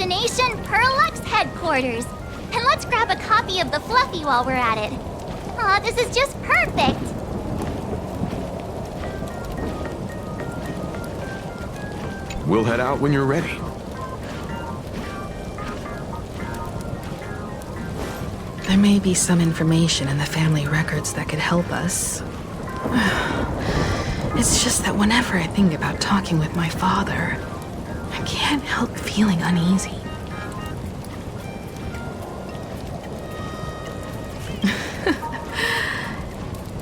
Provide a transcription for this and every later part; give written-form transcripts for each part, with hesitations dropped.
destination, Perlux headquarters. And let's grab a copy of the Fluffy while we're at it. Aw, this is just perfect. We'll head out when you're ready. There may be some information in the family records that could help us. It's just that whenever I think about talking with my father, I can't help feeling uneasy.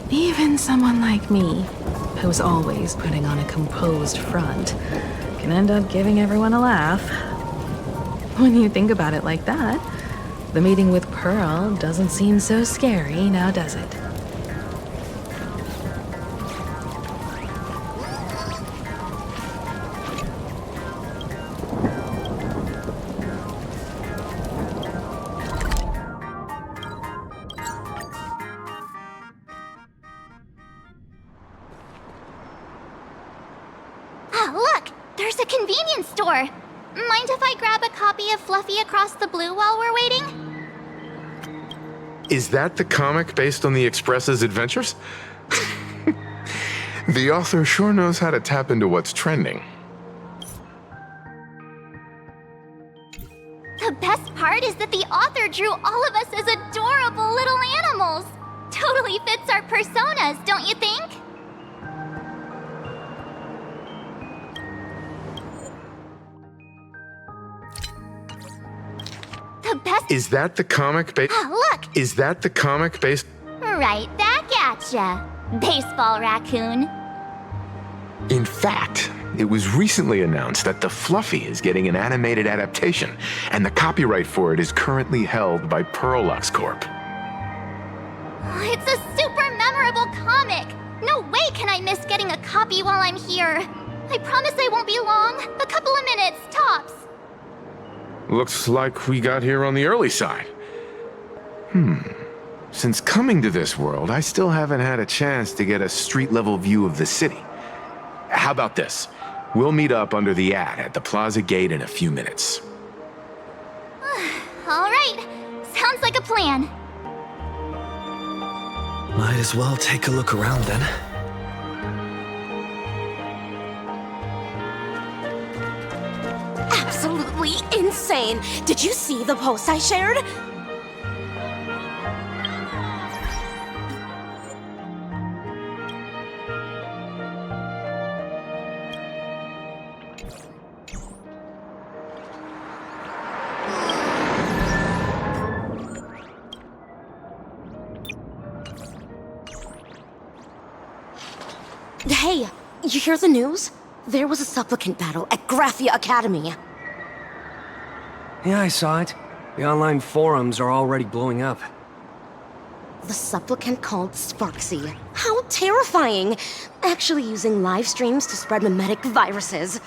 Even someone like me, who's always putting on a composed front, can end up giving everyone a laugh. When you think about it like that, the meeting with Pearl doesn't seem so scary, now does it? Look! There's a convenience store! Mind if I grab a copy of Fluffy Across the Blue while we're waiting? Is that the comic based on the Express's adventures? The author sure knows how to tap into what's trending. The best part is that the author drew all of us as adorable little animals! Totally fits our personas, don't you think? The best— Is that the comic based? Look! Is that the comic based? Right back at ya, baseball raccoon. In fact, it was recently announced that the Fluffy is getting an animated adaptation, and the copyright for it is currently held by Perlux Corp. It's a super memorable comic! No way can I miss getting a copy while I'm here. I promise I won't be long. A couple of minutes, tops. Looks like we got here on the early side. Since coming to this world, I still haven't had a chance to get a street-level view of the city. How about this? We'll meet up under the ad at the plaza gate in a few minutes. All right, sounds like a plan. Might as well take a look around then. Absolutely insane! Did you see the post I shared? Hey, you hear the news? There was a supplicant battle at Graphia Academy. Yeah, I saw it. The online forums are already blowing up. The supplicant called Sparksy. How terrifying! Actually using live streams to spread mimetic viruses.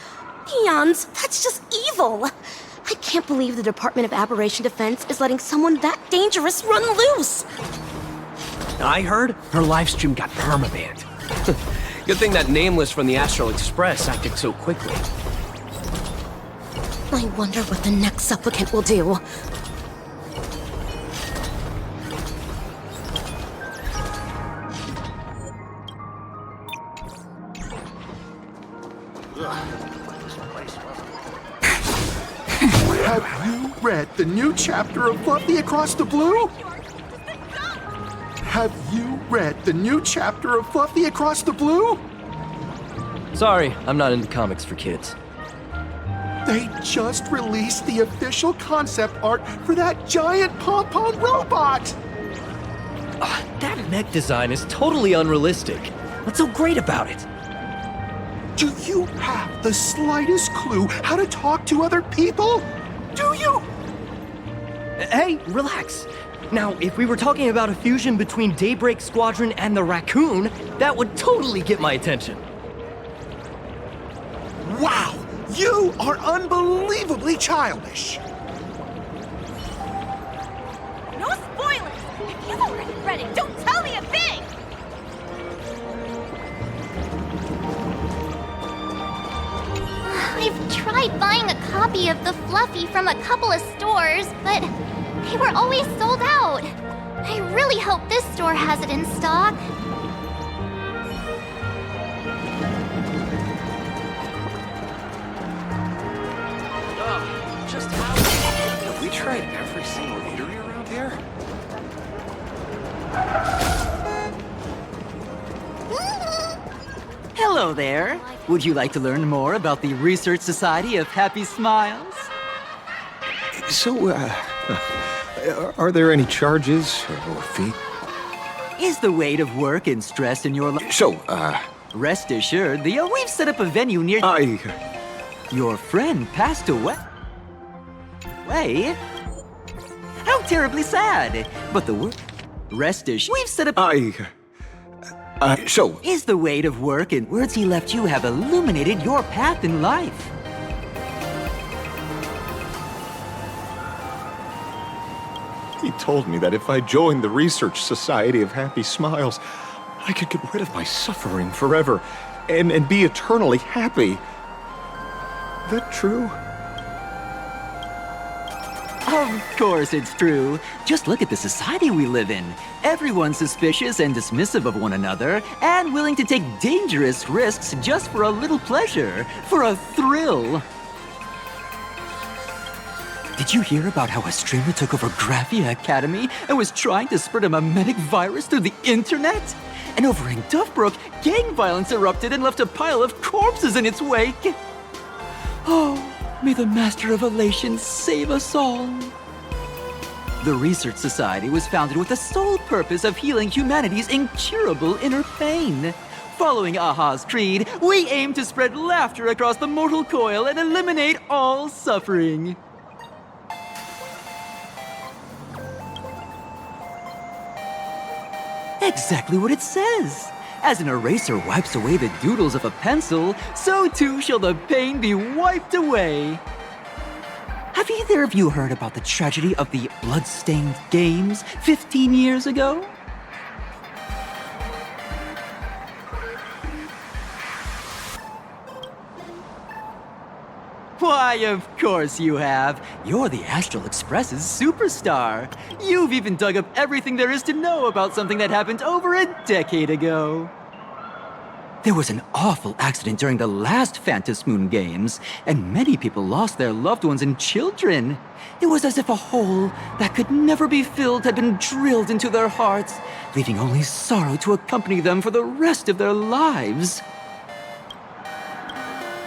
Eons, that's just evil! I can't believe the Department of Aberration Defense is letting someone that dangerous run loose! I heard her livestream got permabanned. Good thing that Nameless from the Astral Express acted so quickly. I wonder what the next supplicant will do. Have you read the new chapter of Fluffy Across the Blue? Have you read the new chapter of Fluffy Across the Blue? Sorry, I'm not into comics for kids. They just released the official concept art for that giant pom-pom robot! That mech design is totally unrealistic. What's so great about it? Do you have the slightest clue how to talk to other people? Do you? Hey, relax. Now, if we were talking about a fusion between Daybreak Squadron and the Raccoon, that would totally get my attention. Wow! You are unbelievably childish! No spoilers! If you've already read it, don't tell me a thing! I've tried buying a copy of the Fluffy from a couple of stores, but they were always sold out. I really hope this store has it in stock. Just how... Have we tried every single eatery around here? Hello there. Would you like to learn more about the Research Society of Happy Smiles? So, are there any charges or fee? Is the weight of work and stress in your life? So, Rest assured, we've set up a venue near... Your friend passed away. How terribly sad. But the work... Rest assured, we've set up... So... Is the weight of work and words he left you have illuminated your path in life? He told me that if I joined the Research Society of Happy Smiles, I could get rid of my suffering forever and be eternally happy. That true? Of course it's true. Just look at the society we live in. Everyone's suspicious and dismissive of one another, and willing to take dangerous risks just for a little pleasure, for a thrill. Did you hear about how a streamer took over Graphia Academy and was trying to spread a memetic virus through the internet? And over in Duffbrook, gang violence erupted and left a pile of corpses in its wake. Oh, may the Master of Elation save us all. The Research Society was founded with the sole purpose of healing humanity's incurable inner pain. Following Aha's creed, we aim to spread laughter across the mortal coil and eliminate all suffering. Exactly what it says. As an eraser wipes away the doodles of a pencil, so too shall the pain be wiped away. Have either of you heard about the tragedy of the blood-stained games 15 years ago? Why, of course you have. You're the Astral Express's superstar. You've even dug up everything there is to know about something that happened over a decade ago. There was an awful accident during the last Phantom Moon Games, and many people lost their loved ones and children. It was as if a hole that could never be filled had been drilled into their hearts, leaving only sorrow to accompany them for the rest of their lives.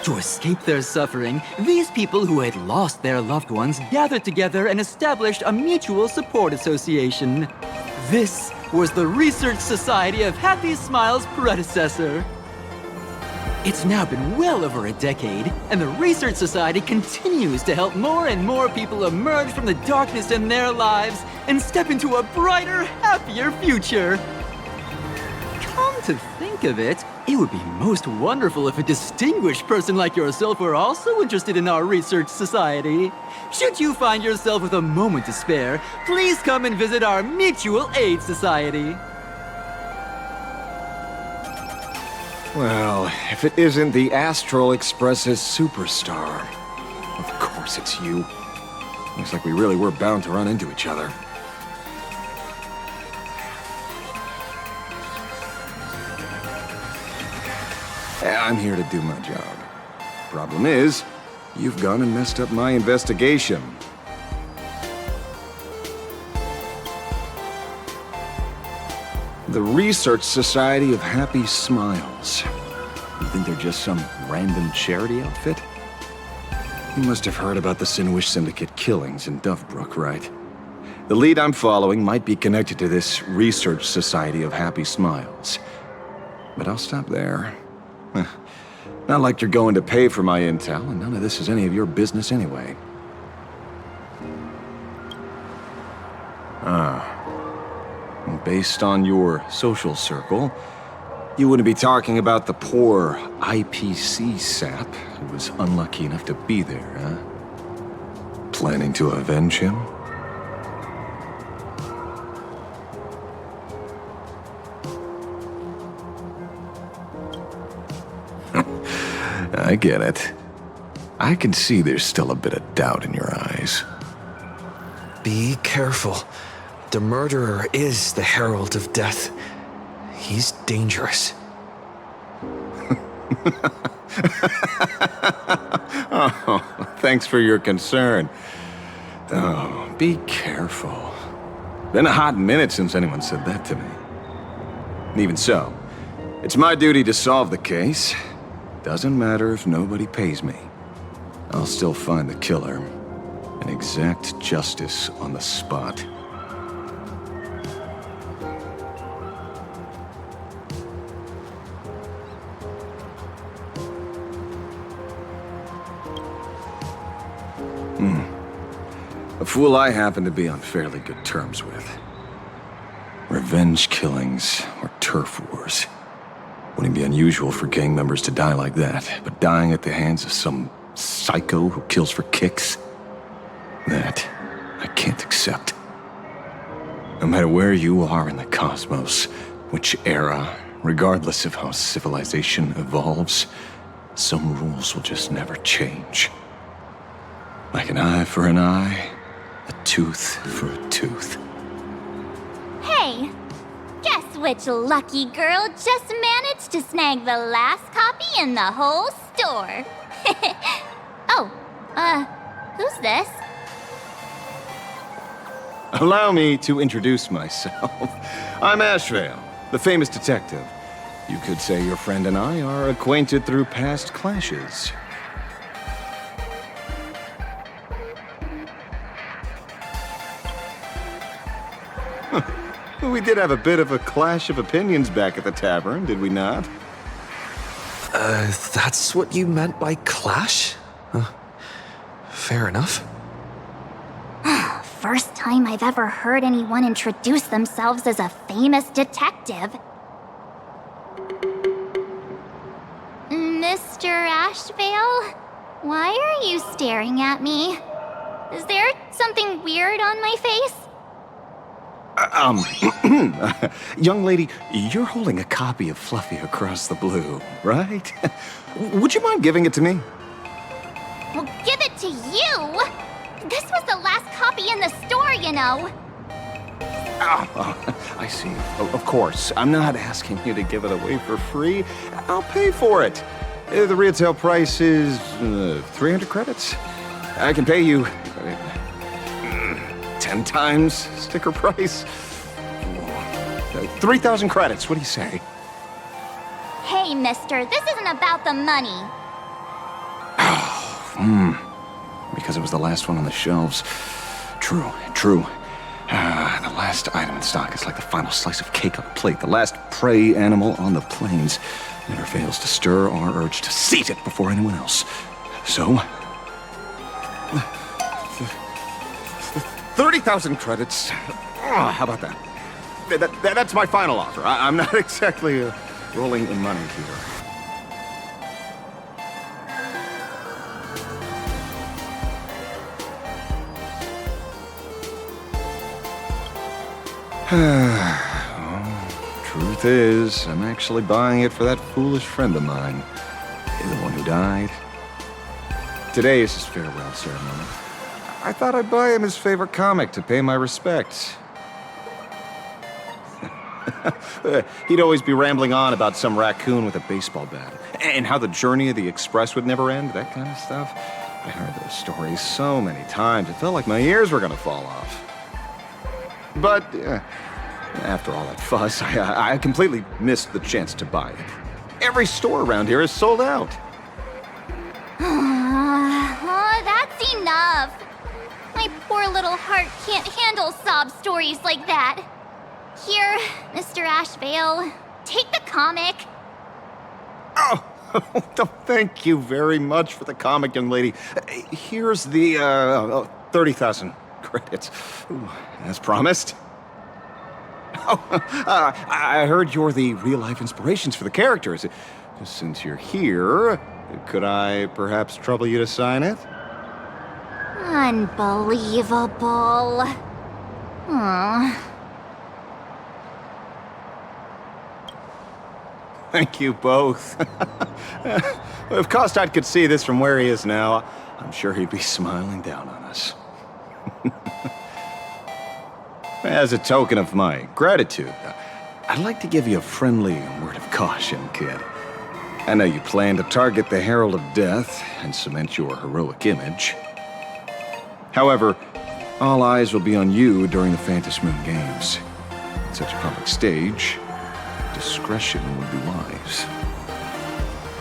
To escape their suffering, these people who had lost their loved ones gathered together and established a mutual support association. This was the Research Society of Happy Smiles' predecessor. It's now been well over a decade, and the Research Society continues to help more and more people emerge from the darkness in their lives and step into a brighter, happier future. Come to think of it, it would be most wonderful if a distinguished person like yourself were also interested in our Research Society. Should you find yourself with a moment to spare, please come and visit our Mutual Aid Society. Well, if it isn't the Astral Express's superstar. Of course it's you. Looks like we really were bound to run into each other. I'm here to do my job. Problem is, you've gone and messed up my investigation. The Research Society of Happy Smiles. You think they're just some random charity outfit? You must have heard about the Sinwish Syndicate killings in Duffbrook, right? The lead I'm following might be connected to this Research Society of Happy Smiles. But I'll stop there. Not like you're going to pay for my intel, and none of this is any of your business anyway. Based on your social circle, you wouldn't be talking about the poor IPC sap who was unlucky enough to be there, huh? Planning to avenge him? I get it. I can see there's still a bit of doubt in your eyes. Be careful. The murderer is the herald of death. He's dangerous. Oh, thanks for your concern. Oh, be careful. Been a hot minute since anyone said that to me. Even so, it's my duty to solve the case. Doesn't matter if nobody pays me. I'll still find the killer and exact justice on the spot. A fool I happen to be on fairly good terms with. Revenge killings or turf wars. Wouldn't be unusual for gang members to die like that, but dying at the hands of some psycho who kills for kicks? That I can't accept. No matter where you are in the cosmos, which era, regardless of how civilization evolves, some rules will just never change. Like an eye for an eye, a tooth for a tooth. Hey, guess which lucky girl just managed to snag the last copy in the whole store? Oh, who's this? Allow me to introduce myself. I'm Ashvale, the famous detective. You could say your friend and I are acquainted through past clashes. We did have a bit of a clash of opinions back at the tavern, did we not? That's what you meant by clash? Fair enough. First time I've ever heard anyone introduce themselves as a famous detective. Mr. Ashvale? Why are you staring at me? Is there something weird on my face? Young lady, you're holding a copy of Fluffy Across the Blue, right? Would you mind giving it to me? Well, give it to you! This was the last copy in the store, you know. Oh, I see. Of course. I'm not asking you to give it away for free. I'll pay for it. The retail price is 300 credits. I can pay you 10 times sticker price. 3,000 credits. What do you say? Hey, mister, this isn't about the money. Because it was the last one on the shelves. True. The last item in stock is like the final slice of cake on a plate. The last prey animal on the plains never fails to stir our urge to seize it before anyone else. So, 30,000 credits. How about that? That's my final offer. I'm not exactly rolling in money here. Truth is, I'm actually buying it for that foolish friend of mine. The one who died. Today is his farewell ceremony. I thought I'd buy him his favorite comic to pay my respects. He'd always be rambling on about some raccoon with a baseball bat, and how the journey of the express would never end, that kind of stuff. I heard those stories so many times, it felt like my ears were gonna fall off. But after all that fuss, I completely missed the chance to buy it. Every store around here is sold out. That's enough. My poor little heart can't handle sob stories like that. Here, Mr. Ashvale, take the comic. Oh, thank you very much for the comic, young lady. Here's the 30,000 credits. Ooh, as promised. Oh, I heard you're the real-life inspirations for the characters. Since you're here, could I perhaps trouble you to sign it? Unbelievable. Aww. Thank you both. If Kostad could see this from where he is now, I'm sure he'd be smiling down on us. As a token of my gratitude, I'd like to give you a friendly word of caution, kid. I know you plan to target the Herald of Death and cement your heroic image. However, all eyes will be on you during the Phantom Moon Games. At such a public stage, discretion would be wise.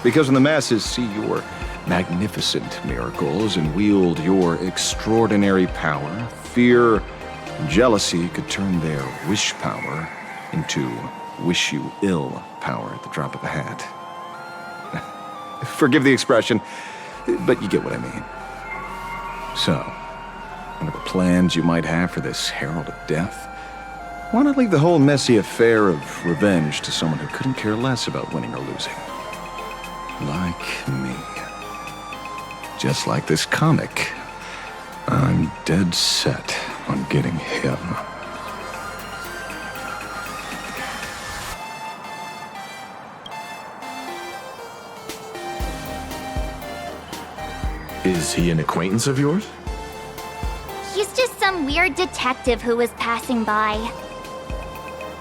Because when the masses see your magnificent miracles and wield your extraordinary power, fear and jealousy could turn their wish power into wish you ill power at the drop of a hat. Forgive the expression, but you get what I mean. So, whatever plans you might have for this Herald of Death, why not leave the whole messy affair of revenge to someone who couldn't care less about winning or losing? Like me. Just like this comic, I'm dead set on getting him. Is he an acquaintance of yours? He's just some weird detective who was passing by.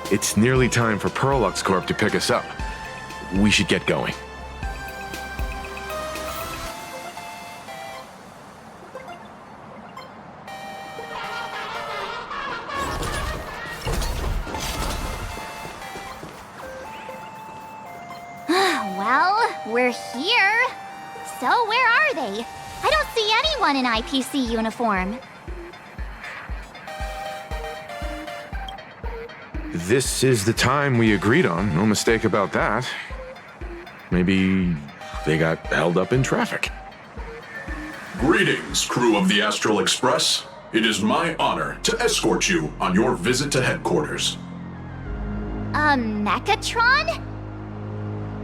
It's nearly time for Perlux Corp to pick us up. We should get going. Well, we're here. So where are they? I don't see anyone in IPC uniform. This is the time we agreed on, no mistake about that. Maybe they got held up in traffic. Greetings, crew of the Astral Express. It is my honor to escort you on your visit to headquarters. Mechatron?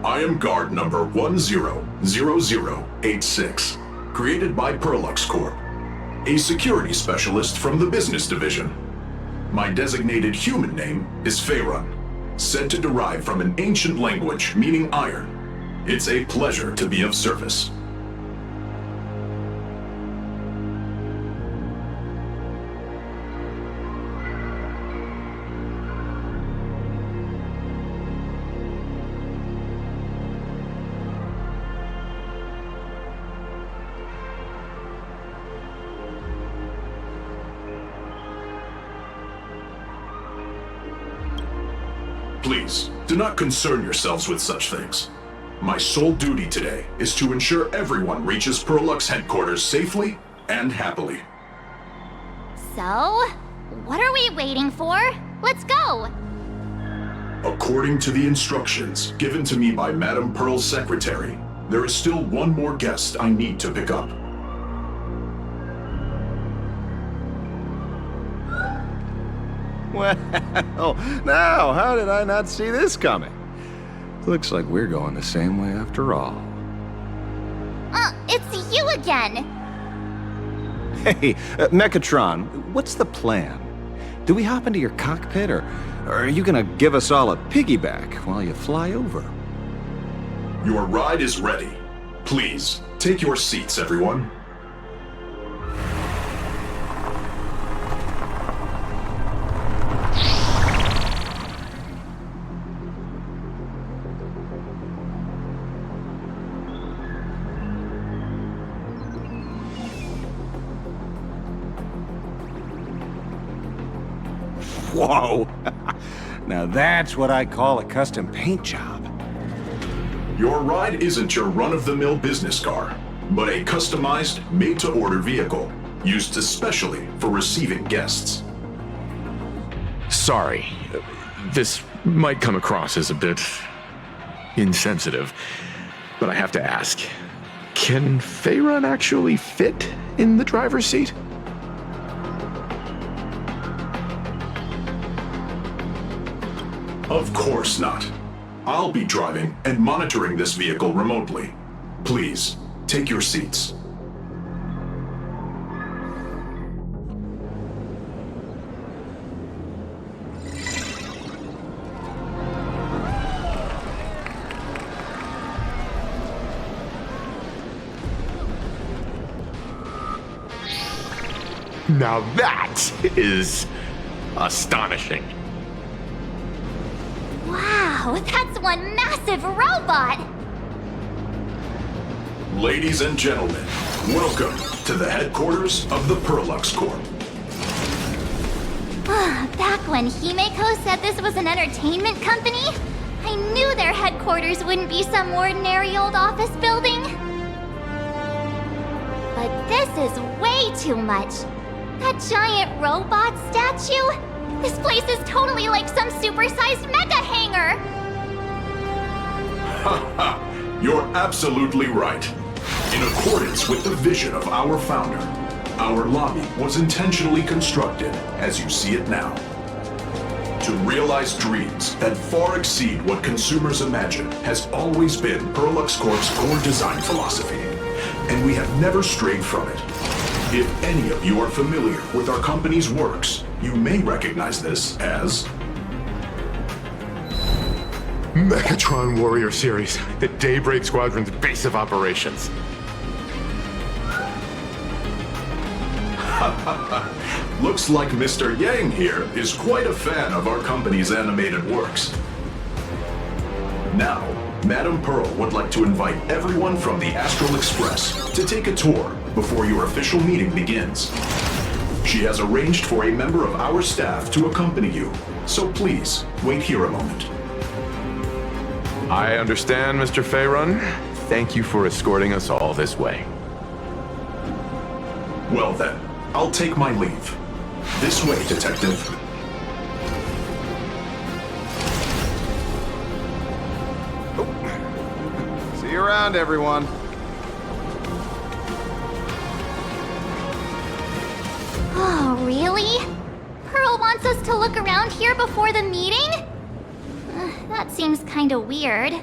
I am guard number 100086, created by Perlux Corp, a security specialist from the business division. My designated human name is Faerun, said to derive from an ancient language meaning iron. It's a pleasure to be of service. Please, do not concern yourselves with such things. My sole duty today is to ensure everyone reaches Perlux headquarters safely and happily. So, what are we waiting for? Let's go! According to the instructions given to me by Madame Pearl's secretary, there is still one more guest I need to pick up. Well, now, how did I not see this coming? Looks like we're going the same way after all. It's you again! Hey, Mechatron, what's the plan? Do we hop into your cockpit, or are you gonna give us all a piggyback while you fly over? Your ride is ready. Please, take your seats, everyone. Whoa! Now that's what I call a custom paint job. Your ride isn't your run-of-the-mill business car, but a customized, made-to-order vehicle, used especially for receiving guests. Sorry, this might come across as a bit insensitive, but I have to ask, can Faerun actually fit in the driver's seat? Of course not. I'll be driving and monitoring this vehicle remotely. Please, take your seats. Now that is astonishing. Wow, that's one massive robot! Ladies and gentlemen, welcome to the headquarters of the Perlux Corp. Back when Himeko said this was an entertainment company, I knew their headquarters wouldn't be some ordinary old office building. But this is way too much. That giant robot statue? This place is totally like some supersized mega hangar! Ha! You're absolutely right. In accordance with the vision of our founder, our lobby was intentionally constructed as you see it now. To realize dreams that far exceed what consumers imagine has always been Perlux Corp's core design philosophy, and we have never strayed from it. If any of you are familiar with our company's works, you may recognize this as Mechatron Warrior Series, the Daybreak Squadron's base of operations. Looks like Mr. Yang here is quite a fan of our company's animated works. Now, Madame Pearl would like to invite everyone from the Astral Express to take a tour before your official meeting begins. She has arranged for a member of our staff to accompany you, so please, wait here a moment. I understand, Mr. Faerun. Thank you for escorting us all this way. Well then, I'll take my leave. This way, Detective. See you around, everyone. Oh, really? Pearl wants us to look around here before the meeting? That seems kinda weird.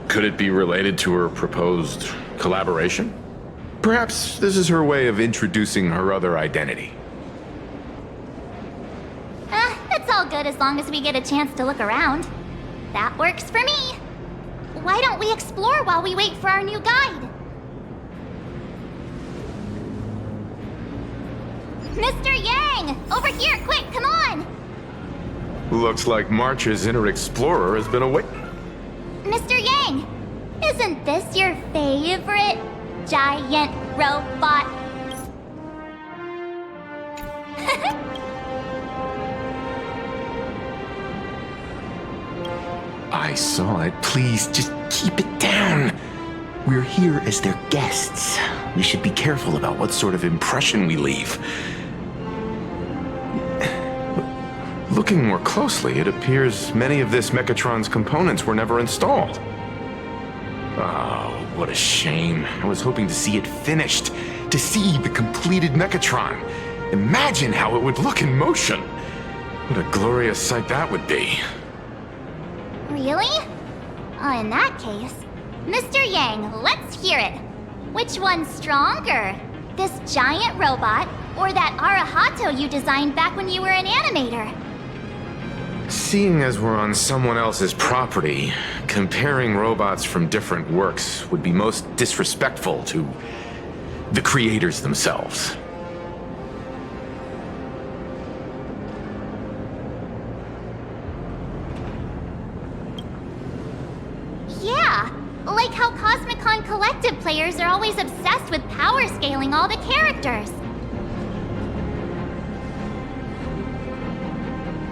Could it be related to her proposed collaboration? Perhaps this is her way of introducing her other identity. It's all good as long as we get a chance to look around. That works for me. Why don't we explore while we wait for our new guide? Mr. Yang! Over here, quick, come on! Looks like March's inner explorer has been away. Mr. Yang! Isn't this your favorite giant robot? I saw it. Please, just keep it down. We're here as their guests. We should be careful about what sort of impression we leave. Looking more closely, it appears many of this Mechatron's components were never installed. Oh, what a shame. I was hoping to see it finished, to see the completed Mechatron. Imagine how it would look in motion. What a glorious sight that would be. Really? In that case, Mr. Yang, let's hear it. Which one's stronger? This giant robot, or that Arahato you designed back when you were an animator? Seeing as we're on someone else's property, comparing robots from different works would be most disrespectful to the creators themselves. Yeah, like how Cosmicon Collective players are always obsessed with power scaling all the characters.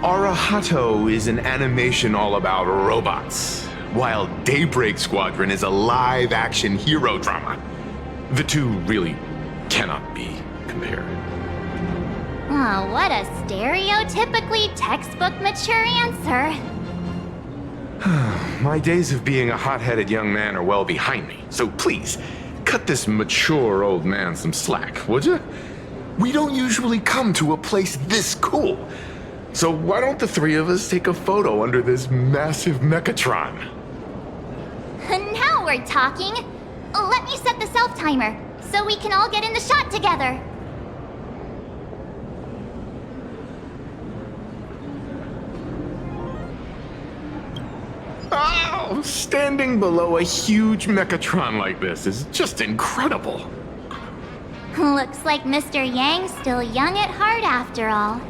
Arahato is an animation all about robots, while Daybreak Squadron is a live-action hero drama. The two really cannot be compared. Oh, what a stereotypically textbook mature answer. My days of being a hot-headed young man are well behind me, so please, cut this mature old man some slack, would you? We don't usually come to a place this cool. So why don't the three of us take a photo under this massive Mechatron? Now we're talking. Let me set the self-timer, so we can all get in the shot together. Oh! Wow, standing below a huge Mechatron like this is just incredible. Looks like Mr. Yang's still young at heart after all.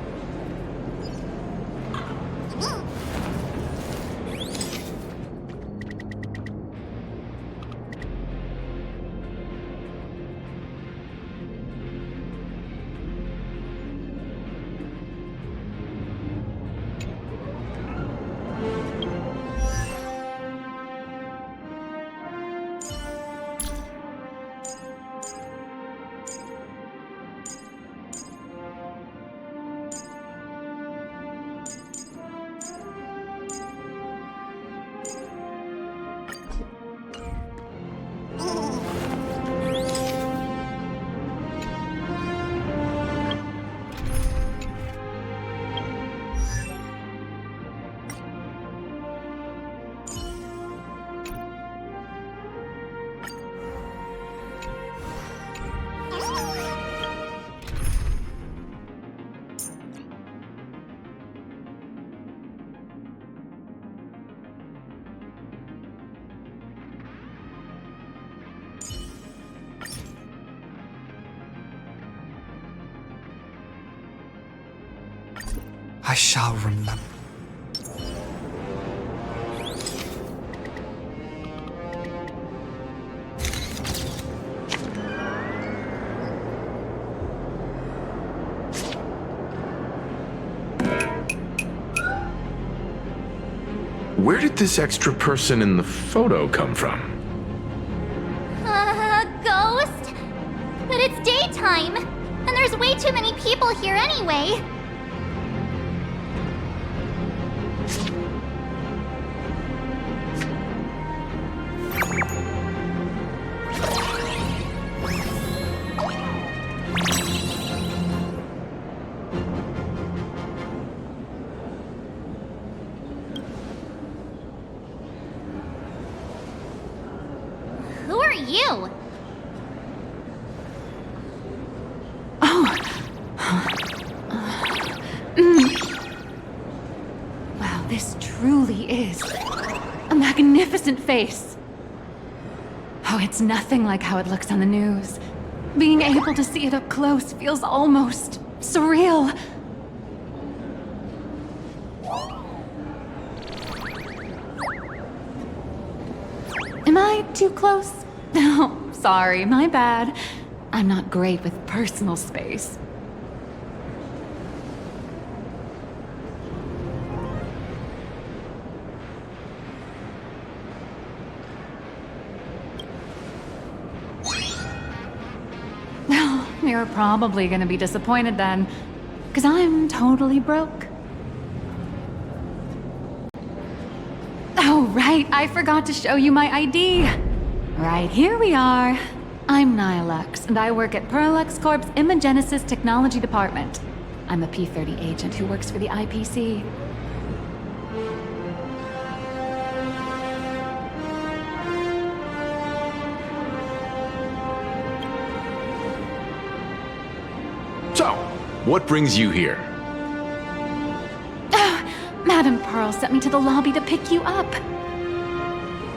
I shall remember. Where did this extra person in the photo come from? Ghost? But it's daytime, and there's way too many people here anyway. Who are you? Wow, this truly is a magnificent face. Oh, it's nothing like how it looks on the news. Being able to see it up close feels almost surreal. Am I too close? Oh, sorry, my bad. I'm not great with personal space. Well, you're probably gonna be disappointed then, because I'm totally broke. Oh, right, I forgot to show you my ID. Right, here we are. I'm Nihilux, and I work at Parallax Corp's Imagenesis Technology Department. I'm a P-30 agent who works for the IPC. So, what brings you here? Madam Pearl sent me to the lobby to pick you up.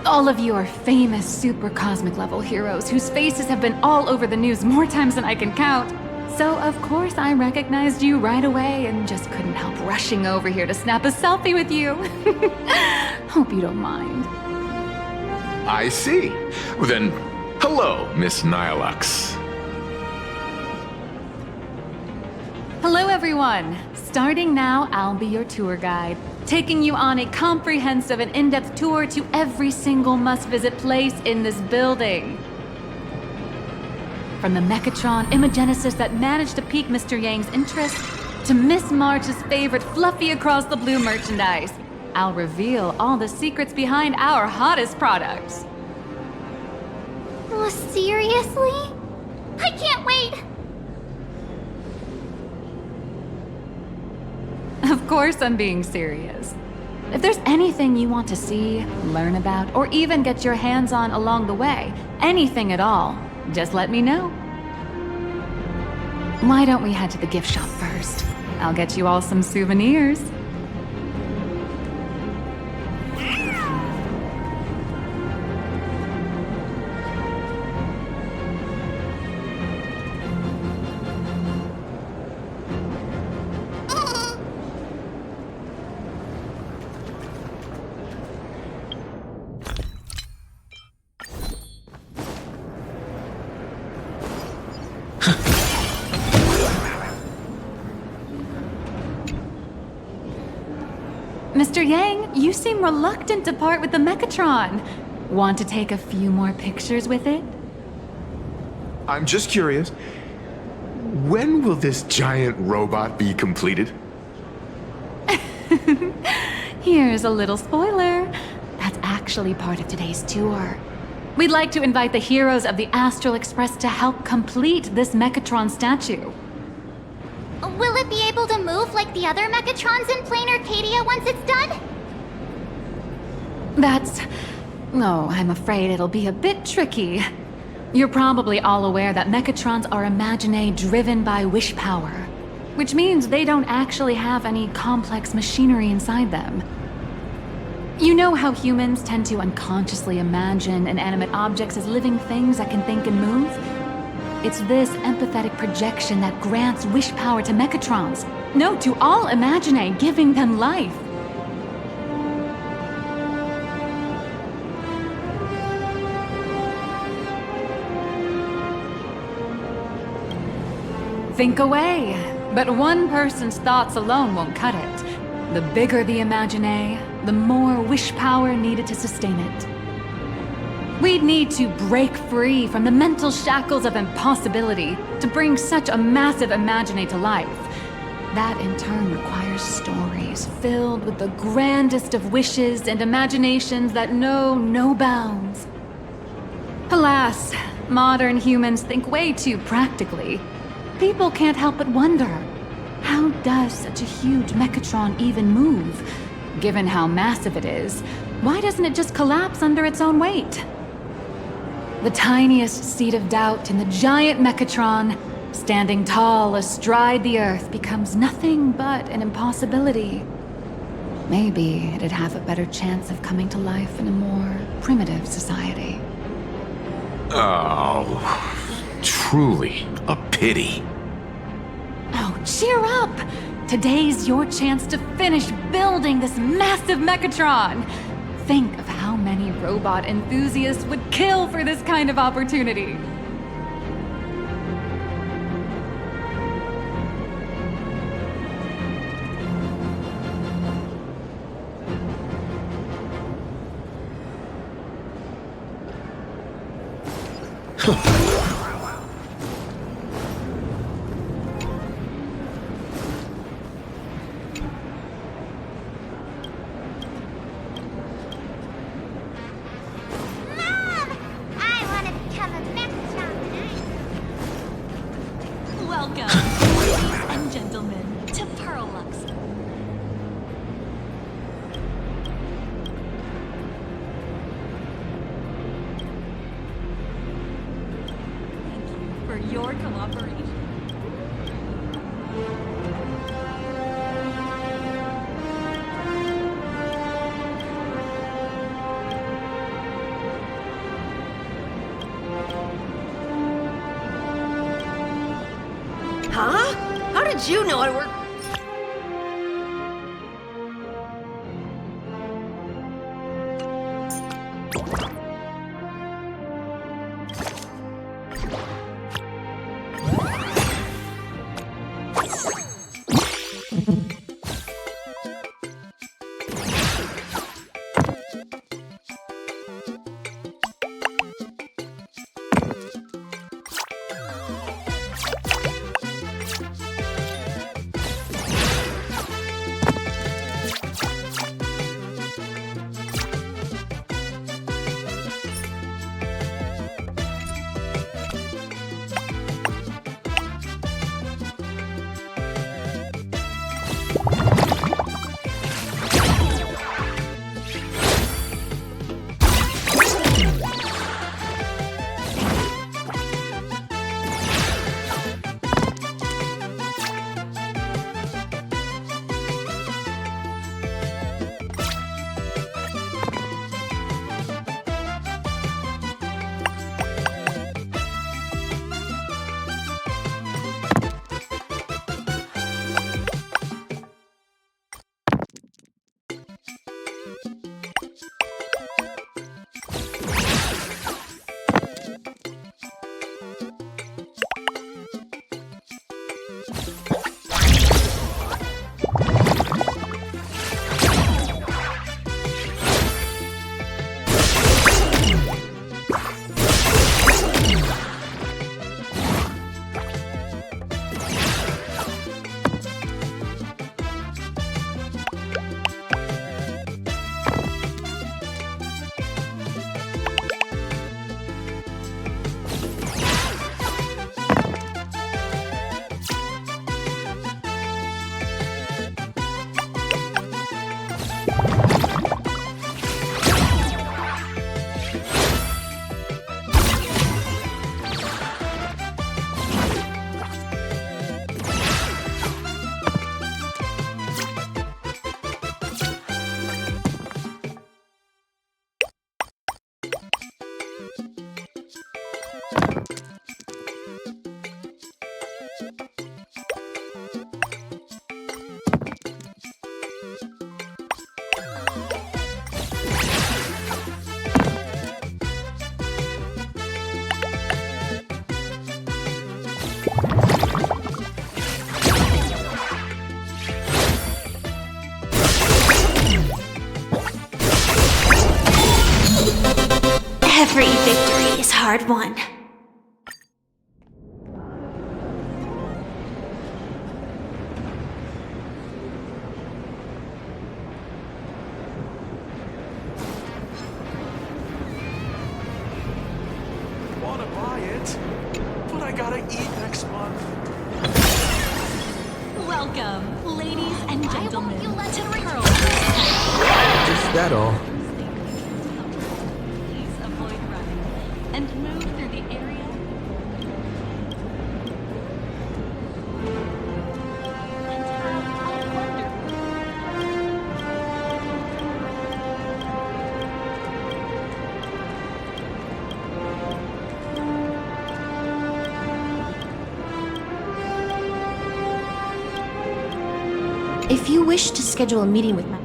All of you are famous super cosmic level heroes whose faces have been all over the news more times than I can count. So of course I recognized you right away and just couldn't help rushing over here to snap a selfie with you. Hope you don't mind. I see. Then, hello, Miss Nihilux. Hello everyone! Starting now, I'll be your tour guide, taking you on a comprehensive and in-depth tour to every single must-visit place in this building. From the Mechatron Imagenesis that managed to pique Mr. Yang's interest, to Miss March's favorite fluffy across the blue merchandise, I'll reveal all the secrets behind our hottest products. Oh, seriously? I can't wait! Of course I'm being serious. If there's anything you want to see, learn about, or even get your hands on along the way, anything at all, just let me know. Why don't we head to the gift shop first? I'll get you all some souvenirs. Mr. Yang, you seem reluctant to part with the Mechatron. Want to take a few more pictures with it? I'm just curious. When will this giant robot be completed? Here's a little spoiler. That's actually part of today's tour. We'd like to invite the heroes of the Astral Express to help complete this Mechatron statue. Will it be able to move like the other Mechatrons in Plain Arcadia once it's done? No, I'm afraid it'll be a bit tricky. You're probably all aware that Mechatrons are imaginae driven by wish power, which means they don't actually have any complex machinery inside them. You know how humans tend to unconsciously imagine inanimate objects as living things that can think and move? It's this empathetic projection that grants wish power to Mechatrons. No, to all imaginae, giving them life. Think away, but one person's thoughts alone won't cut it. The bigger the imaginae, the more wish power needed to sustain it. We'd need to break free from the mental shackles of impossibility to bring such a massive imaginae to life. That in turn requires stories filled with the grandest of wishes and imaginations that know no bounds. Alas, modern humans think way too practically. People can't help but wonder, how does such a huge Mechatron even move? Given how massive it is, why doesn't it just collapse under its own weight? The tiniest seed of doubt in the giant Mechatron, standing tall astride the Earth, becomes nothing but an impossibility. Maybe it'd have a better chance of coming to life in a more primitive society. Oh, truly a pity. Oh, cheer up! Today's your chance to finish building this massive Mechatron! Think of how many robot enthusiasts would kill for this kind of opportunity. Your cooperation. Huh? How did you know I worked? Every victory is hard won. Wanna buy it, but I gotta eat next month. Welcome, ladies and gentlemen, to Pearl. Is that all? Please avoid running and move through the area. And have a wonderful If you wish to schedule a meeting with my...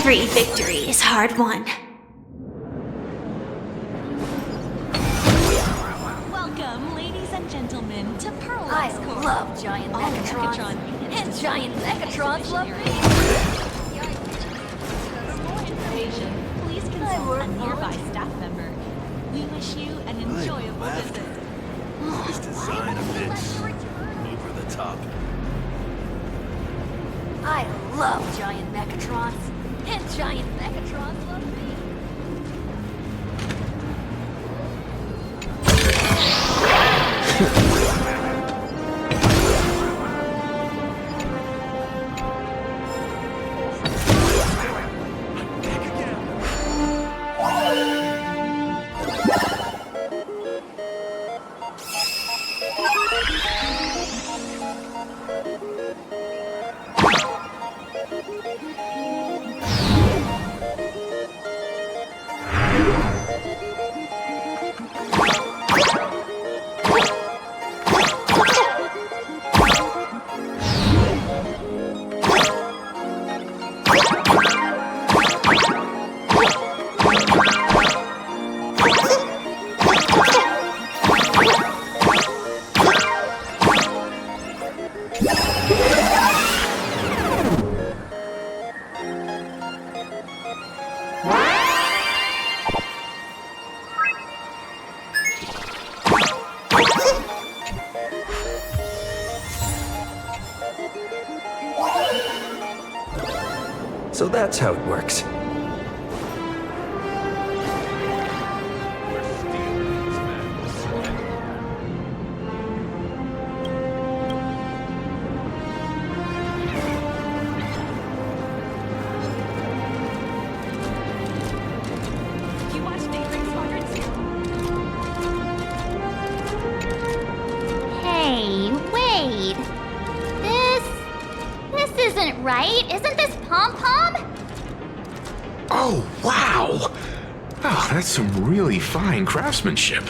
Every victory is hard won. Welcome, ladies and gentlemen, to Pearl. I love giant Mechatrons. And giant Mechatrons love me. For more information, please consult a nearby staff member. We wish you an enjoyable visit. This design a bit over the top. I love giant Mechatrons. And giant Mechatrons love me. So that's how it works. Hey, wait. This isn't right. Isn't this Pom-Pom? Oh, wow! Oh, that's some really fine craftsmanship.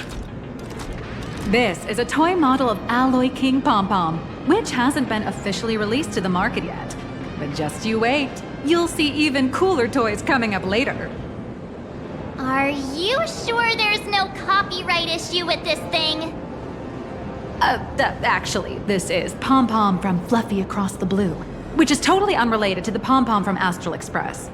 This is a toy model of Alloy King Pom-Pom, which hasn't been officially released to the market yet. But just you wait. You'll see even cooler toys coming up later. Are you sure there's no copyright issue with this thing? Actually, this is Pom-Pom from Fluffy Across the Blue, which is totally unrelated to the Pom-Pom from Astral Express.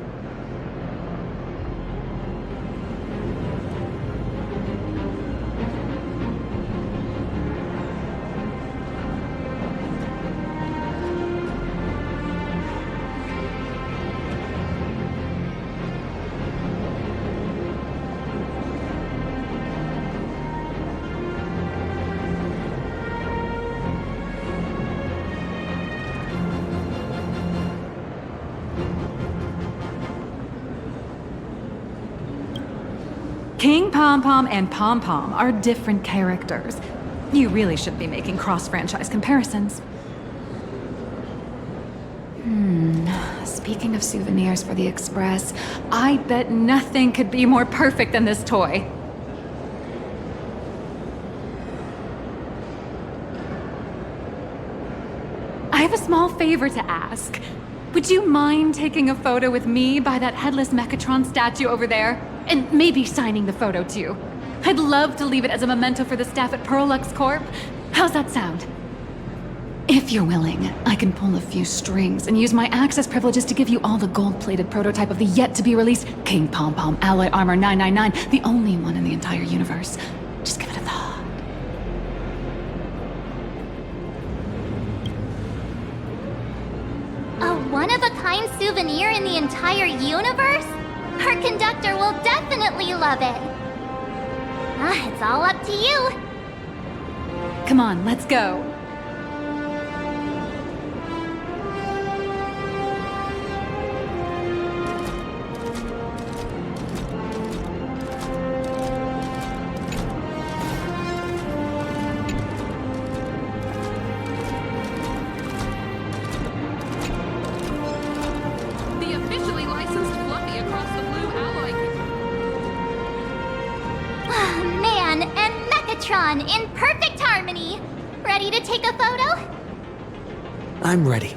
King Pom-Pom and Pom-Pom are different characters. You really shouldn't be making cross-franchise comparisons. Speaking of souvenirs for the Express, I bet nothing could be more perfect than this toy. I have a small favor to ask. Would you mind taking a photo with me by that headless Mechatron statue over there? And maybe signing the photo too. I'd love to leave it as a memento for the staff at Perlux Corp. How's that sound? If you're willing, I can pull a few strings and use my access privileges to give you all the gold-plated prototype of the yet-to-be-released King Pom-Pom Alloy Armor 999, the only one in the entire universe. Just give it a thought. A one-of-a-kind souvenir in the entire universe? Our conductor will definitely love it. It's all up to you. Come on, let's go. In perfect harmony. Ready to take a photo? I'm ready.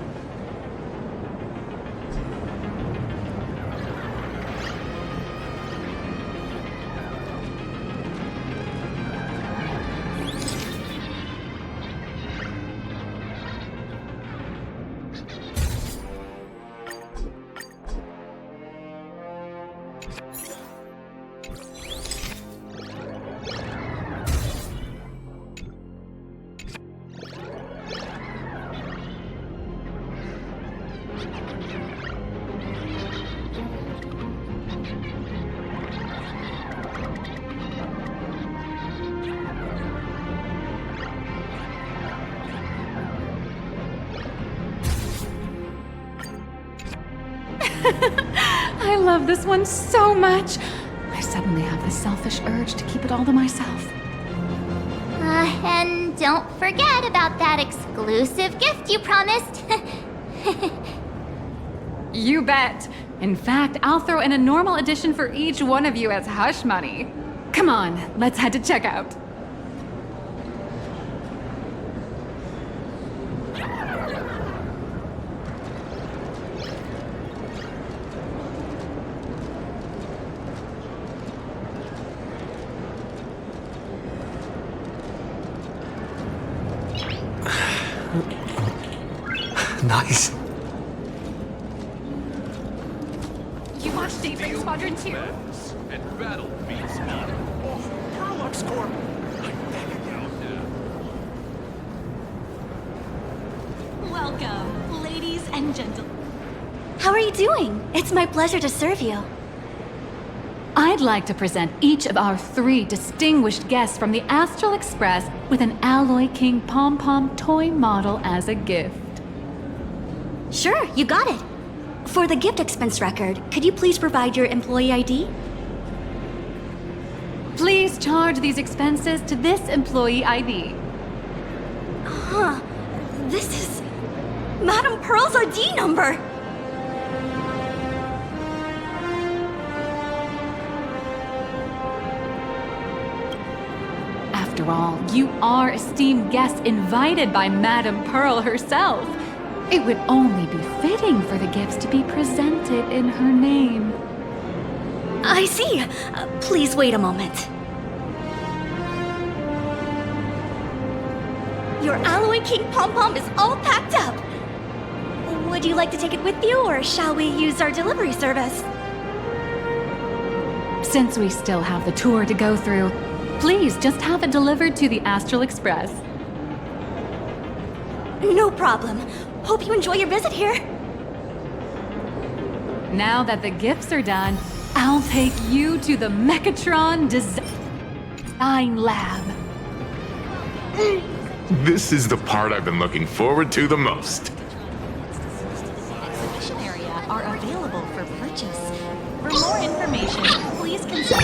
I love this one so much. I suddenly have this selfish urge to keep it all to myself. And don't forget about that exclusive gift you promised. You bet. In fact, I'll throw in a normal edition for each one of you as hush money. Come on, let's head to checkout. Nice. You watched Daybreak Squadron 2? And battle beats me. Oh, Perlux Corp! I'm backing out now. Welcome, ladies and gentlemen. How are you doing? It's my pleasure to serve you. I'd like to present each of our 3 distinguished guests from the Astral Express with an Alloy King pom-pom toy model as a gift. Sure, you got it. For the gift expense record, could you please provide your employee ID? Please charge these expenses to this employee ID. Huh. This is Madame Pearl's ID number. After all, you are esteemed guests invited by Madame Pearl herself. It would only be fitting for the gifts to be presented in her name. I see. Please wait a moment. Your Alloy King pom-pom is all packed up. Would you like to take it with you, or shall we use our delivery service? Since we still have the tour to go through, please just have it delivered to the Astral Express. No problem. Hope you enjoy your visit here. Now that the gifts are done, I'll take you to the Mechatron Design Lab. This is the part I've been looking forward to the most. Exhibition area are available for purchase. For more information, please consult.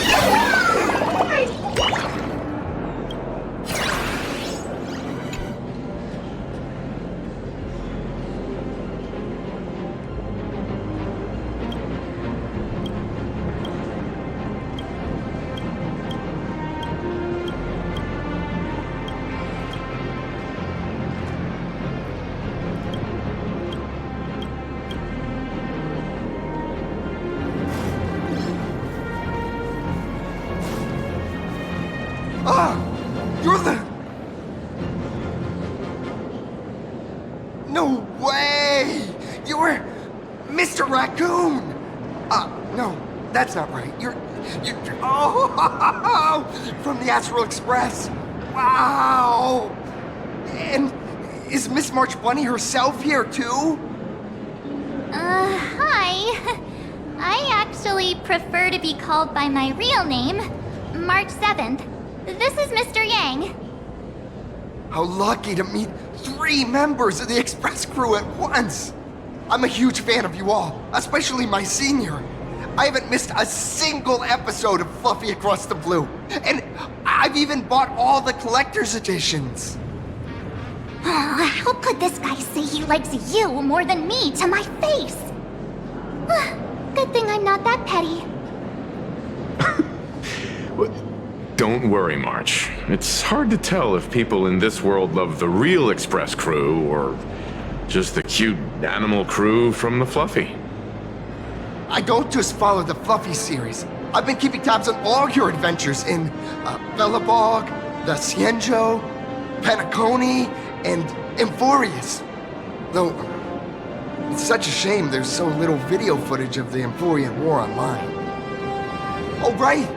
You're the... No way! You're Mr. Raccoon! No, that's not right. You're oh, from the Astral Express. Wow! And is Miss March Bunny herself here too? Hi. I actually prefer to be called by my real name, March 7th. This is Mr. Yang. How lucky to meet 3 members of the Express crew at once. I'm a huge fan of you all, especially my senior. I haven't missed a single episode of Fluffy Across the Blue. And I've even bought all the collector's editions. Oh, how could this guy say he likes you more than me to my face? Good thing I'm not that petty. Don't worry, March. It's hard to tell if people in this world love the real Express crew or just the cute animal crew from the Fluffy. I don't just follow the Fluffy series. I've been keeping tabs on all your adventures in Bellabog, the Cienjo, Penacony, and Emphorius. Though, it's such a shame there's so little video footage of the Emphorian War online. Oh, right!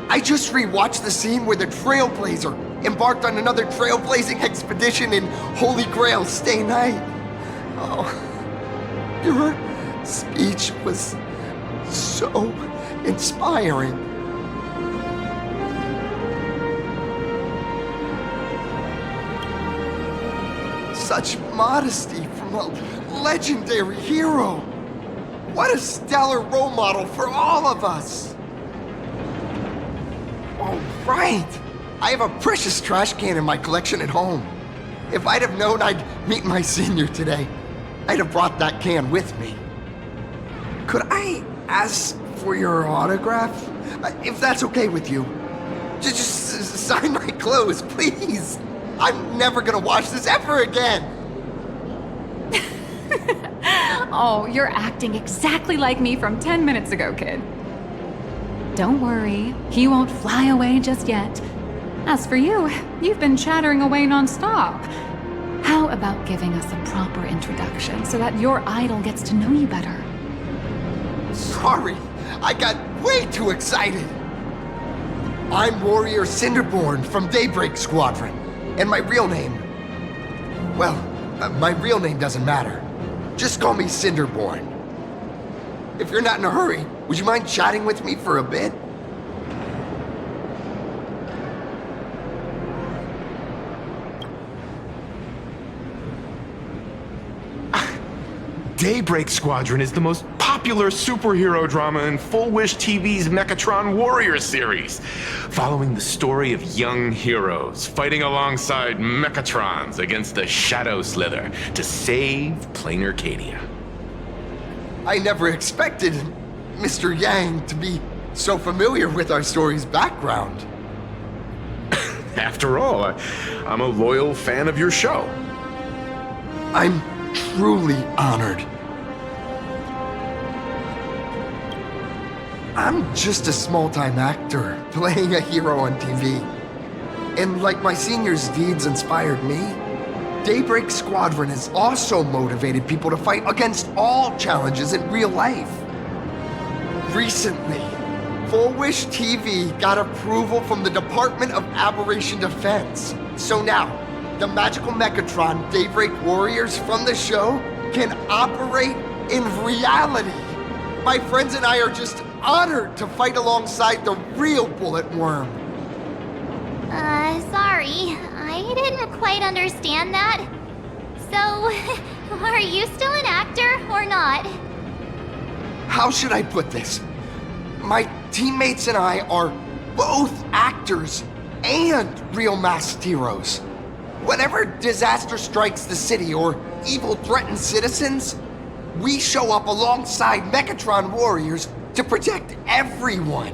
I just rewatched the scene where the Trailblazer embarked on another trailblazing expedition in Holy Grail Stay Night. Oh, your speech was so inspiring. Such modesty from a legendary hero. What a stellar role model for all of us. Oh, right. I have a precious trash can in my collection at home. If I'd have known I'd meet my senior today, I'd have brought that can with me. Could I ask for your autograph? If that's okay with you. Just sign my clothes, please. I'm never gonna watch this ever again. Oh, you're acting exactly like me from 10 minutes ago, kid. Don't worry, he won't fly away just yet. As for you, you've been chattering away nonstop. How about giving us a proper introduction so that your idol gets to know you better? Sorry, I got way too excited. I'm Warrior Cinderborn from Daybreak Squadron, and my real name... Well, my real name doesn't matter. Just call me Cinderborn. If you're not in a hurry, would you mind chatting with me for a bit? Daybreak Squadron is the most popular superhero drama in Full Wish TV's Mechatron Warrior series, following the story of young heroes fighting alongside Mechatrons against the Shadow Slither to save Plain Arcadia. I never expected Mr. Yang to be so familiar with our story's background. After all, I'm a loyal fan of your show. I'm truly honored. I'm just a small-time actor playing a hero on TV. And like my senior's deeds inspired me, Daybreak Squadron has also motivated people to fight against all challenges in real life. Recently, Full Wish TV got approval from the Department of Aberration Defense. So now, the magical Mechatron Daybreak Warriors from the show can operate in reality. My friends and I are just honored to fight alongside the real Bullet Worm. Sorry. I didn't quite understand that. So, are you still an actor or not? How should I put this? My teammates and I are both actors and real masked heroes. Whenever disaster strikes the city or evil threatens citizens, we show up alongside Mechatron warriors to protect everyone.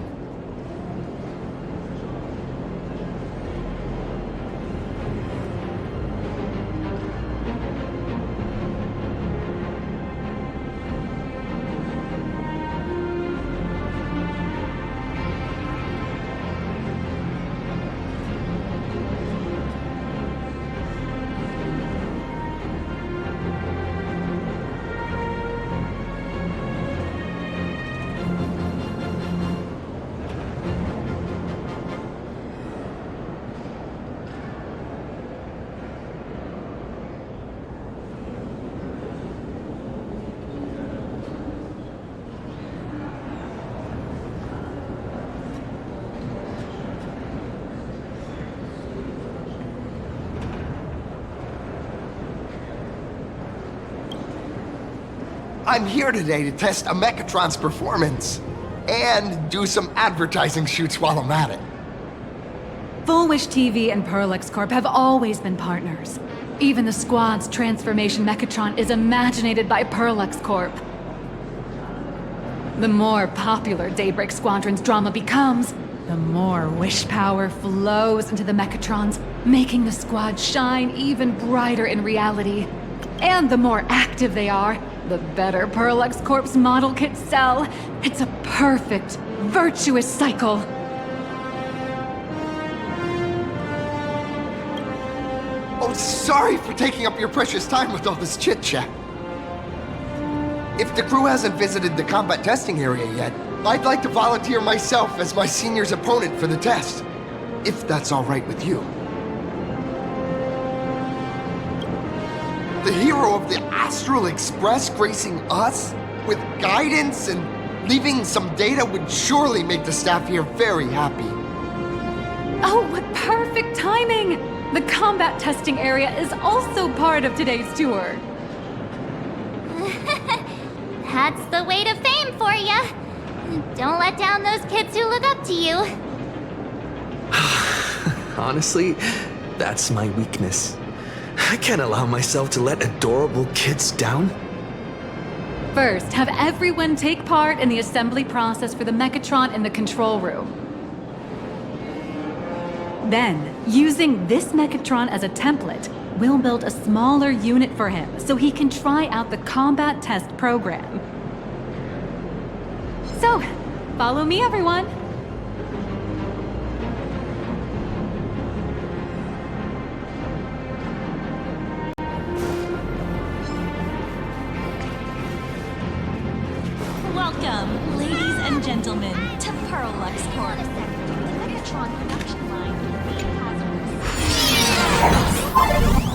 I'm here today to test a Mechatron's performance and do some advertising shoots while I'm at it. Full Wish TV and Perlex Corp have always been partners. Even the squad's transformation Mechatron is imaginated by Perlex Corp. The more popular Daybreak Squadron's drama becomes, the more wish power flows into the Mechatrons, making the squad shine even brighter in reality. And the more active they are, the better Perlex Corp's model kits sell. It's a perfect, virtuous cycle. Oh, sorry for taking up your precious time with all this chit-chat. If the crew hasn't visited the combat testing area yet, I'd like to volunteer myself as my senior's opponent for the test, if that's all right with you. The hero of the Astral Express gracing us with guidance and leaving some data would surely make the staff here very happy. Oh, what perfect timing! The combat testing area is also part of today's tour. That's the way to fame for ya. Don't let down those kids who look up to you. Honestly, that's my weakness. I can't allow myself to let adorable kids down. First, have everyone take part in the assembly process for the Mechatron in the control room. Then, using this Mechatron as a template, we'll build a smaller unit for him so he can try out the combat test program. So, follow me, everyone. Welcome, ladies and gentlemen, to Perlex Corp. The Megatron production line is being hazardous. All safety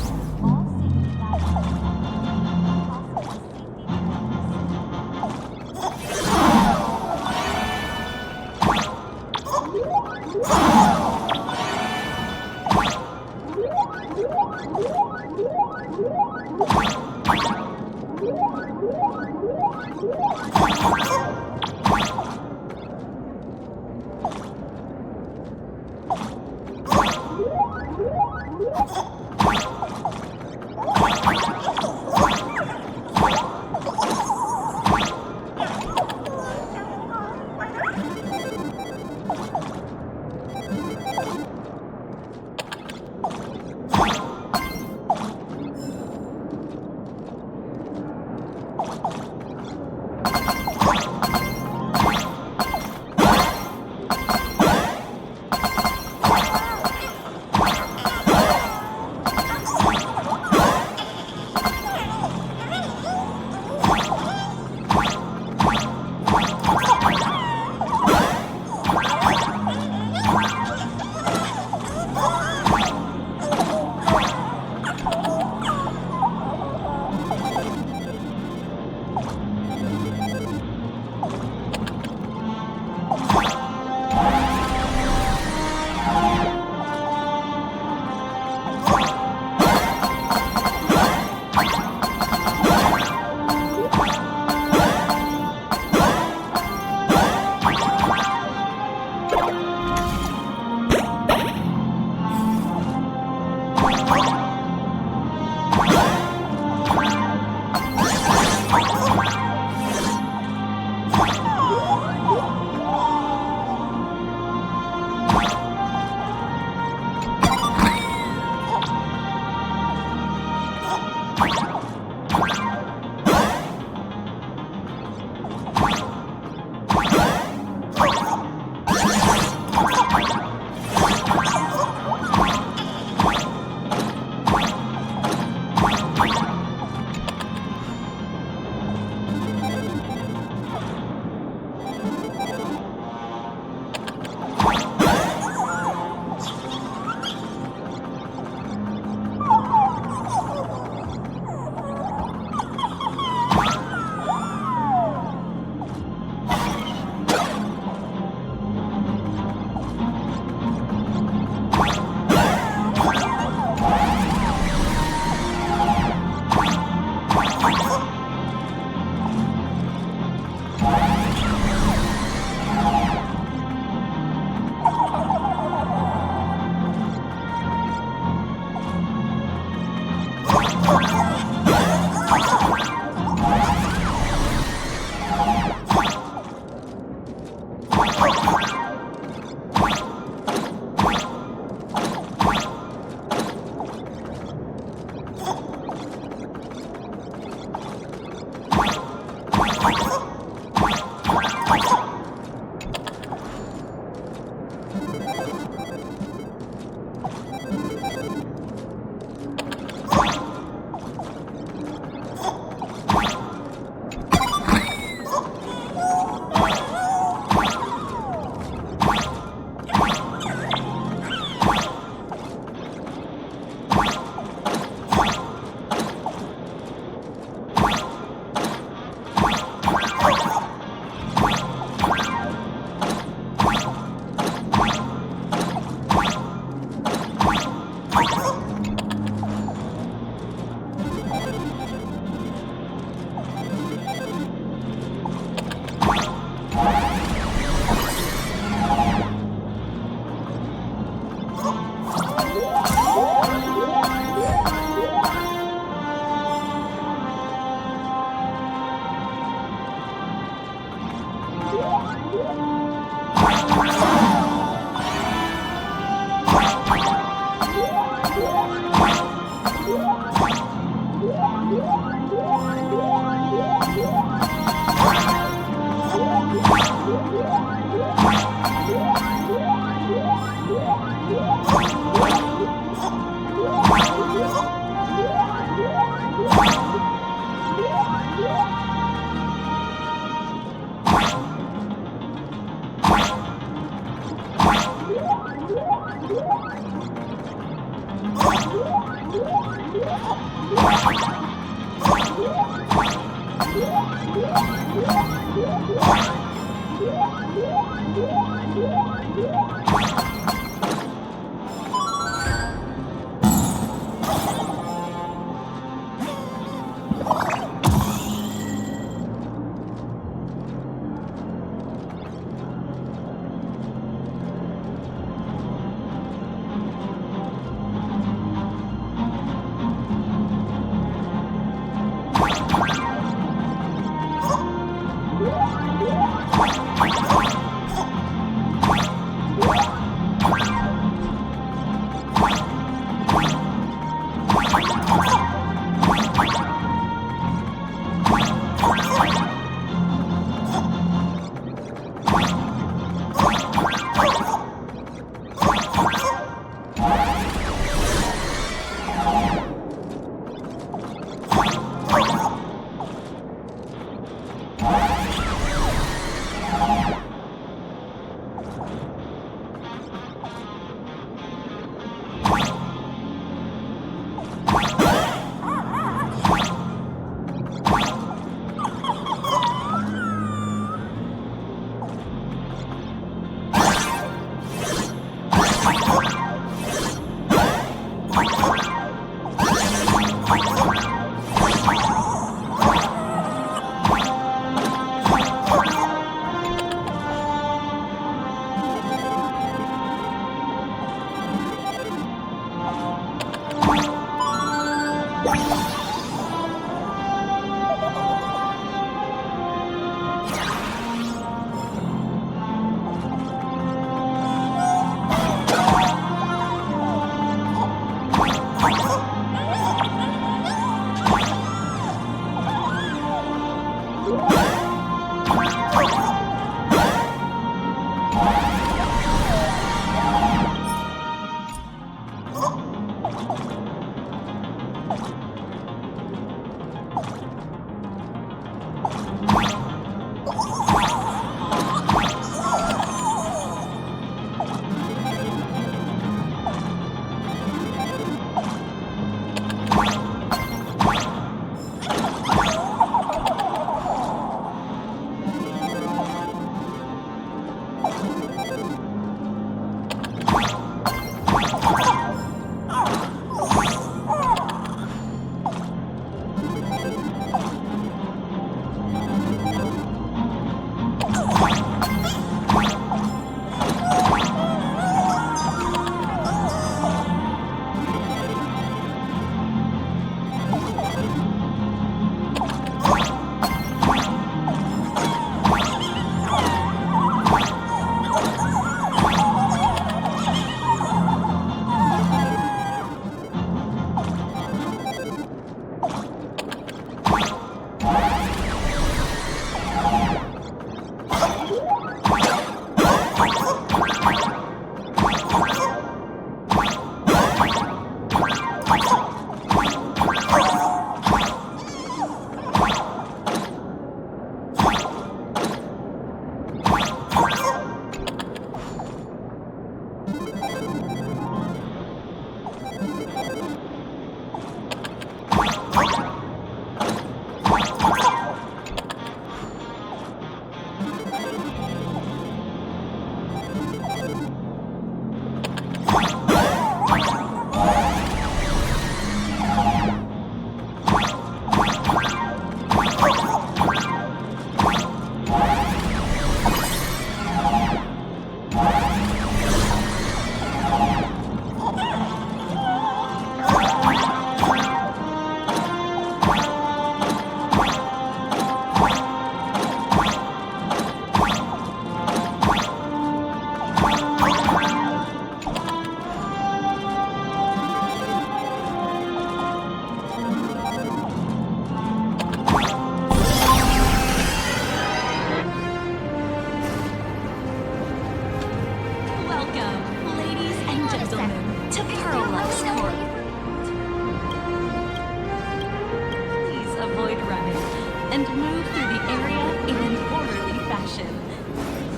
and move through the area in an orderly fashion.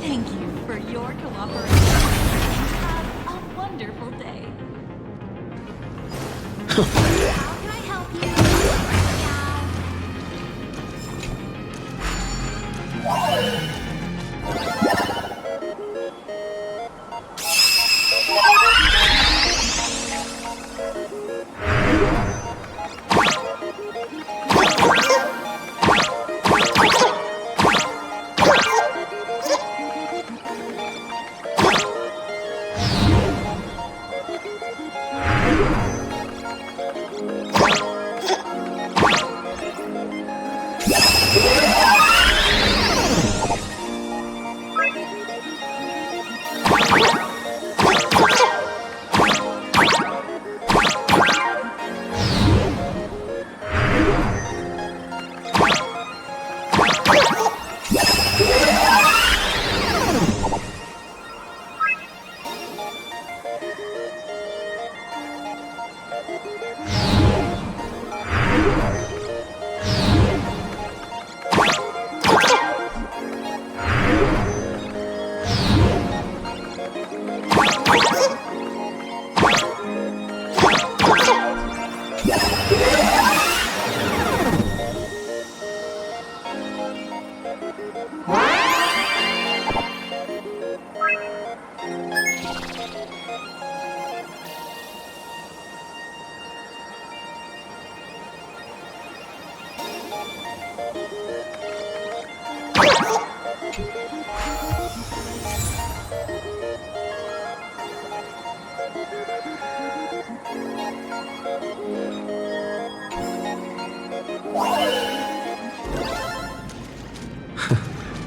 Thank you for your cooperation and have a wonderful day. How can I help you?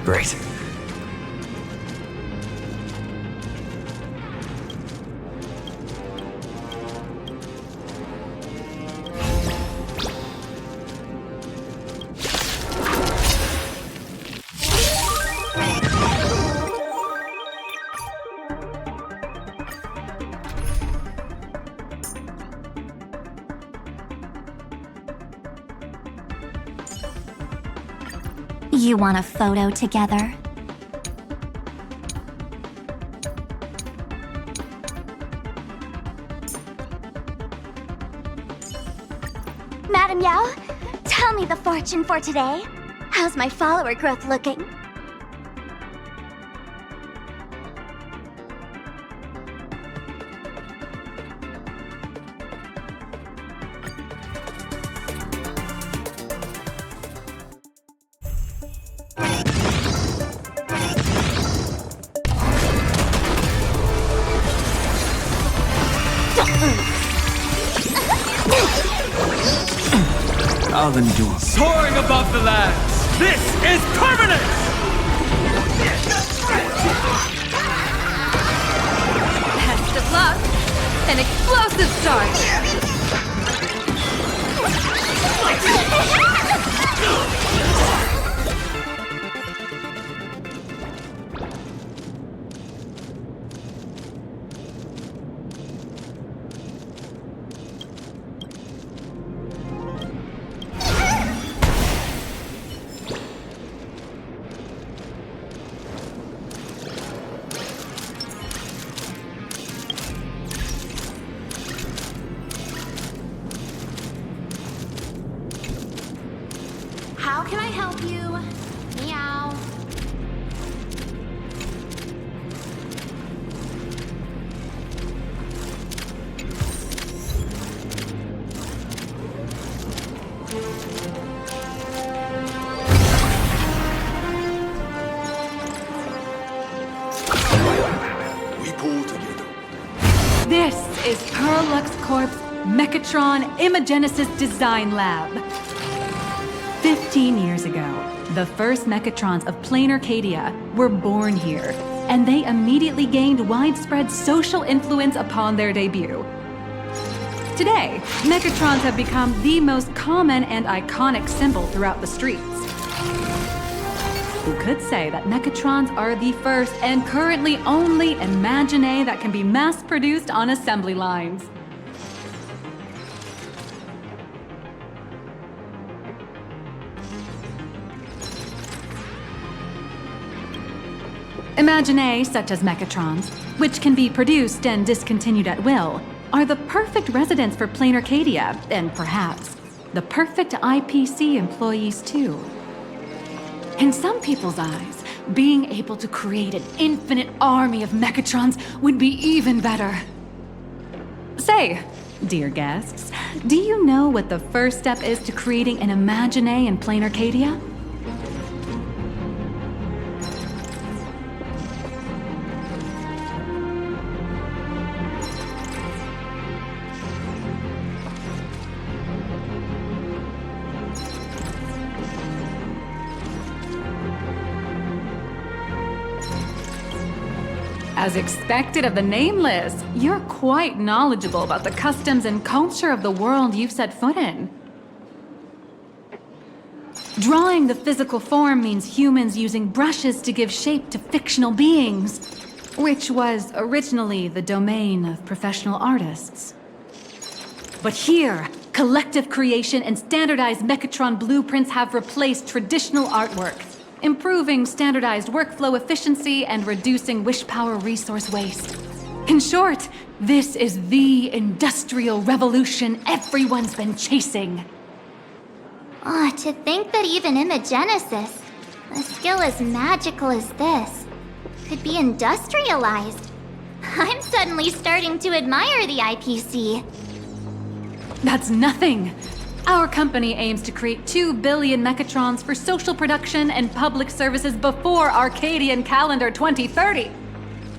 Great. You want a photo together? Madam Yao, tell me the fortune for today. How's my follower growth looking? I'll let me do it. Soaring above the lands, this is permanent! Best of luck! An explosive start! How can I help you? Meow. We pull together. This is Perlux Corp's Mechatron Imagenesis Design Lab. 15 years ago, the first Mechatrons of plain Arcadia were born here, and they immediately gained widespread social influence upon their debut. Today, Mechatrons have become the most common and iconic symbol throughout the streets. You could say that Mechatrons are the first and currently only Imagine that can be mass-produced on assembly lines. Imagine such as Mechatrons, which can be produced and discontinued at will, are the perfect residents for plain Arcadia, and perhaps the perfect IPC employees too. In some people's eyes, being able to create an infinite army of Mechatrons would be even better. Say, dear guests, do you know what the first step is to creating an Imagine in plain Arcadia? As expected of the Nameless, you're quite knowledgeable about the customs and culture of the world you've set foot in. Drawing the physical form means humans using brushes to give shape to fictional beings, which was originally the domain of professional artists. But here, collective creation and standardized Mechatron blueprints have replaced traditional artwork, improving standardized workflow efficiency and reducing wish power resource waste. In short, this is the industrial revolution everyone's been chasing. Oh, to think that even Imogenesis, a skill as magical as this, could be industrialized. I'm suddenly starting to admire the IPC. That's nothing. Our company aims to create 2 billion Mechatrons for social production and public services before Arcadian calendar 2030.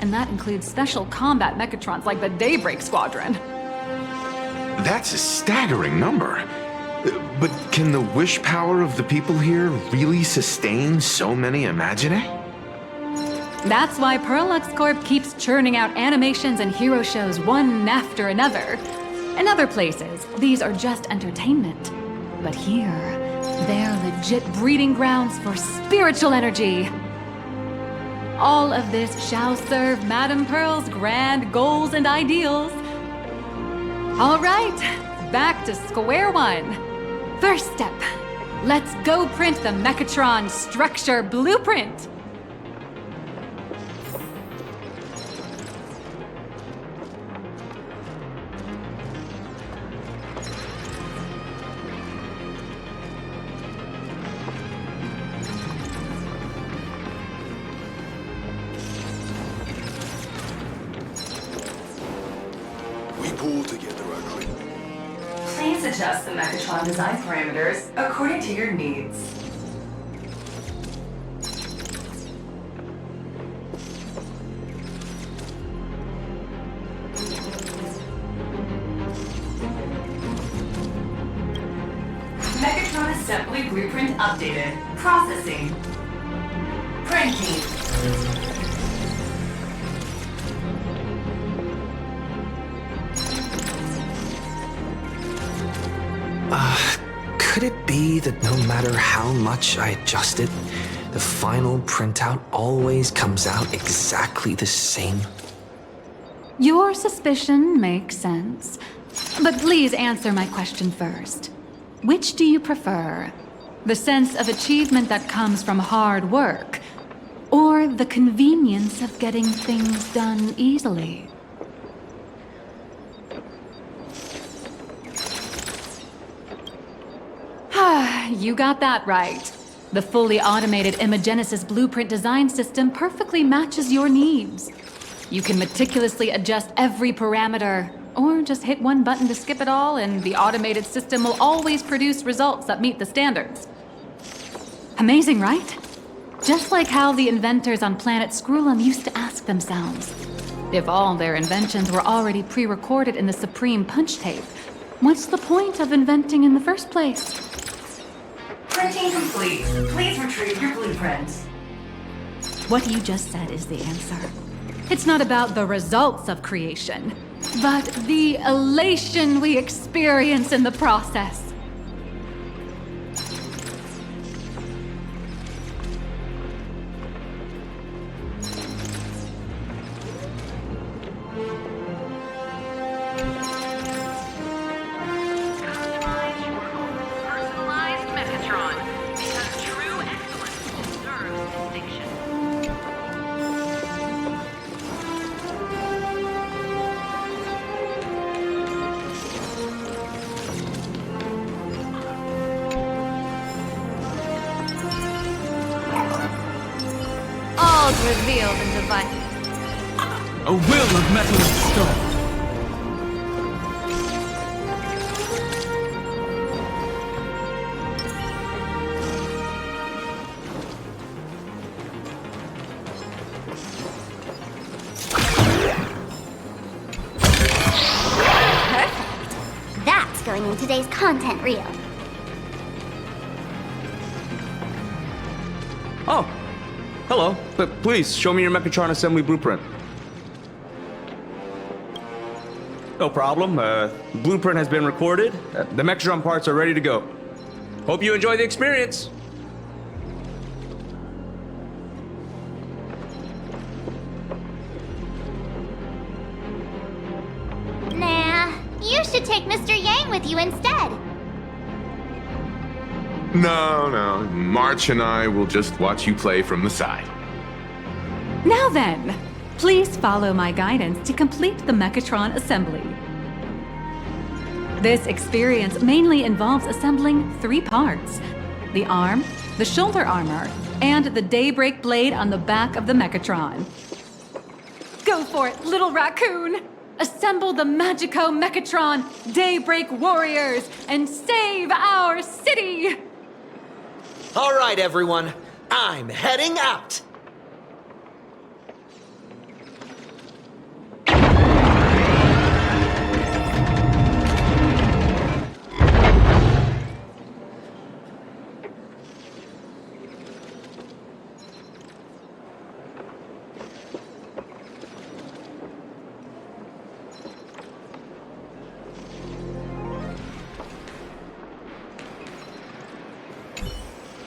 And that includes special combat Mechatrons like the Daybreak Squadron. That's a staggering number. But can the wish power of the people here really sustain so many Imaginae? That's why Perlux Corp keeps churning out animations and hero shows one after another. In other places, these are just entertainment. But here, they're legit breeding grounds for spiritual energy. All of this shall serve Madame Pearl's grand goals and ideals. All right, back to square one. First step, let's go print the Mechatron structure blueprint. We pull together our crew. Please adjust the Mechatron design parameters according to your needs. Mechatron assembly blueprint updated. Processing. Printing. Could it be that no matter how much I adjust it, the final printout always comes out exactly the same? Your suspicion makes sense. But please answer my question first. Which do you prefer? The sense of achievement that comes from hard work, or the convenience of getting things done easily? You got that right. The fully automated Imogenesis blueprint design system perfectly matches your needs. You can meticulously adjust every parameter, or just hit one button to skip it all, and the automated system will always produce results that meet the standards. Amazing, right? Just like how the inventors on planet Scrulum used to ask themselves, if all their inventions were already pre-recorded in the Supreme Punch Tape, what's the point of inventing in the first place? Printing complete. Please retrieve your blueprint. What you just said is the answer. It's not about the results of creation, but the elation we experience in the process. Revealed and divided. A will of metal and stone. Perfect. That's going in today's content reel. Oh. Hello, but please show me your Mechatron assembly blueprint. No problem. Blueprint has been recorded. The Mechatron parts are ready to go. Hope you enjoy the experience. Nah, you should take Mr. Yang with you instead. No. March and I will just watch you play from the side. Now then, Please follow my guidance to complete the Mechatron assembly. This experience mainly involves assembling 3 parts: the arm, the shoulder armor, and the Daybreak blade on the back of the Mechatron. Go for it, little raccoon! Assemble the Magico Mechatron Daybreak warriors and save our city! All right, everyone. I'm heading out.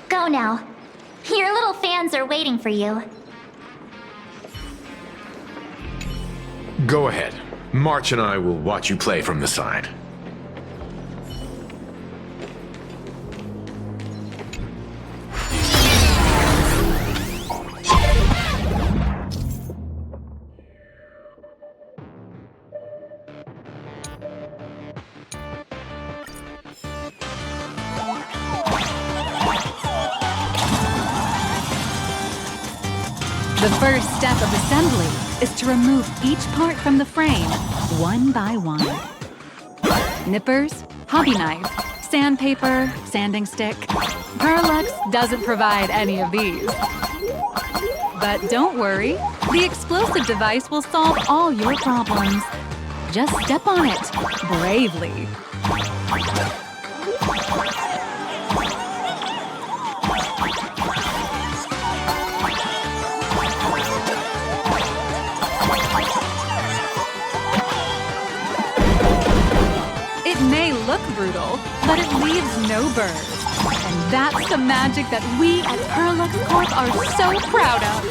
Go now. Your little fans are waiting for you. Go ahead. March and I will watch you play from the side. The first step of assembly is to remove each part from the frame, one by one. Nippers, hobby knife, sandpaper, sanding stick. Parallax doesn't provide any of these. But don't worry, the explosive device will solve all your problems. Just step on it, bravely. It may look brutal, but it leaves no burrs. And that's the magic that we at Parallax Corp are so proud of.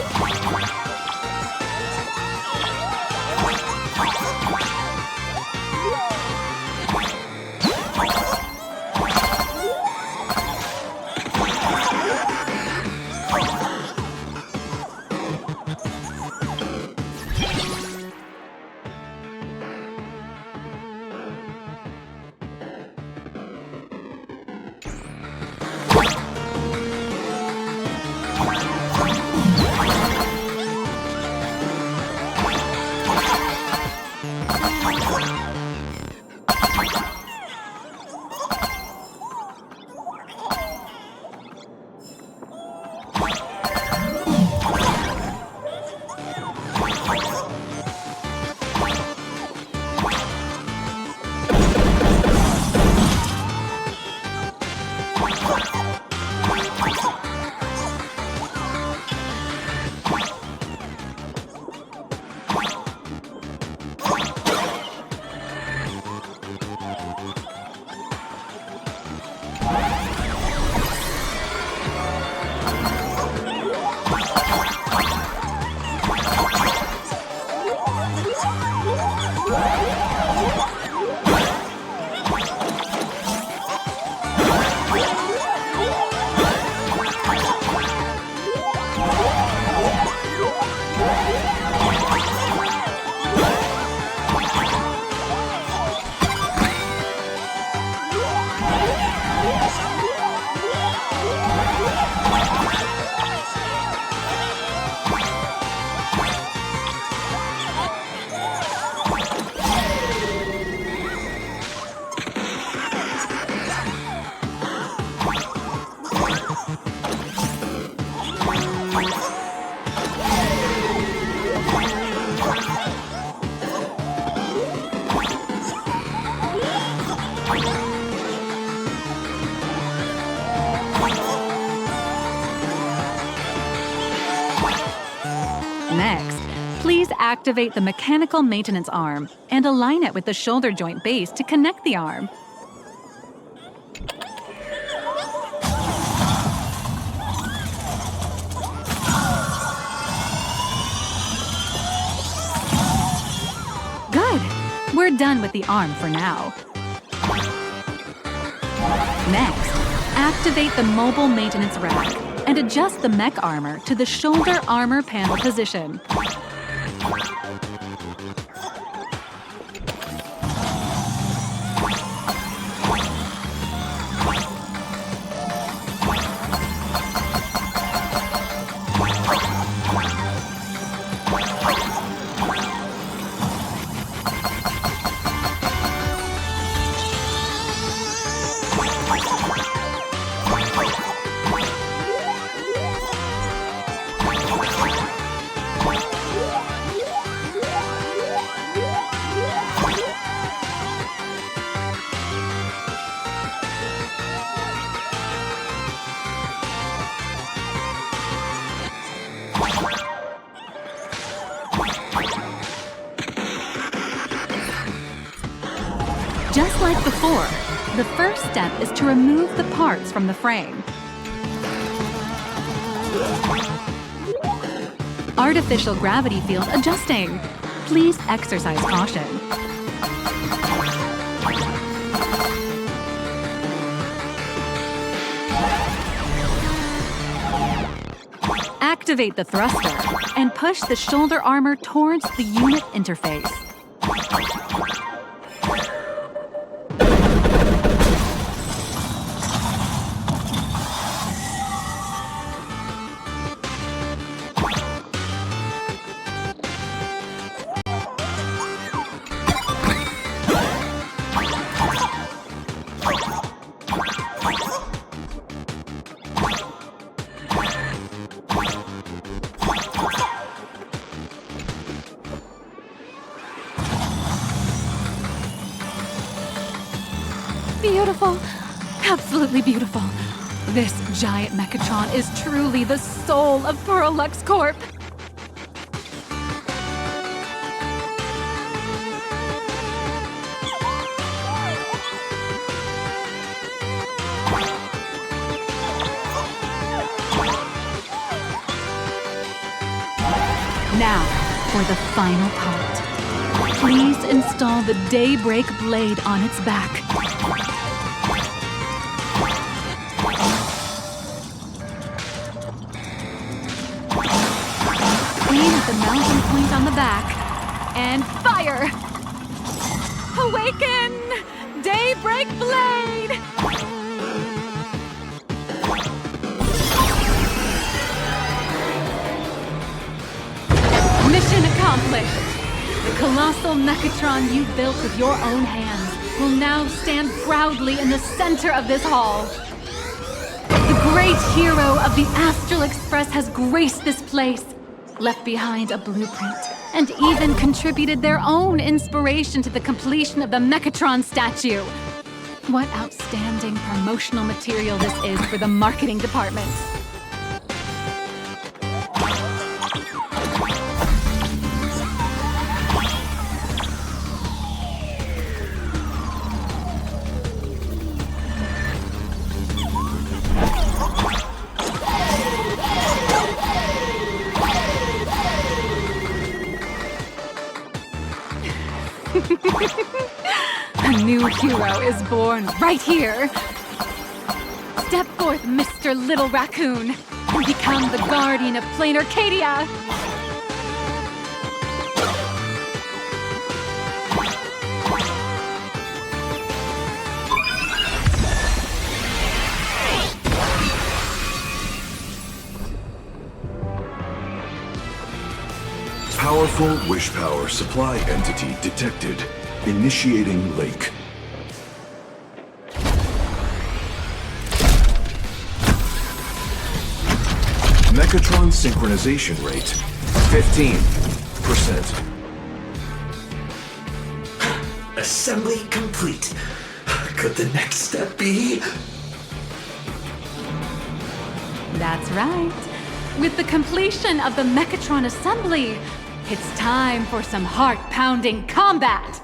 Next, please activate the mechanical maintenance arm and align it with the shoulder joint base to connect the arm. Good. We're done with the arm for now. Next, activate the mobile maintenance rack and adjust the mech armor to the shoulder armor panel position. Just like before, the first step is to remove the parts from the frame. Artificial gravity field adjusting. Please exercise caution. Activate the thruster and push the shoulder armor towards the unit interface. Beautiful. Absolutely beautiful. This giant Mechatron is truly the soul of Perlux Corp. Now, for the final part. Please install the Daybreak blade on its back. Aim at the mounting point on the back, and fire! Awaken! Daybreak blade! Mission accomplished! The colossal Mechatron you built with your own hands will now stand proudly in the center of this hall. The great hero of the Astral Express has graced this place, left behind a blueprint, and even contributed their own inspiration to the completion of the Mechatron statue. What outstanding promotional material this is for the marketing department. A new hero is born right here. Step forth, Mr. Little Raccoon, and become the guardian of Plain Arcadia. Powerful wish power supply entity detected. Initiating lake. Mechatron synchronization rate, 15%. Assembly complete. Could the next step be? That's right. With the completion of the Mechatron assembly, it's time for some heart-pounding combat!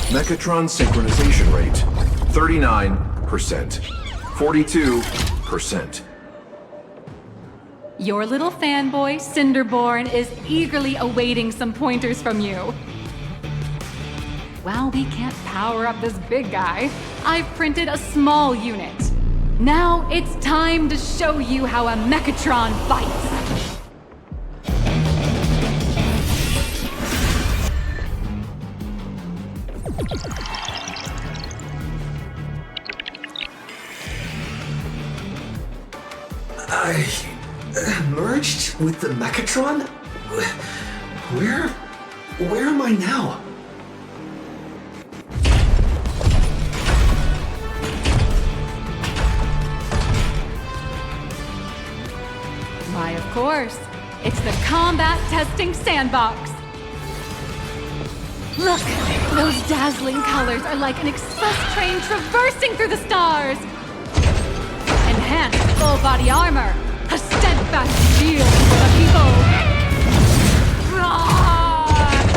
Mechatron synchronization rate, 39%. 42%. Your little fanboy, Cinderborn, is eagerly awaiting some pointers from you. While we can't power up this big guy, I've printed a small unit. Now it's time to show you how a Mechatron fights. I merged with the Mechatron? Where am I now? Why, of course. It's the combat testing sandbox. Look, those dazzling colors are like an express train traversing through the stars. Enhanced full body armor, a steadfast shield for the people.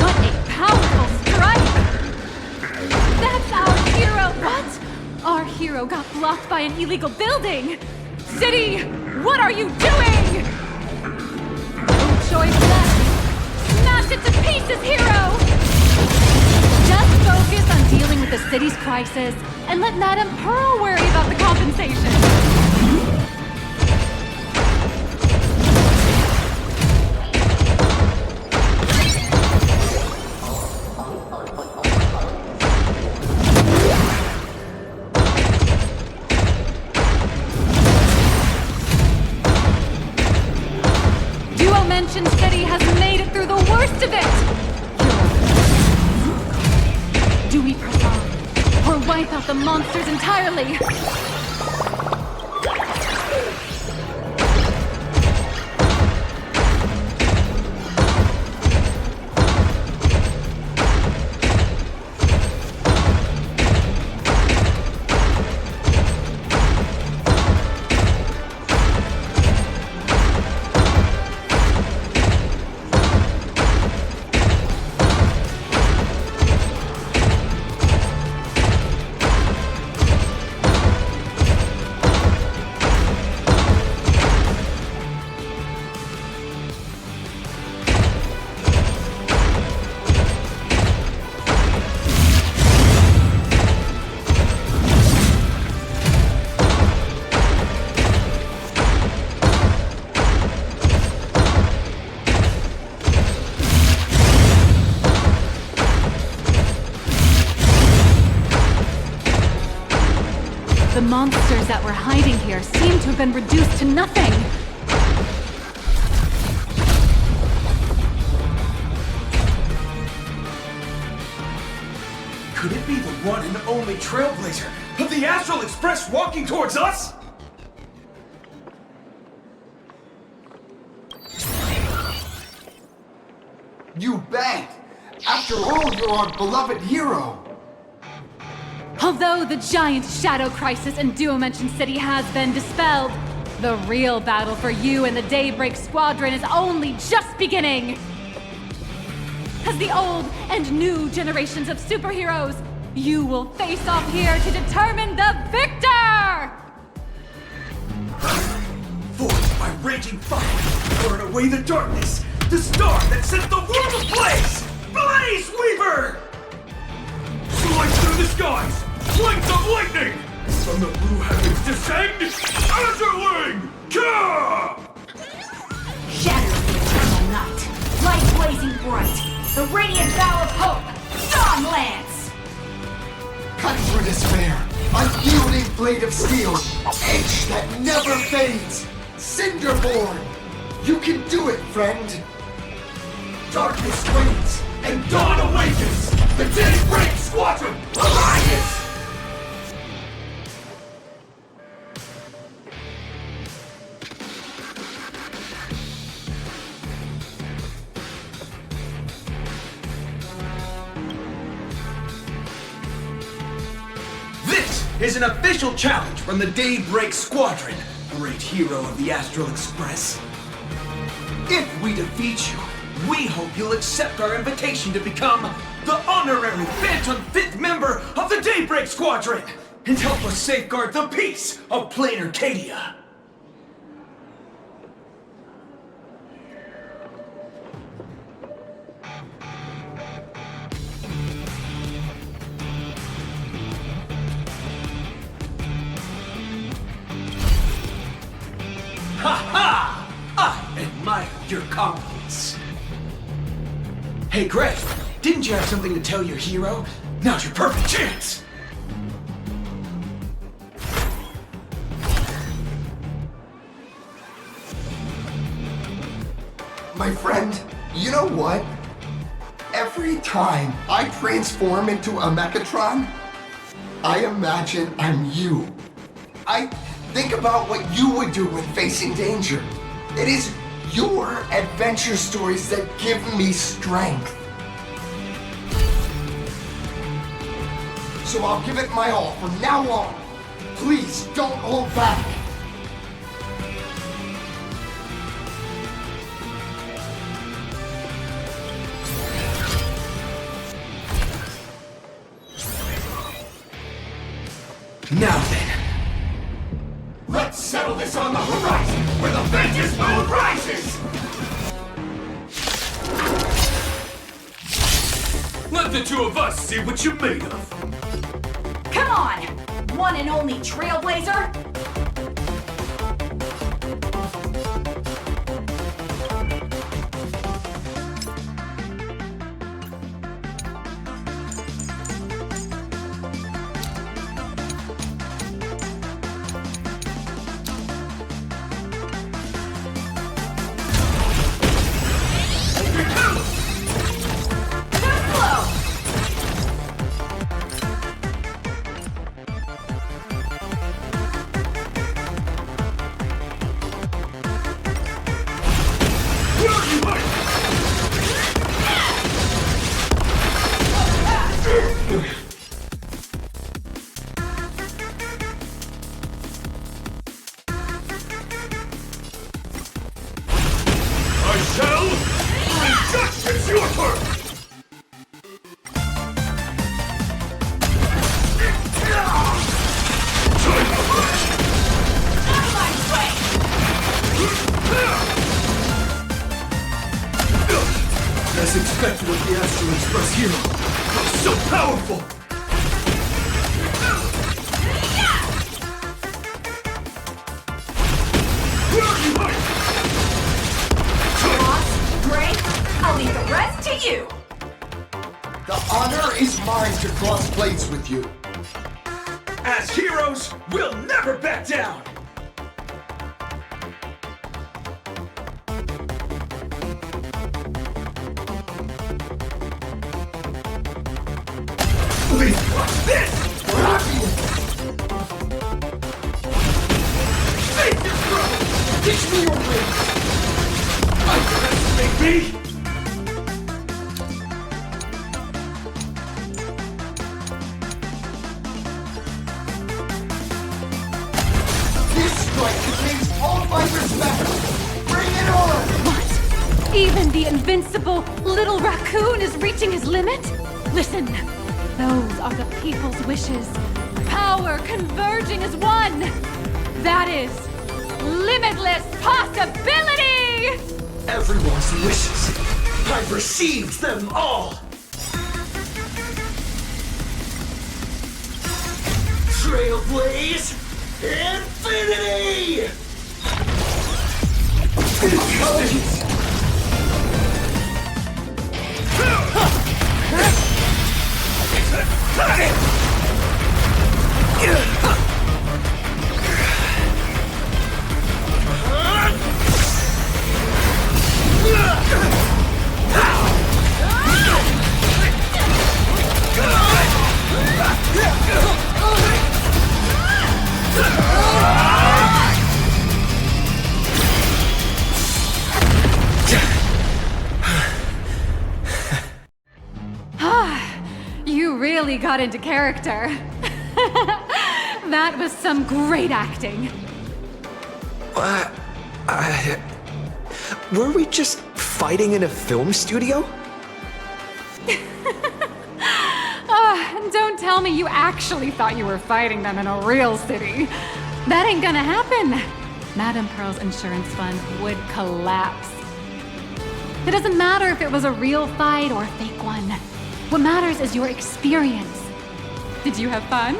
What a powerful strike! That's our hero! What? Our hero got blocked by an illegal building! City, what are you doing? No choice left. Smash it to pieces, hero! Just focus on dealing with the city's crisis and let Madame Pearl worry about the compensation. Dimension City has made it through the worst of it! Do we press on, or wipe out the monsters entirely? The monsters that were hiding here seem to have been reduced to nothing. Could it be the one and only trailblazer of the Astral Express walking towards us? You bet! After all, you're our beloved hero! Although the giant shadow crisis in Dimension City has been dispelled, the real battle for you and the Daybreak Squadron is only just beginning! As the old and new generations of superheroes, you will face off here to determine the victor! Forged by raging fire, burn away the darkness, the star that set the world ablaze! Blaze Weaver! Slice through the skies! Flanks of lightning! From the blue heavens descend! Azurwing! Ka! Shatter the eternal night! Light blazing bright! The radiant bow of hope! Dawn Lance! Cut through despair! Unyielding blade of steel! Edge that never fades! Cinderborn! You can do it, friend! Darkness wanes, and dawn awakens! The Daybreak Squadron! Alliance! Is an official challenge from the Daybreak Squadron, great hero of the Astral Express. If we defeat you, we hope you'll accept our invitation to become the honorary Phantom 5th member of the Daybreak Squadron and help us safeguard the peace of Plain Arcadia. Ha-ha! I admire your confidence. Hey, Greg, didn't you have something to tell your hero? Now's your perfect chance! My friend, you know what? Every time I transform into a Mechatron, I imagine I'm you. I think about what you would do when facing danger. It is your adventure stories that give me strength. So I'll give it my all from now on. Please don't hold back. Now then, Let's settle this on the horizon, where the vengeance moon rises! let the two of us see what you're made of. Come on! One and only Trailblazer! It's your turn! As expected of the Astral Express hero, I'm so powerful! Where are you hiding? Boss, Gray, I'll leave the rest to you! The honor is mine to cross blades with you. As heroes, we'll never back down! Please watch this! Save your throat! Teach me your ways! My best may be! This strike contains all fighters back! Bring it on! What? Even the invincible little raccoon is reaching his limit? Listen, those are the people's wishes. Power converging as one. That is limitless possibility! Everyone's wishes. I've received them all! Trailblaze Infinity! Intelligence! You really got into character. That was some great acting. Were we just fighting in a film studio? Don't tell me you actually thought you were fighting them in a real city. That ain't gonna happen. Madame Pearl's insurance fund would collapse. It doesn't matter if it was a real fight or a fake one. What matters is your experience. Did you have fun?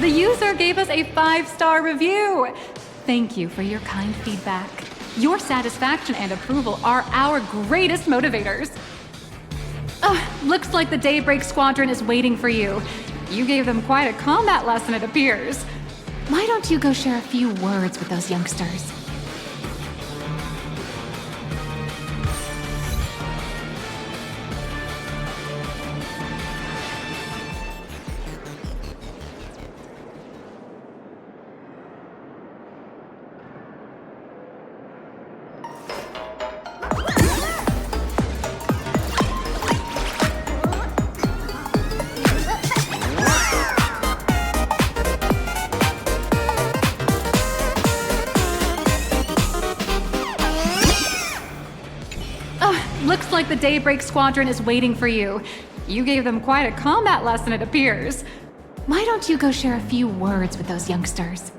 The user gave us a 5-star review. Thank you for your kind feedback. Your satisfaction and approval are our greatest motivators. Looks like the Daybreak Squadron is waiting for you. You gave them quite a combat lesson, it appears. Why don't you go share a few words with those youngsters? Looks like the Daybreak Squadron is waiting for you. You gave them quite a combat lesson, it appears. Why don't you go share a few words with those youngsters?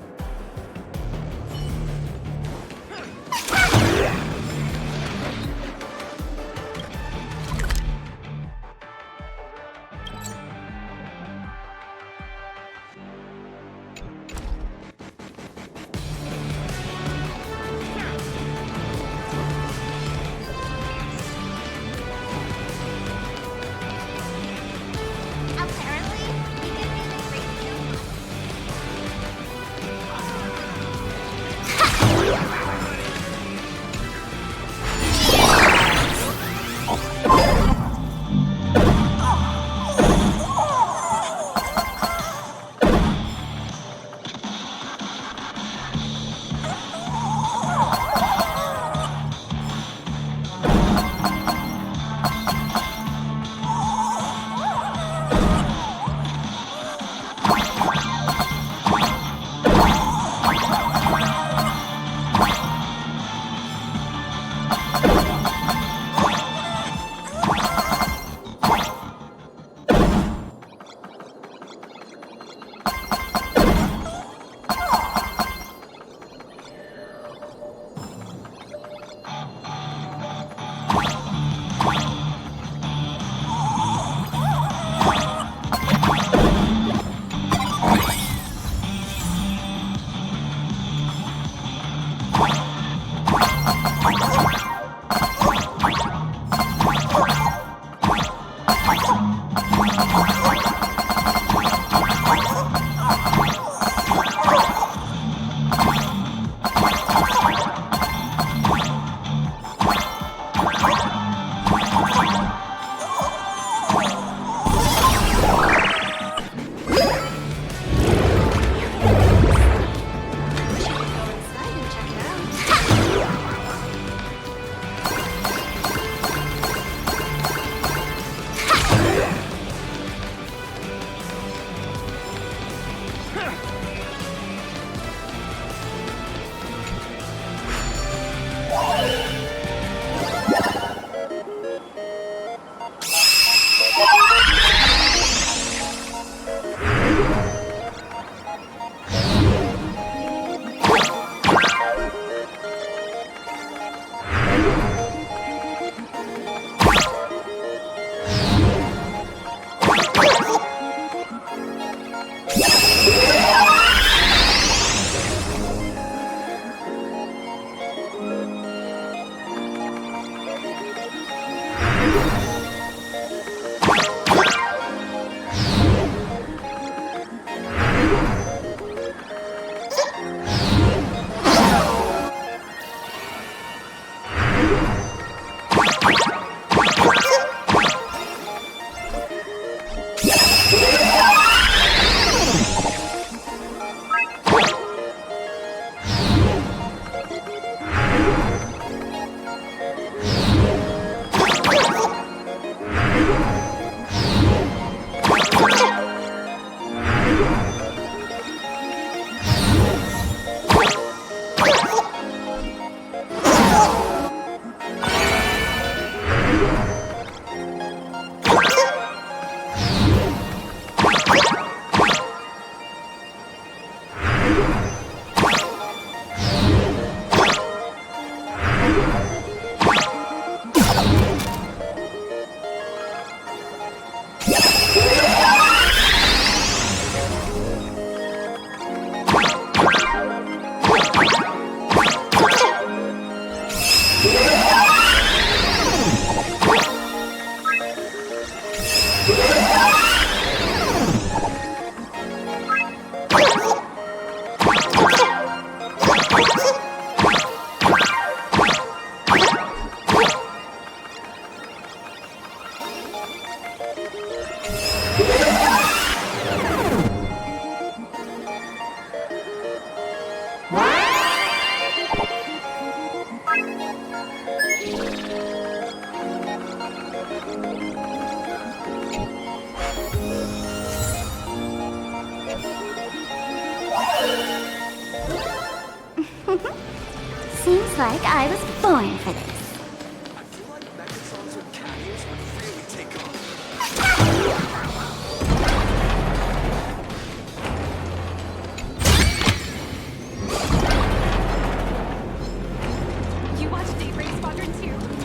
Looks like I was born for this. You watch Daybreak Squadron too?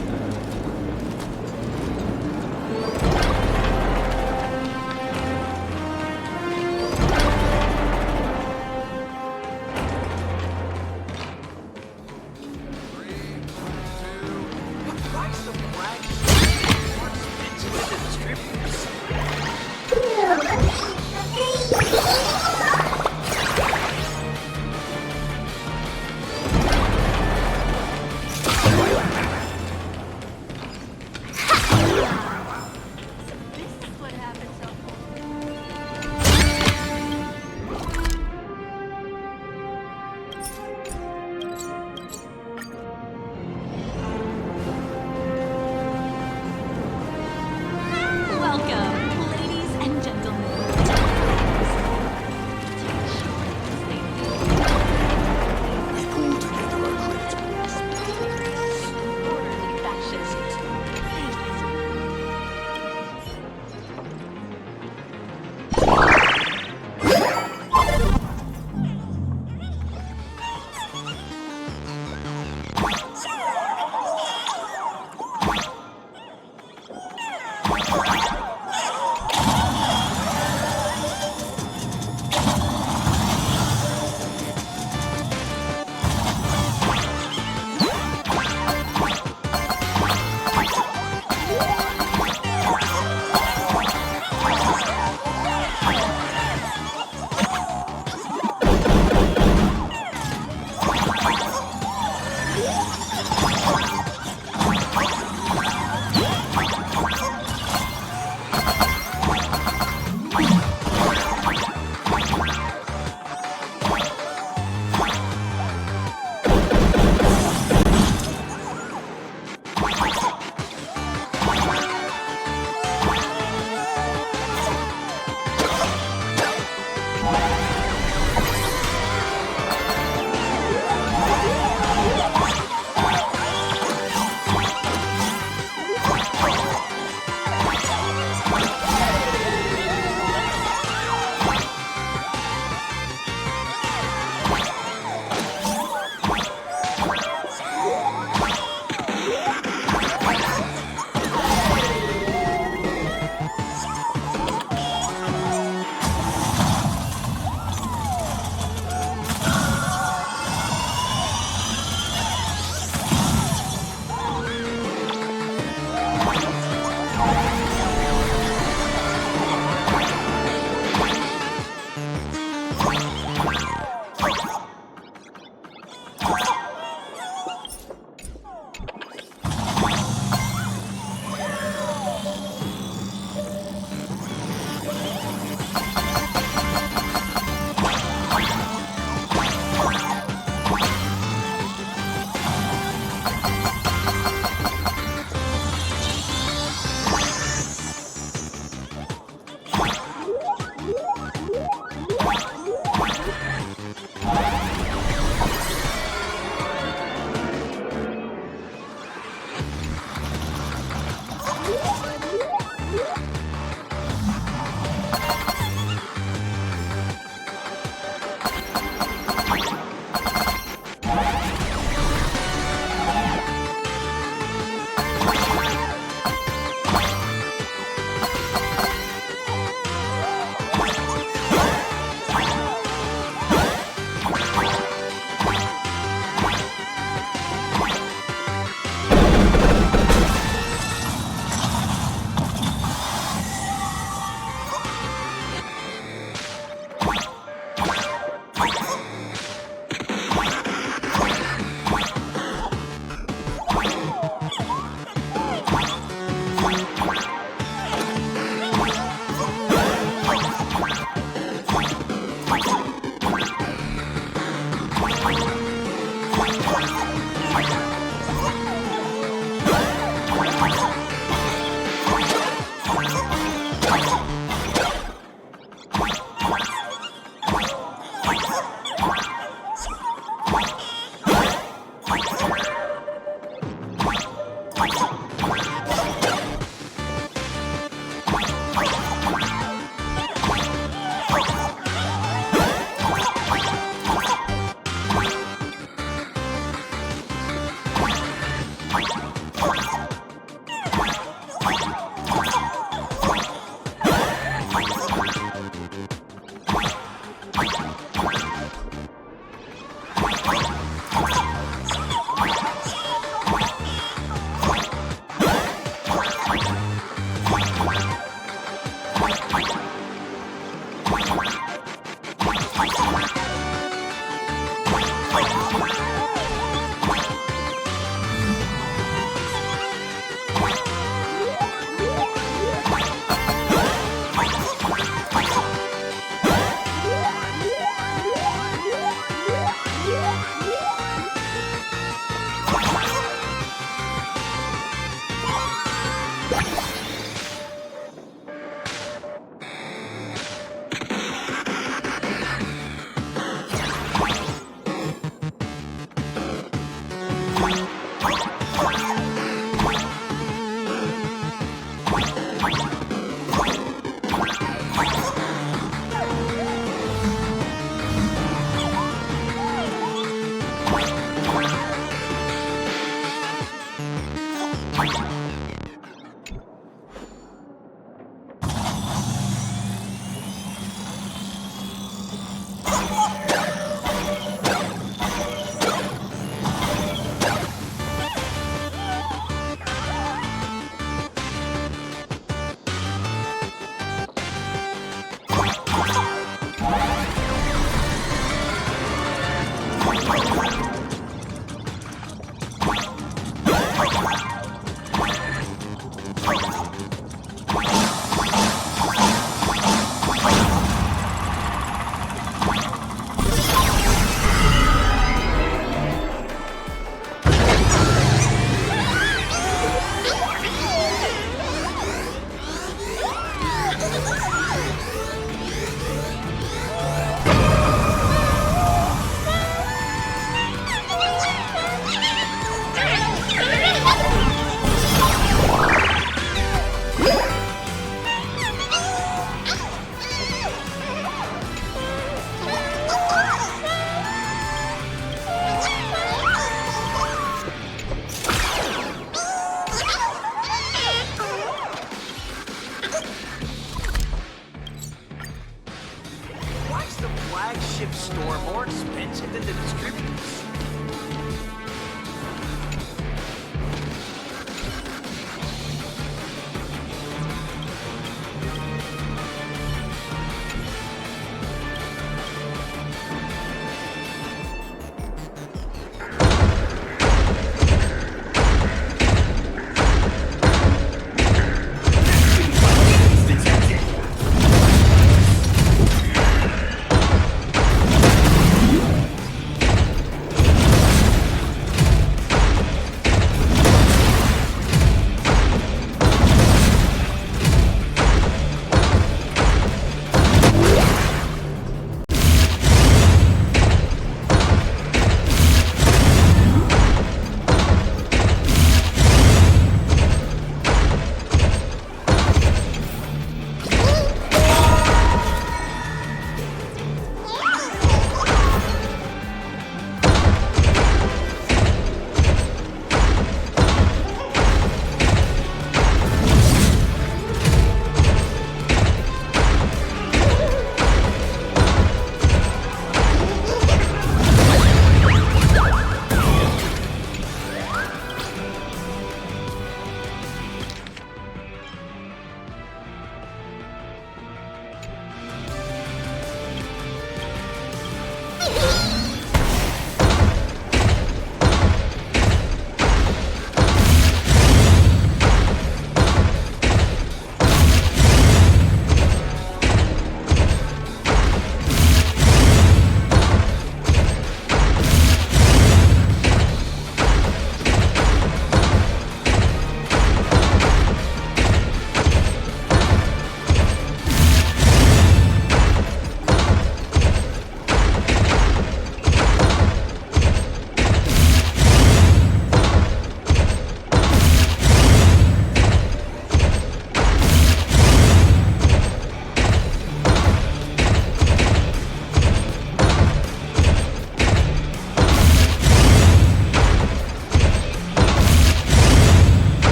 flagship store more expensive than the distributors?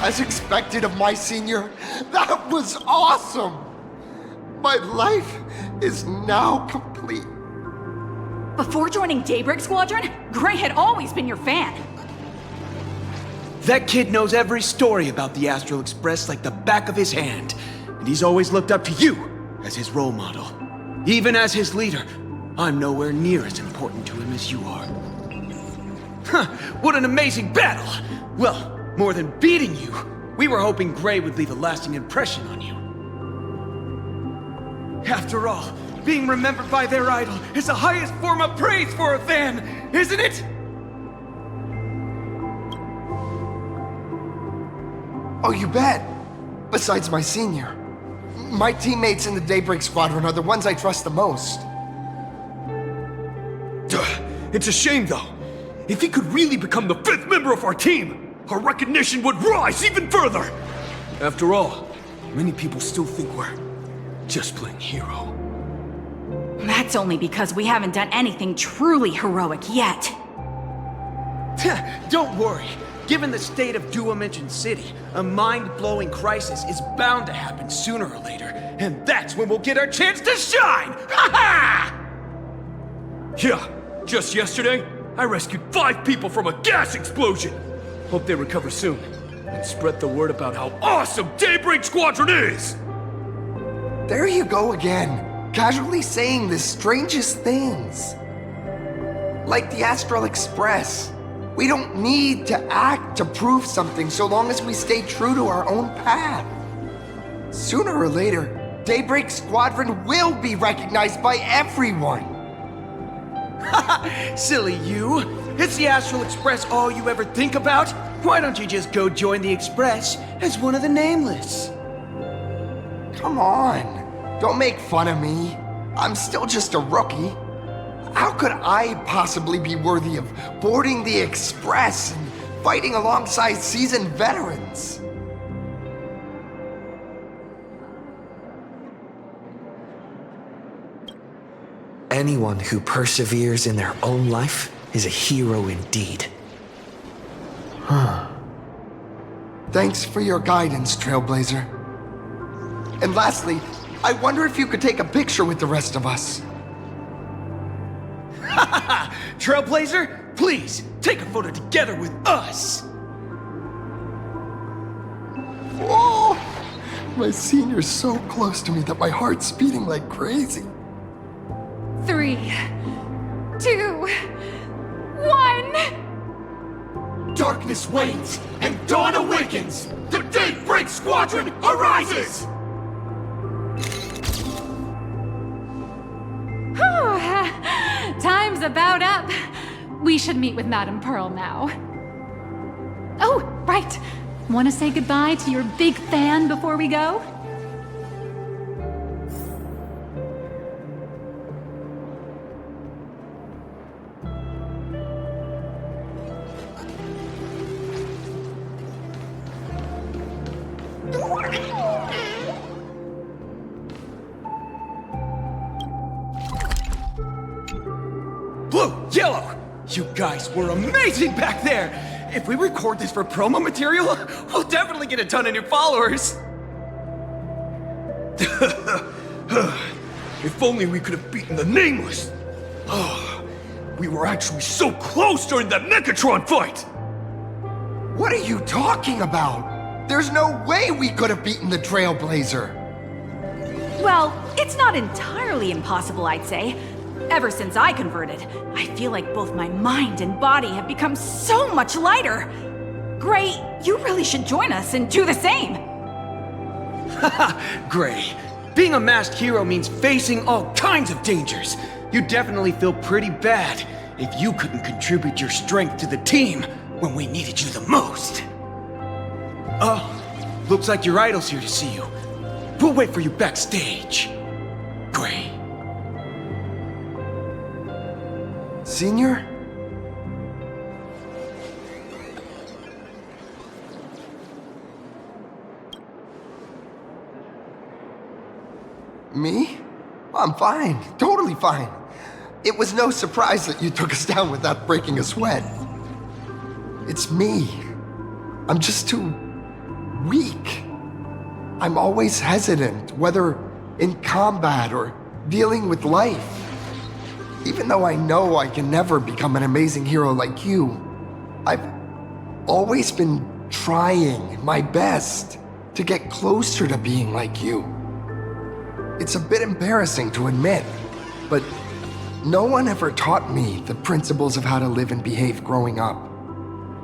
As expected of my senior, that was awesome! My life is now complete. Before joining Daybreak Squadron, Gray had always been your fan. That kid knows every story about the Astral Express like the back of his hand, and he's always looked up to you as his role model. Even as his leader, I'm nowhere near as important to him as you are. Huh, what an amazing battle! Well, more than beating you, we were hoping Gray would leave a lasting impression on you. After all, being remembered by their idol is the highest form of praise for a fan, isn't it? Oh, you bet. Besides my senior. My teammates in the Daybreak Squadron are the ones I trust the most. It's a shame, though. If he could really become the 5th member of our team, our recognition would rise even further! After all, many people still think we're just playing hero. That's only because we haven't done anything truly heroic yet. Don't worry. Given the state of Duo-Mention City, a mind-blowing crisis is bound to happen sooner or later, and that's when we'll get our chance to shine! Ha-ha! Yeah, just yesterday, I rescued 5 people from a gas explosion! Hope they recover soon, and spread the word about how awesome Daybreak Squadron is! There you go again, casually saying the strangest things. Like the Astral Express. We don't need to act to prove something so long as we stay true to our own path. Sooner or later, Daybreak Squadron will be recognized by everyone. Silly you! Is the Astral Express all you ever think about? Why don't you just go join the Express as one of the Nameless? Come on, don't make fun of me. I'm still just a rookie. How could I possibly be worthy of boarding the Express and fighting alongside seasoned veterans? Anyone who perseveres in their own life is a hero indeed. Thanks for your guidance, Trailblazer. And lastly, I wonder if you could take a picture with the rest of us. Trailblazer, please, take a photo together with us! Whoa! My senior's so close to me that my heart's beating like crazy. 3, 2, 1. Darkness wanes and dawn awakens! The Daybreak Squadron arises! Time's about up. We should meet with Madame Pearl now. Oh, right. Want to say goodbye to your big fan before we go? Blue, yellow! You guys were amazing back there! If we record this for promo material, we'll definitely get a ton of new followers! If only we could have beaten the Nameless! Oh, we were actually so close during that Megatron fight! What are you talking about? There's no way we could have beaten the Trailblazer. Well, it's not entirely impossible, I'd say. Ever since I converted, I feel like both my mind and body have become so much lighter. Gray, you really should join us and do the same. Haha, Gray. Being a masked hero means facing all kinds of dangers. You definitely feel pretty bad if you couldn't contribute your strength to the team when we needed you the most. Oh, looks like your idol's here to see you. We'll wait for you backstage. Gray. Senior? Me? I'm fine. Totally fine. It was no surprise that you took us down without breaking a sweat. It's me. I'm just too weak. I'm always hesitant, whether in combat or dealing with life. Even though I know I can never become an amazing hero like you, I've always been trying my best to get closer to being like you. It's a bit embarrassing to admit, but no one ever taught me the principles of how to live and behave growing up.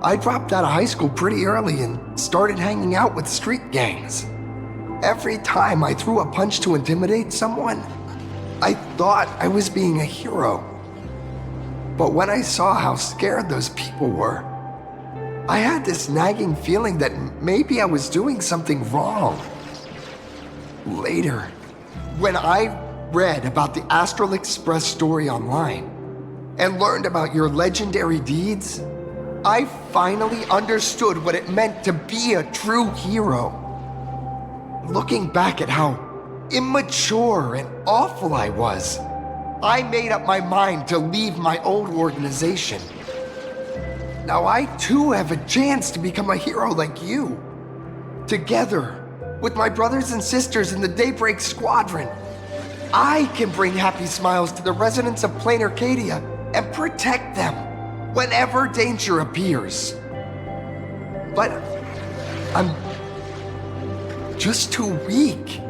I dropped out of high school pretty early and started hanging out with street gangs. Every time I threw a punch to intimidate someone, I thought I was being a hero. But when I saw how scared those people were, I had this nagging feeling that maybe I was doing something wrong. Later, when I read about the Astral Express story online and learned about your legendary deeds, I finally understood what it meant to be a true hero. Looking back at how immature and awful I was, I made up my mind to leave my old organization. Now I too have a chance to become a hero like you. Together, with my brothers and sisters in the Daybreak Squadron, I can bring happy smiles to the residents of Plain Arcadia and protect them whenever danger appears. But I'm just too weak.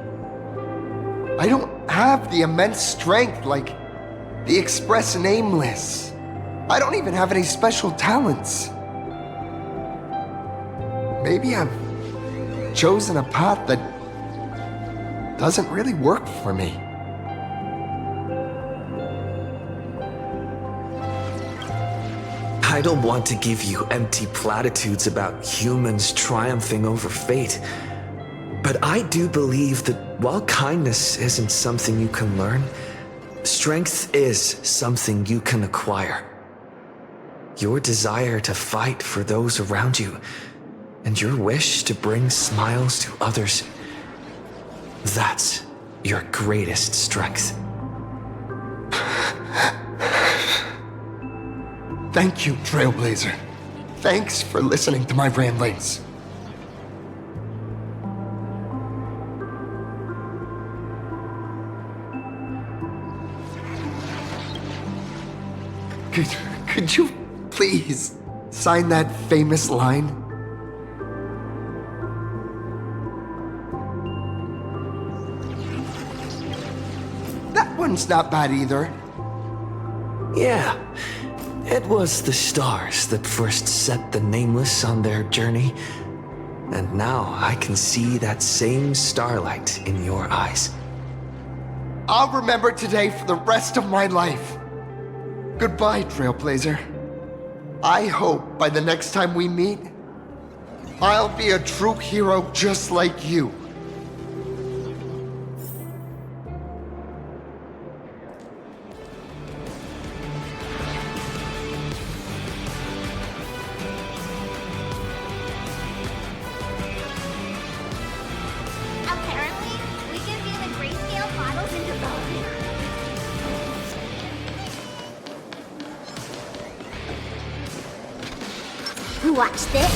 I don't have the immense strength like the Express Nameless. I don't even have any special talents. Maybe I've chosen a path that doesn't really work for me. I don't want to give you empty platitudes about humans triumphing over fate, but I do believe that while kindness isn't something you can learn, Strength is something you can acquire. Your desire to fight for those around you, and your wish to bring smiles to others, that's your greatest strength. Thank you, Trailblazer. Thanks for listening to my ramblings. Could you please sign that famous line? That one's not bad either. Yeah, it was the stars that first set the Nameless on their journey. And now I can see that same starlight in your eyes. I'll remember today for the rest of my life. Goodbye, Trailblazer. I hope by the next time we meet, I'll be a true hero just like you. Apparently, we can view the grayscale models in development. Watch this.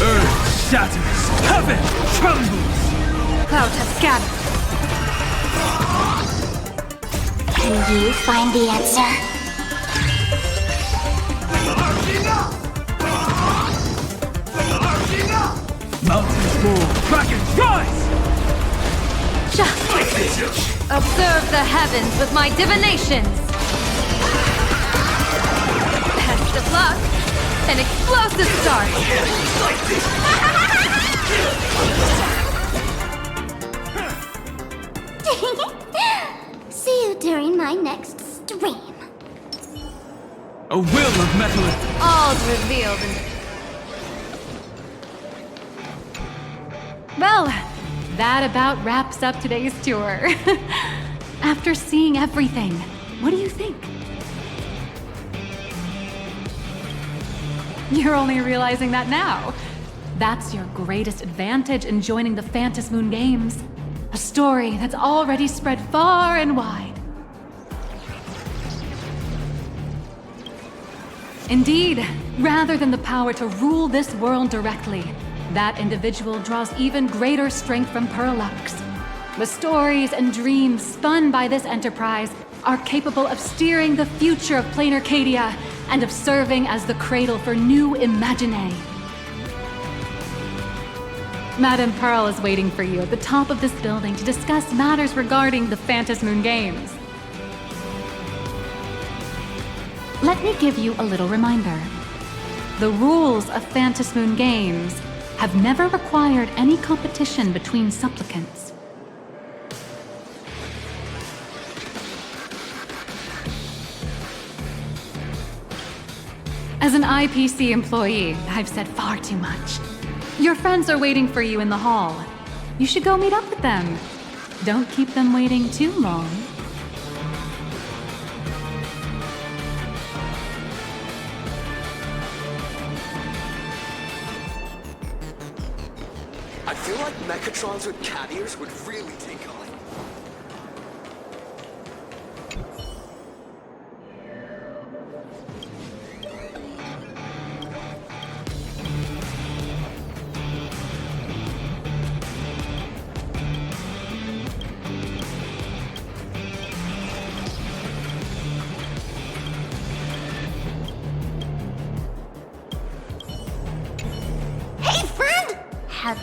Earth shatters, heaven trembles. Clouds have scattered. Can you find the answer? Mountains fall, dragons rise. Observe the heavens with my divinations. Best of luck. An explosive start. See you during my next stream. A will of metal. All revealed in... Well, that about wraps up today's tour. After seeing everything, what do you think? You're only realizing that now. That's your greatest advantage in joining the Phantasmoon Games. A story that's already spread far and wide. Indeed, rather than the power to rule this world directly, that individual draws even greater strength from Parallax. The stories and dreams spun by this enterprise are capable of steering the future of Planar Cadia and of serving as the cradle for new Imaginae. Madame Pearl is waiting for you at the top of this building to discuss matters regarding the Phantasmoon Games. Let me give you a little reminder. The rules of Phantasmoon Games have never required any competition between supplicants. As an IPC employee, I've said far too much. Your friends are waiting for you in the hall. You should go meet up with them. Don't keep them waiting too long. I feel like Mechatrons with cat ears would really take on. Hey, friend! Have...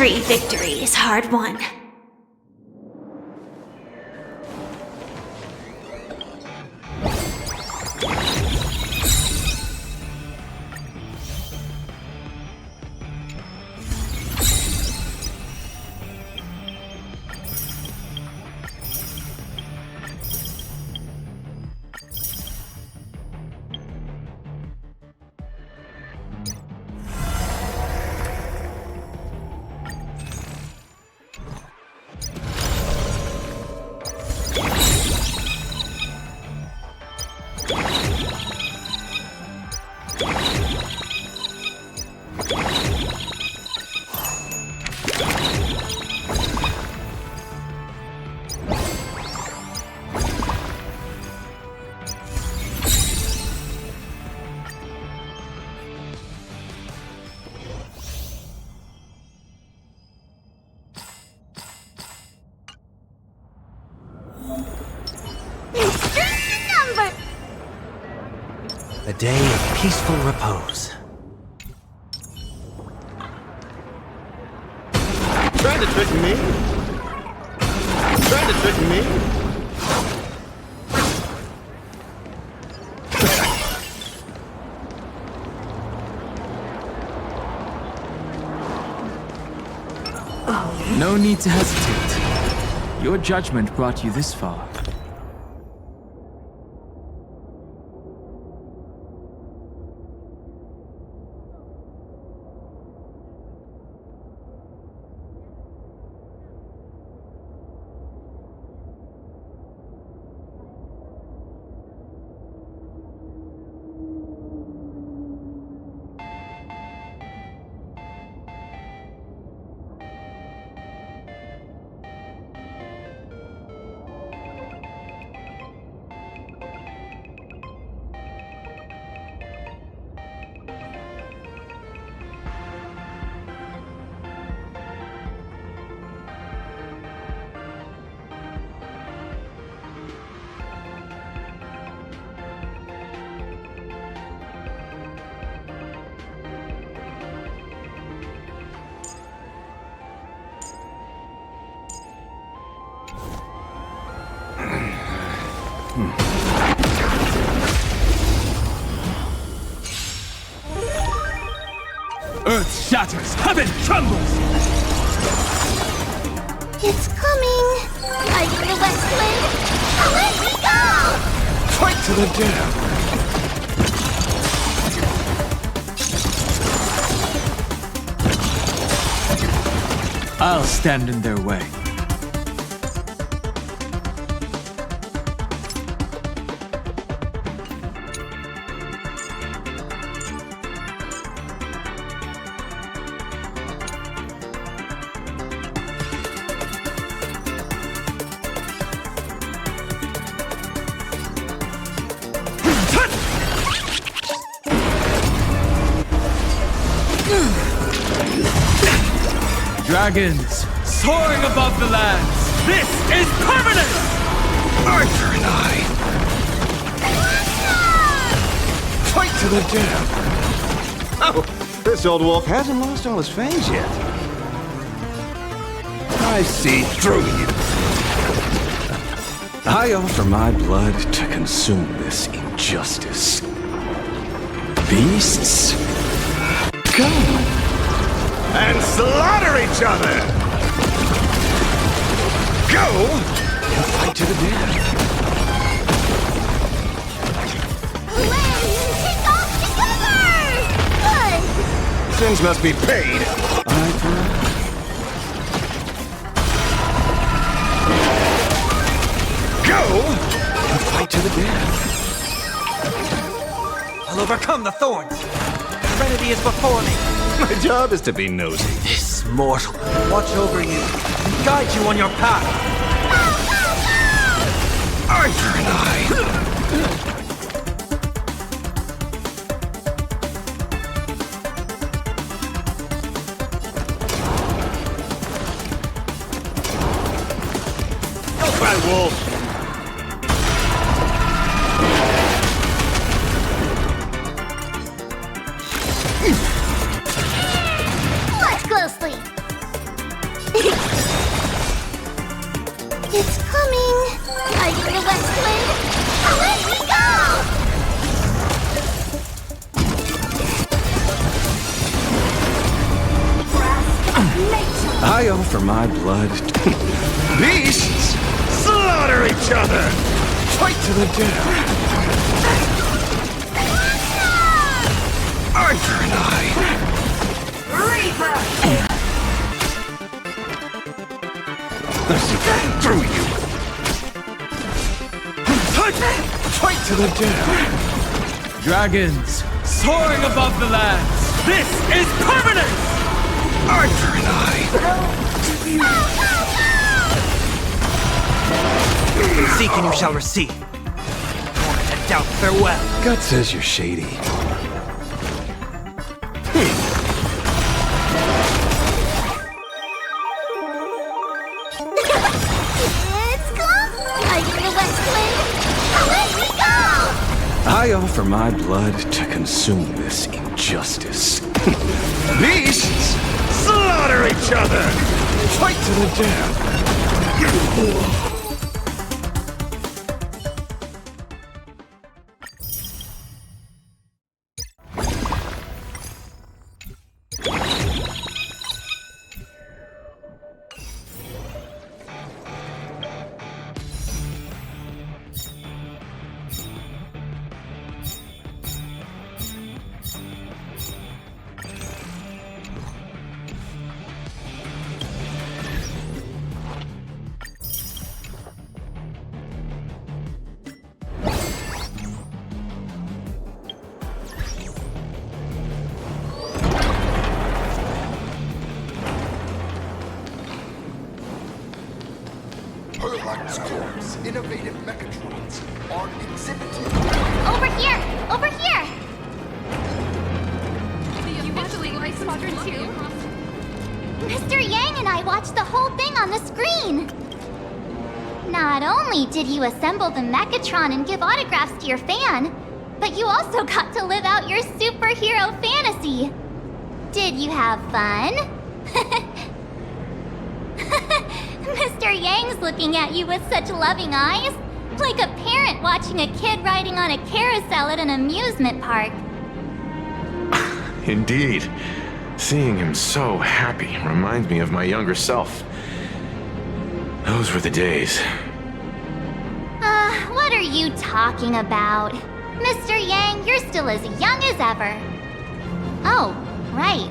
Every victory is hard won. A day of peaceful repose. Trying to trick me? Trying to trick me? No need to hesitate. Your judgment brought you this far. Earth shatters, heaven trembles! It's coming! Are you the West Wind? Let me go! Fight to the death! I'll stand in their way. Dragons, soaring above the lands. This is permanent! Arthur and I. Fight to the death! Oh, this old wolf hasn't lost all his fangs yet. I see through you. I offer my blood to consume this injustice. Beasts, come and slaughter each other! Go and fight to the death! Hooray! Take off together! Good! Sins must be paid. Eye for eye. Go and fight to the death! I'll overcome the thorns. Serenity is before me. My job is to be nosy. This mortal will watch over you and guide you on your path. Arthur and I. Go by wolf. Watch closely! It's coming! Fighting the west wind! Let me go! I offer my blood. Beasts! Slaughter each other! Fight to the death! Arthur and I! Reaper! I'll see through you! Fight to the death! Dragons, soaring above the lands. This is permanent! Arthur and I! Seek and you shall receive. Born to doubt, farewell. Gut says you're shady. It's come! Fighting the west wind! Let me go! I offer my blood to consume this injustice. Beasts! Slaughter each other! Fight to the death! Perlax Corp's innovative mechatrons are exhibited. Over here! Over here! Mr. Yang and I watched the whole thing on the screen! Not only did you assemble the Mechatron and give autographs to your fan, but you also got to live out your superhero fantasy! Did you have fun? Mr. Yang's looking at you with such loving eyes, like a parent watching a kid riding on a carousel at an amusement park. Indeed. Seeing him so happy reminds me of my younger self. Those were the days. What are you talking about? Mr. Yang, you're still as young as ever. Oh, right.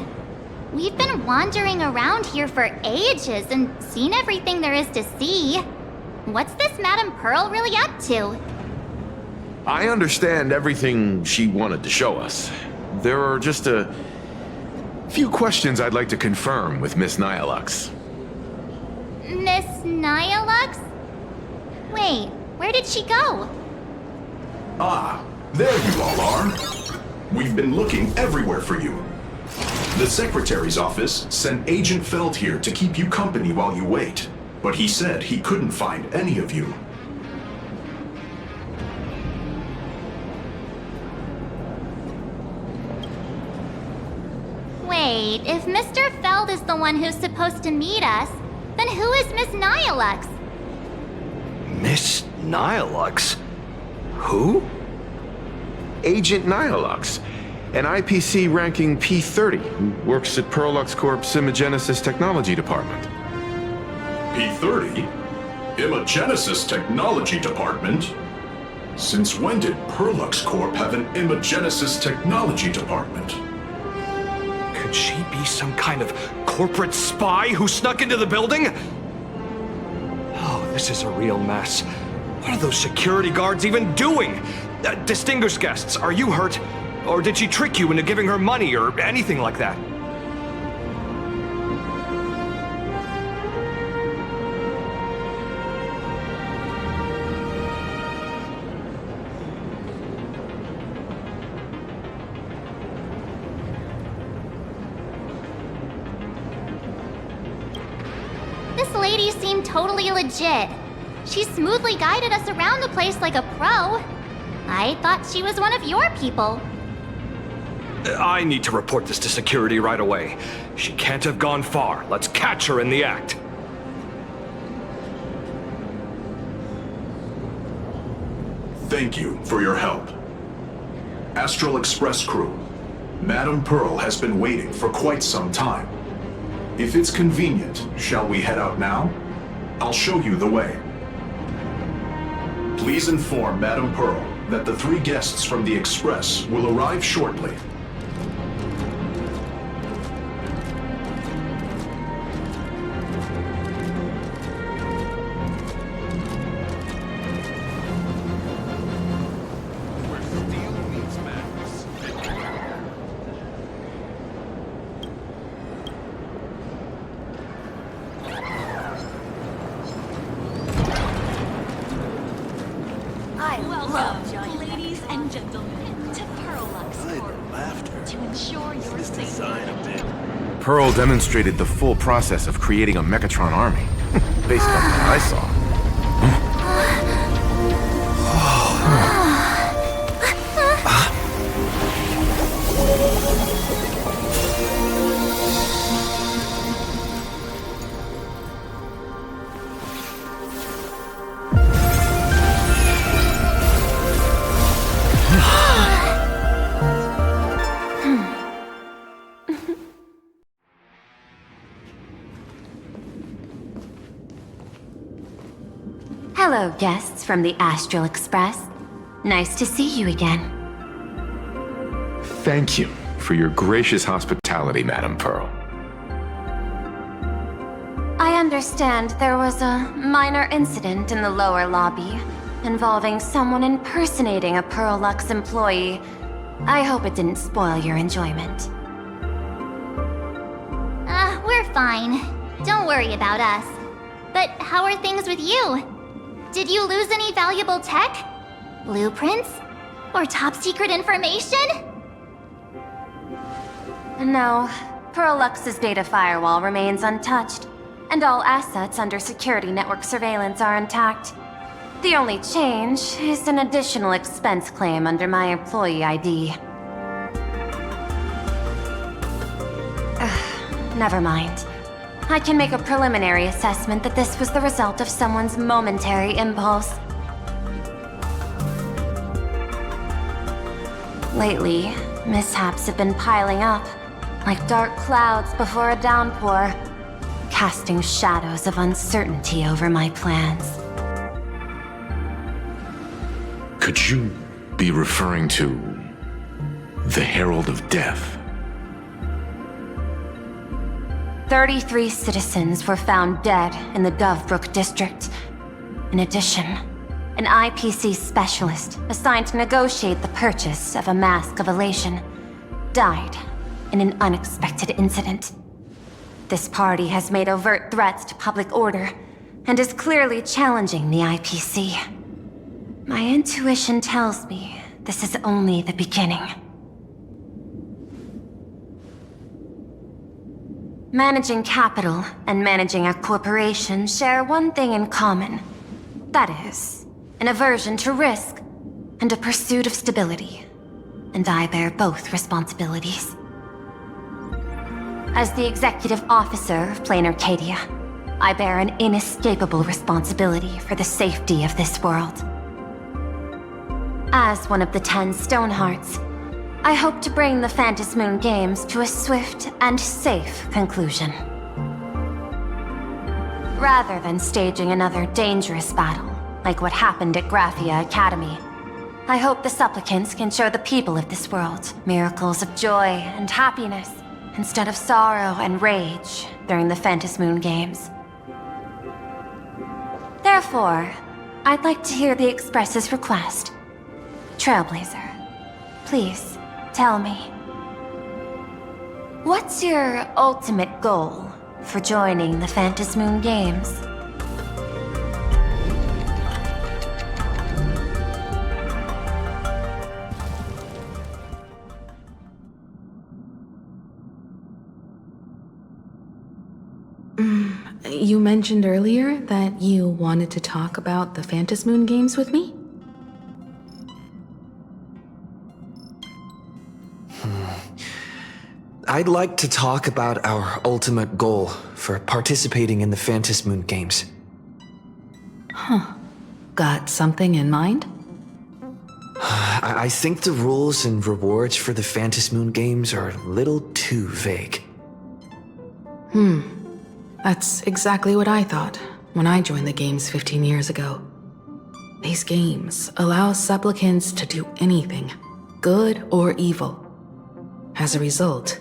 We've been wandering around here for ages and seen everything there is to see. What's this Madame Pearl really up to? I understand everything she wanted to show us. There are just a few questions I'd like to confirm with Miss Nihilux. Miss Nihilux? Wait, where did she go? Ah, there you all are. We've been looking everywhere for you. The Secretary's office sent Agent Feld here to keep you company while you wait, but he said he couldn't find any of you. Wait, if Mr. Feld is the one who's supposed to meet us, then who is Miss Nihilux? Miss Nihilux? Who? Agent Nihilux, an IPC ranking P30 who works at Perlux Corp's Imagenesis Technology Department. P30? Imagenesis Technology Department? Since when did Perlux Corp have an Imagenesis Technology Department? Could she be some kind of corporate spy who snuck into the building? Oh, this is a real mess. What are those security guards even doing? Distinguished guests, are you hurt? Or did she trick you into giving her money or anything like that? This lady seemed totally legit. She smoothly guided us around the place like a pro. I thought she was one of your people. I need to report this to security right away. She can't have gone far. Let's catch her in the act. Thank you for your help. Astral Express crew, Madame Pearl has been waiting for quite some time. If it's convenient, shall we head out now? I'll show you the way. Please inform Madame Pearl that the 3 guests from the Express will arrive shortly. Welcome, ladies and gentlemen, to Perlux Corp. To ensure your safety. Pearl demonstrated the full process of creating a Mechatron army. Based on what I saw. Hello, guests from the Astral Express. Nice to see you again. Thank you for your gracious hospitality, Madame Pearl. I understand there was a minor incident in the lower lobby involving someone impersonating a Perlux employee. I hope it didn't spoil your enjoyment. We're fine. Don't worry about us. But how are things with you? Did you lose any valuable tech? Blueprints? Or top secret information? No, Perlux's data firewall remains untouched, and all assets under security network surveillance are intact. The only change is an additional expense claim under my employee ID. Never mind. I can make a preliminary assessment that this was the result of someone's momentary impulse. Lately, mishaps have been piling up, like dark clouds before a downpour, casting shadows of uncertainty over my plans. Could you be referring to the Herald of Death? 33 citizens were found dead in the Dovebrook district. In addition, an IPC specialist assigned to negotiate the purchase of a mask of elation died in an unexpected incident. This party has made overt threats to public order and is clearly challenging the IPC. My intuition tells me this is only the beginning. Managing capital and managing a corporation share one thing in common. That is, an aversion to risk and a pursuit of stability. And I bear both responsibilities. As the executive officer of Plain Arcadia, I bear an inescapable responsibility for the safety of this world. As one of the 10 Stonehearts, I hope to bring the Phantasmoon Games to a swift and safe conclusion. Rather than staging another dangerous battle, like what happened at Graphia Academy, I hope the supplicants can show the people of this world miracles of joy and happiness, instead of sorrow and rage during the Phantasmoon Games. Therefore, I'd like to hear the Express's request. Trailblazer, please. Tell me, what's your ultimate goal for joining the Phantasmoon Games? You mentioned earlier that you wanted to talk about the Phantasmoon Games with me? I'd like to talk about our ultimate goal for participating in the Phantasmoon Games. Huh. Got something in mind? I think the rules and rewards for the Phantom Moon games are a little too vague. That's exactly what I thought when I joined the games 15 years ago. These games allow supplicants to do anything, good or evil. As a result,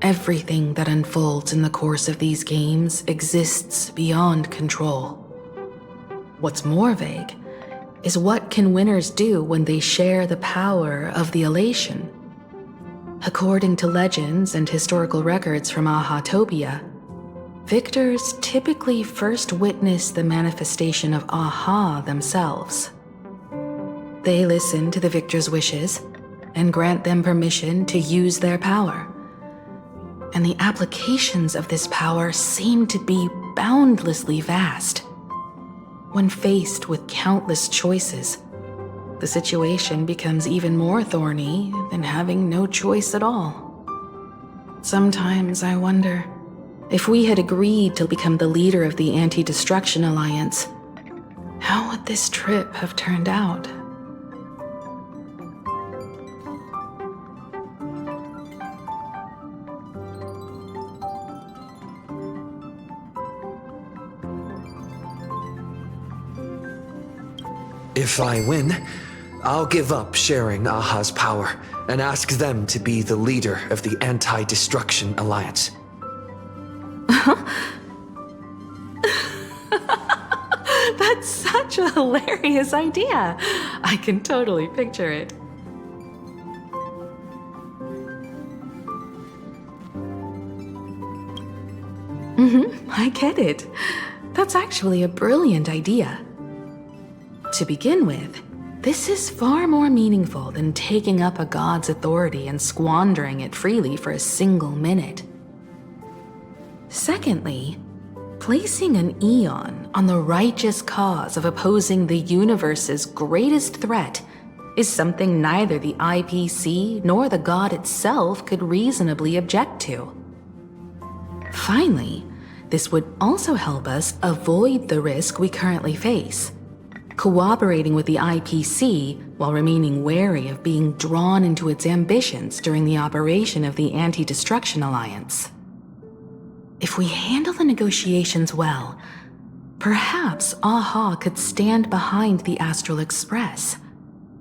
everything that unfolds in the course of these games exists beyond control. What's more vague is what can winners do when they share the power of the elation. According to legends and historical records from Ahatopia, victors typically first witness the manifestation of Aha themselves. They listen to the victor's wishes and grant them permission to use their power. And the applications of this power seem to be boundlessly vast. When faced with countless choices, the situation becomes even more thorny than having no choice at all. Sometimes I wonder, if we had agreed to become the leader of the Anti-Destruction Alliance, how would this trip have turned out? If I win, I'll give up sharing Aha's power and ask them to be the leader of the Anti-Destruction Alliance. That's such a hilarious idea. I can totally picture it. I get it. That's actually a brilliant idea. To begin with, this is far more meaningful than taking up a god's authority and squandering it freely for a single minute. Secondly, placing an Eon on the righteous cause of opposing the universe's greatest threat is something neither the IPC nor the god itself could reasonably object to. Finally, this would also help us avoid the risk we currently face, cooperating with the IPC while remaining wary of being drawn into its ambitions during the operation of the Anti-Destruction Alliance. If we handle the negotiations well, perhaps Aha could stand behind the Astral Express,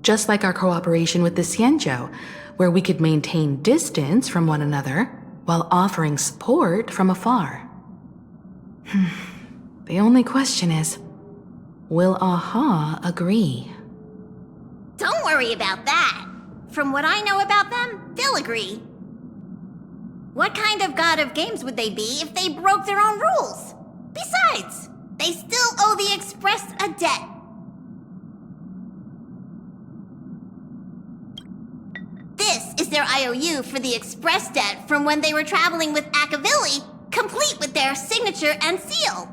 just like our cooperation with the Xianzhou, where we could maintain distance from one another while offering support from afar. The only question is, will Aha agree? Don't worry about that. From what I know about them, they'll agree. What kind of god of games would they be if they broke their own rules? Besides, they still owe the Express a debt. This is their IOU for the Express debt from when they were traveling with Akavilli, complete with their signature and seal.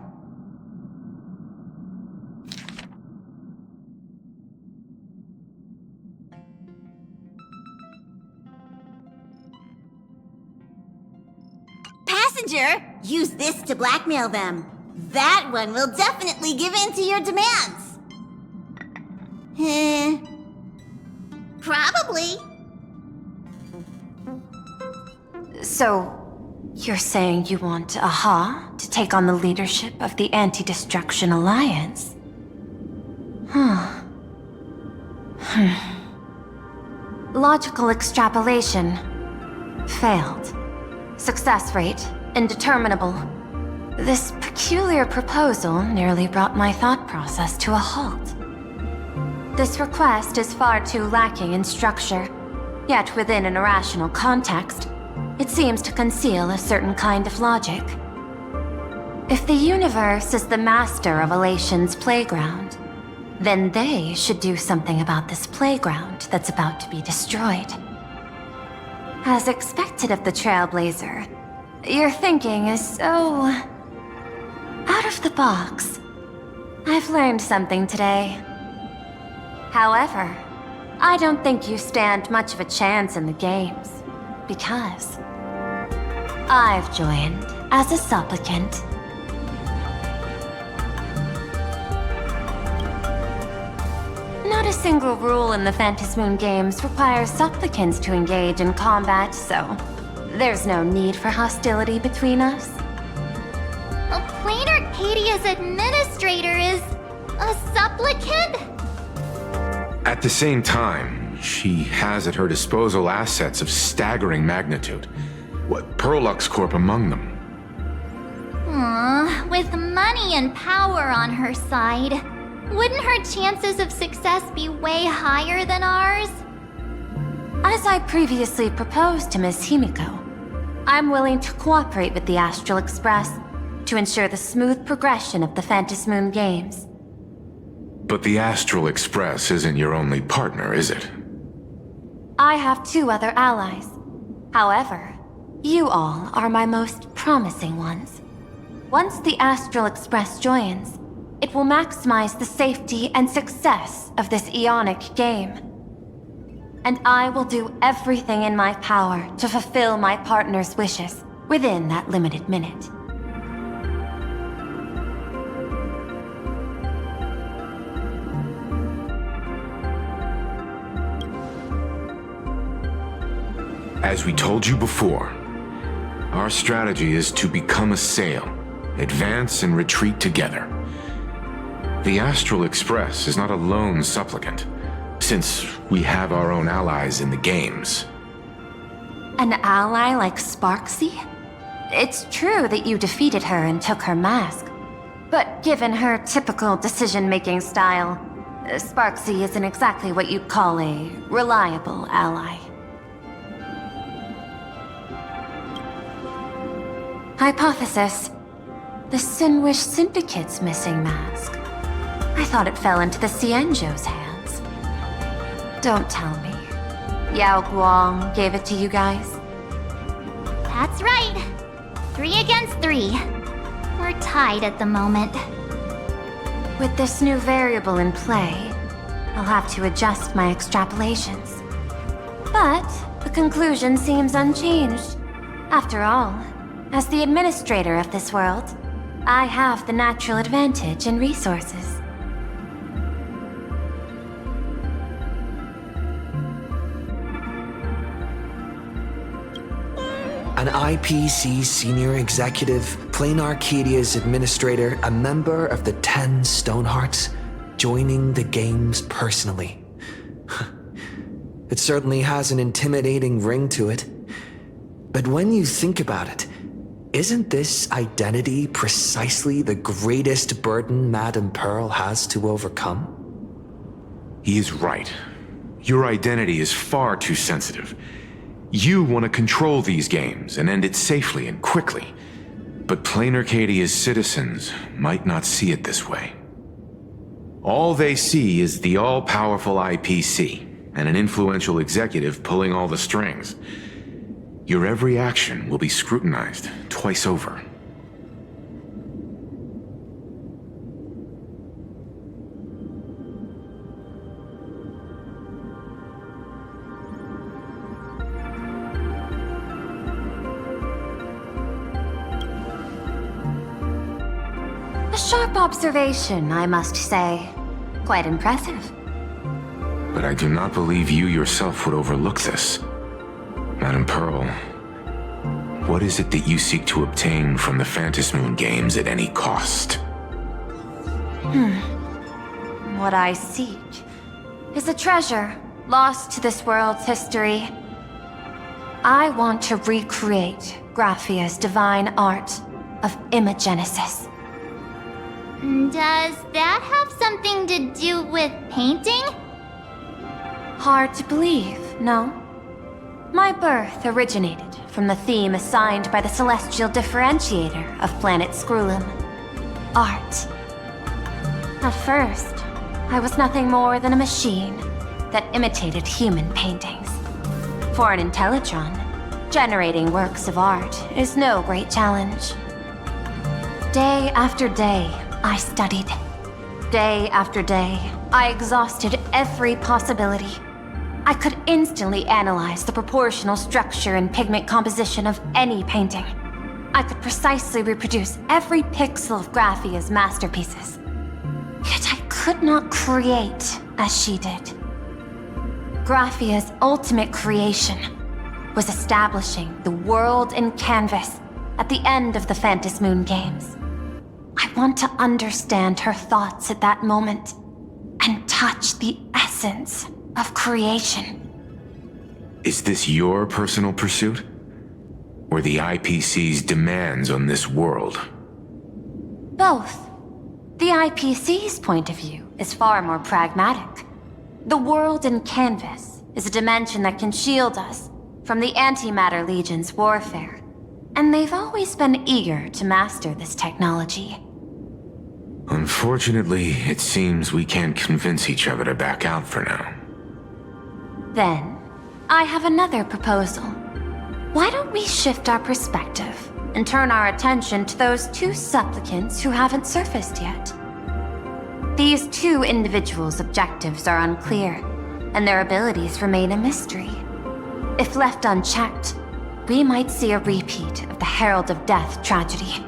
Passenger, use this to blackmail them. That one will definitely give in to your demands. Probably. So, you're saying you want Aha to take on the leadership of the Anti-Destruction Alliance? Logical extrapolation. Failed. Success rate indeterminable. This peculiar proposal nearly brought my thought process to a halt. This request is far too lacking in structure, yet within an irrational context, it seems to conceal a certain kind of logic. If the universe is the master of Elation's playground, then they should do something about this playground that's about to be destroyed. As expected of the Trailblazer, your thinking is so out of the box. I've learned something today. However, I don't think you stand much of a chance in the games, because I've joined as a supplicant. Not a single rule in the Phantasmoon games requires supplicants to engage in combat, so there's no need for hostility between us. Plain Arcadia's administrator is a supplicant? At the same time, she has at her disposal assets of staggering magnitude. What, Perlux Corp among them. With money and power on her side, wouldn't her chances of success be way higher than ours? As I previously proposed to Miss Himiko, I'm willing to cooperate with the Astral Express to ensure the smooth progression of the Phantasmoon games. But the Astral Express isn't your only partner, is it? I have 2 other allies. However, you all are my most promising ones. Once the Astral Express joins, it will maximize the safety and success of this Ionic game. And I will do everything in my power to fulfill my partner's wishes within that limited minute. As we told you before, our strategy is to become a sail, advance and retreat together. The Astral Express is not a lone supplicant, since we have our own allies in the games. An ally like Sparksy? It's true that you defeated her and took her mask. But given her typical decision-making style, Sparksy isn't exactly what you'd call a reliable ally. Hypothesis. The Sinwish Syndicate's missing mask. I thought it fell into the Xianzhou's hands. Don't tell me. Yao Guang gave it to you guys? That's right. 3 against 3. We're tied at the moment. With this new variable in play, I'll have to adjust my extrapolations. But the conclusion seems unchanged. After all, as the administrator of this world, I have the natural advantage in resources. An IPC senior executive, Plain Arcadia's administrator, a member of the 10 Stonehearts, joining the games personally. It certainly has an intimidating ring to it. But when you think about it, isn't this identity precisely the greatest burden Madame Pearl has to overcome? He is right. Your identity is far too sensitive. You want to control these games and end it safely and quickly. But Plain Arcadia's citizens might not see it this way. All they see is the all-powerful IPC and an influential executive pulling all the strings. Your every action will be scrutinized twice over. A sharp observation, I must say. Quite impressive. But I do not believe you yourself would overlook this. Madame Pearl, what is it that you seek to obtain from the Phantasmoon games at any cost? What I seek is a treasure lost to this world's history. I want to recreate Graphia's divine art of imagenesis. Does that have something to do with painting? Hard to believe, no? My birth originated from the theme assigned by the celestial differentiator of planet Scrulum. Art. At first, I was nothing more than a machine that imitated human paintings. For an Intellitron, generating works of art is no great challenge. Day after day, I studied. Day after day, I exhausted every possibility. I could instantly analyze the proportional structure and pigment composition of any painting. I could precisely reproduce every pixel of Graphia's masterpieces. Yet I could not create as she did. Graphia's ultimate creation was establishing the world in canvas at the end of the Phantom Moon Games. I want to understand her thoughts at that moment and touch the essence of creation. Is this your personal pursuit? Or the IPC's demands on this world? Both. The IPC's point of view is far more pragmatic. The world in canvas is a dimension that can shield us from the Antimatter Legion's warfare, and they've always been eager to master this technology. Unfortunately, it seems we can't convince each other to back out for now. Then, I have another proposal. Why don't we shift our perspective and turn our attention to those two supplicants who haven't surfaced yet? These two individuals' objectives are unclear, and their abilities remain a mystery. If left unchecked, we might see a repeat of the Herald of Death tragedy.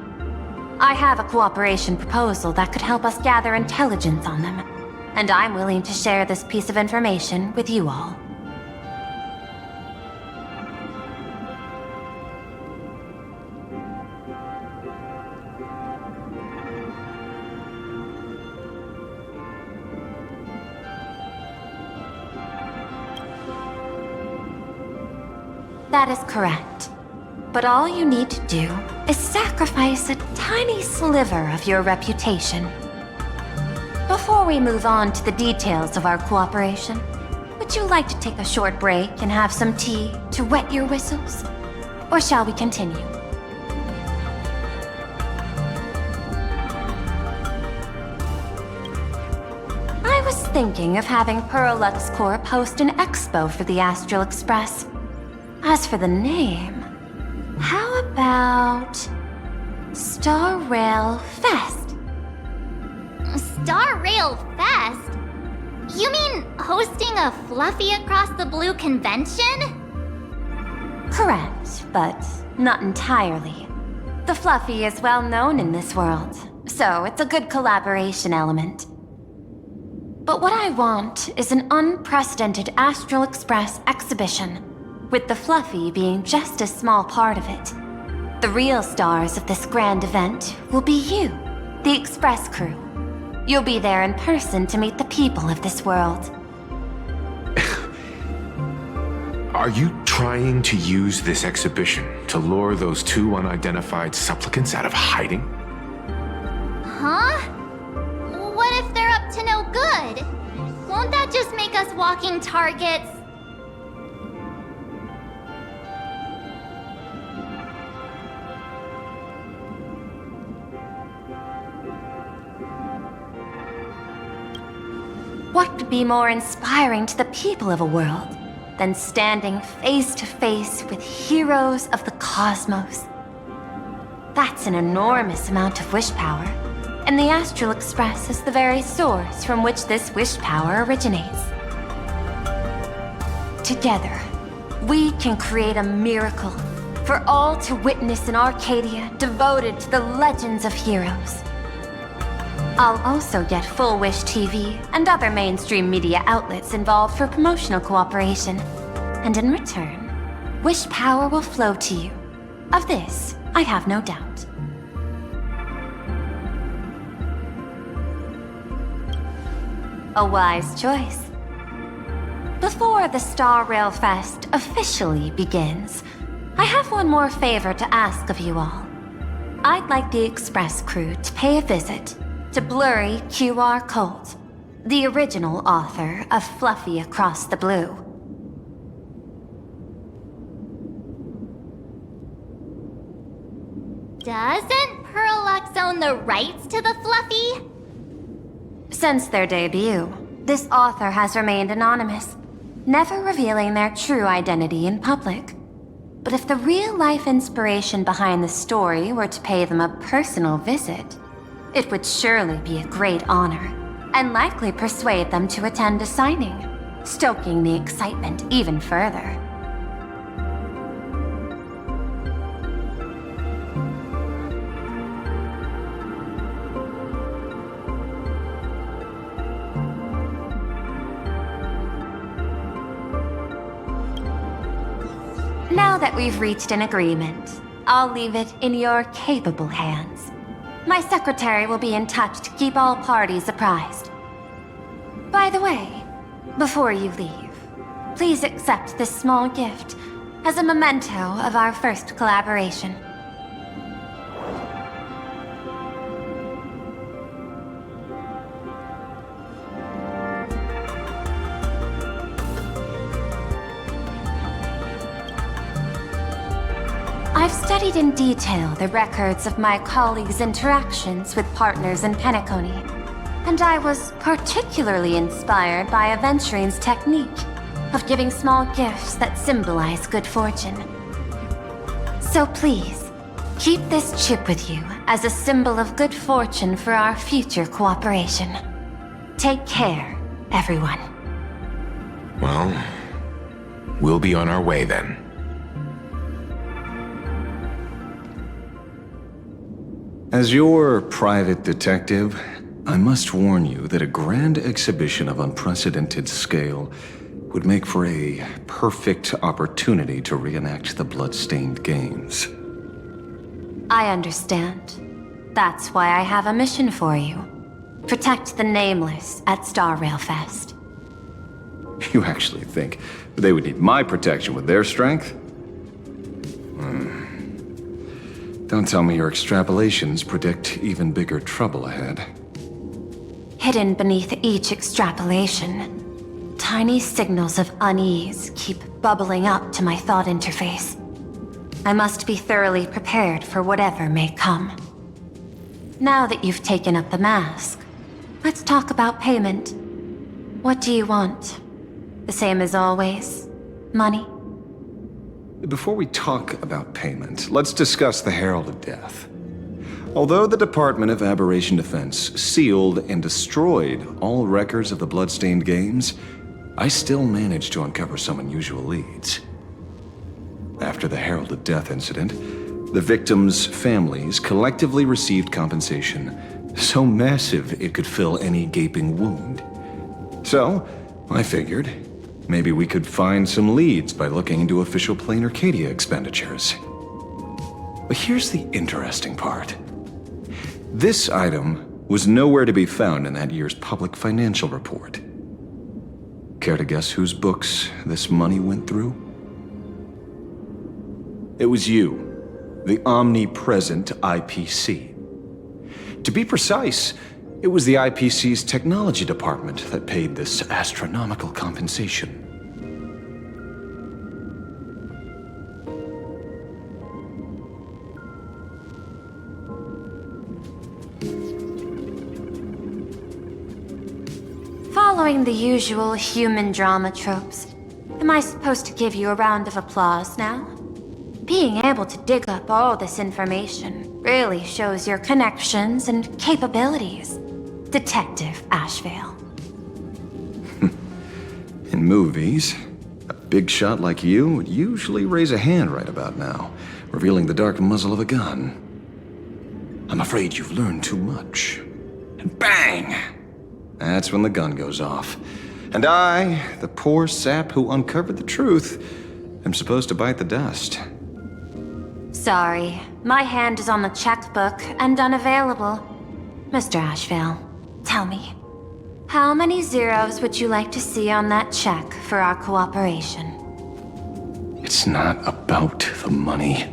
I have a cooperation proposal that could help us gather intelligence on them, and I'm willing to share this piece of information with you all. That is correct. But all you need to do is sacrifice a tiny sliver of your reputation. Before we move on to the details of our cooperation, would you like to take a short break and have some tea to wet your whistles? Or shall we continue? I was thinking of having Perlux Corp host an expo for the Astral Express. As for the name, how about Star Rail Fest? Star Rail Fest? You mean hosting a Fluffy Across the Blue convention? Correct, but not entirely. The Fluffy is well known in this world, so it's a good collaboration element. But what I want is an unprecedented Astral Express exhibition, with the Fluffy being just a small part of it. The real stars of this grand event will be you, the Express crew. You'll be there in person to meet the people of this world. Are you trying to use this exhibition to lure those two unidentified supplicants out of hiding? Huh? What if they're up to no good? Won't that just make us walking targets? What could be more inspiring to the people of a world than standing face to face with heroes of the cosmos? That's an enormous amount of wish power, and the Astral Express is the very source from which this wish power originates. Together, we can create a miracle for all to witness in Arcadia devoted to the legends of heroes. I'll also get Full Wish TV and other mainstream media outlets involved for promotional cooperation. And in return, wish power will flow to you. Of this, I have no doubt. A wise choice. Before the Star Rail Fest officially begins, I have one more favor to ask of you all. I'd like the Express crew to pay a visit to Blurry QR Colt, the original author of Fluffy Across the Blue. Doesn't Perlux own the rights to the Fluffy? Since their debut, this author has remained anonymous, never revealing their true identity in public. But if the real-life inspiration behind the story were to pay them a personal visit, it would surely be a great honor, and likely persuade them to attend a signing, stoking the excitement even further. Now that we've reached an agreement, I'll leave it in your capable hands. My secretary will be in touch to keep all parties apprised. By the way, before you leave, please accept this small gift as a memento of our first collaboration. I've studied in detail the records of my colleagues' interactions with partners in Penacony, and I was particularly inspired by Aventurine's technique of giving small gifts that symbolize good fortune. So please, keep this chip with you as a symbol of good fortune for our future cooperation. Take care, everyone. Well, we'll be on our way then. As your private detective, I must warn you that a grand exhibition of unprecedented scale would make for a perfect opportunity to reenact the blood-stained games. I understand. That's why I have a mission for you. Protect the Nameless at Star Rail Fest. You actually think they would need my protection with their strength? Don't tell me your extrapolations predict even bigger trouble ahead. Hidden beneath each extrapolation, tiny signals of unease keep bubbling up to my thought interface. I must be thoroughly prepared for whatever may come. Now that you've taken up the mask, let's talk about payment. What do you want? The same as always? Money? Before we talk about payment, let's discuss the Herald of Death. Although the Department of Aberration Defense sealed and destroyed all records of the blood-stained games, I still managed to uncover some unusual leads. After the Herald of Death incident, the victims' families collectively received compensation so massive it could fill any gaping wound. So, I figured, maybe we could find some leads by looking into official Plain Arcadia expenditures. But here's the interesting part. This item was nowhere to be found in that year's public financial report. Care to guess whose books this money went through? It was you, the omnipresent IPC. To be precise, it was the IPC's technology department that paid this astronomical compensation. Following the usual human drama tropes, am I supposed to give you a round of applause now? Being able to dig up all this information really shows your connections and capabilities, Detective Ashvale. In movies, a big shot like you would usually raise a hand right about now, revealing the dark muzzle of a gun. I'm afraid you've learned too much. And bang! That's when the gun goes off. And I, the poor sap who uncovered the truth, am supposed to bite the dust. Sorry, my hand is on the checkbook and unavailable. Mr. Ashvale, tell me, how many zeros would you like to see on that check for our cooperation? It's not about the money.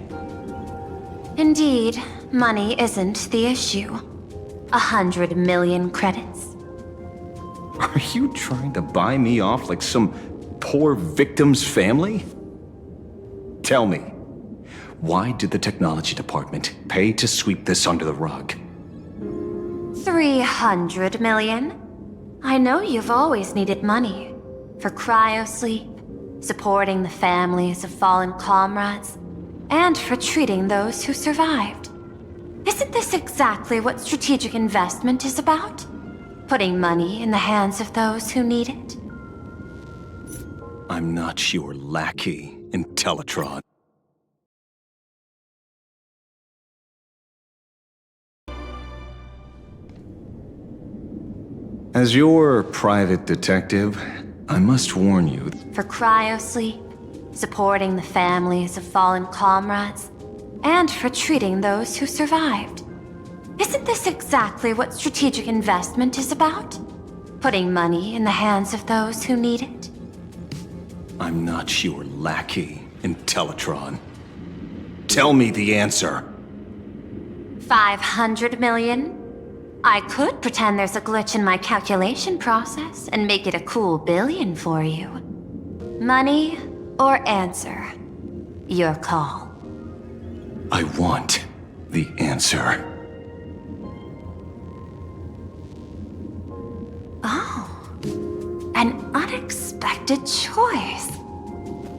Indeed, money isn't the issue. 100 million credits. Are you trying to buy me off like some poor victim's family? Tell me, why did the technology department pay to sweep this under the rug? 300 million? I know you've always needed money. For cryosleep, supporting the families of fallen comrades, and for treating those who survived. Isn't this exactly what strategic investment is about? Putting money in the hands of those who need it? I'm not your lackey, Intellitron. As your private detective, I must warn you. For cryosleep, supporting the families of fallen comrades, and for treating those who survived. Isn't this exactly what strategic investment is about? Putting money in the hands of those who need it? I'm not your lackey, Intellitron. Tell me the answer. 500 million? I could pretend there's a glitch in my calculation process and make it a cool billion for you. Money or answer? Your call. I want the answer. Oh, an unexpected choice.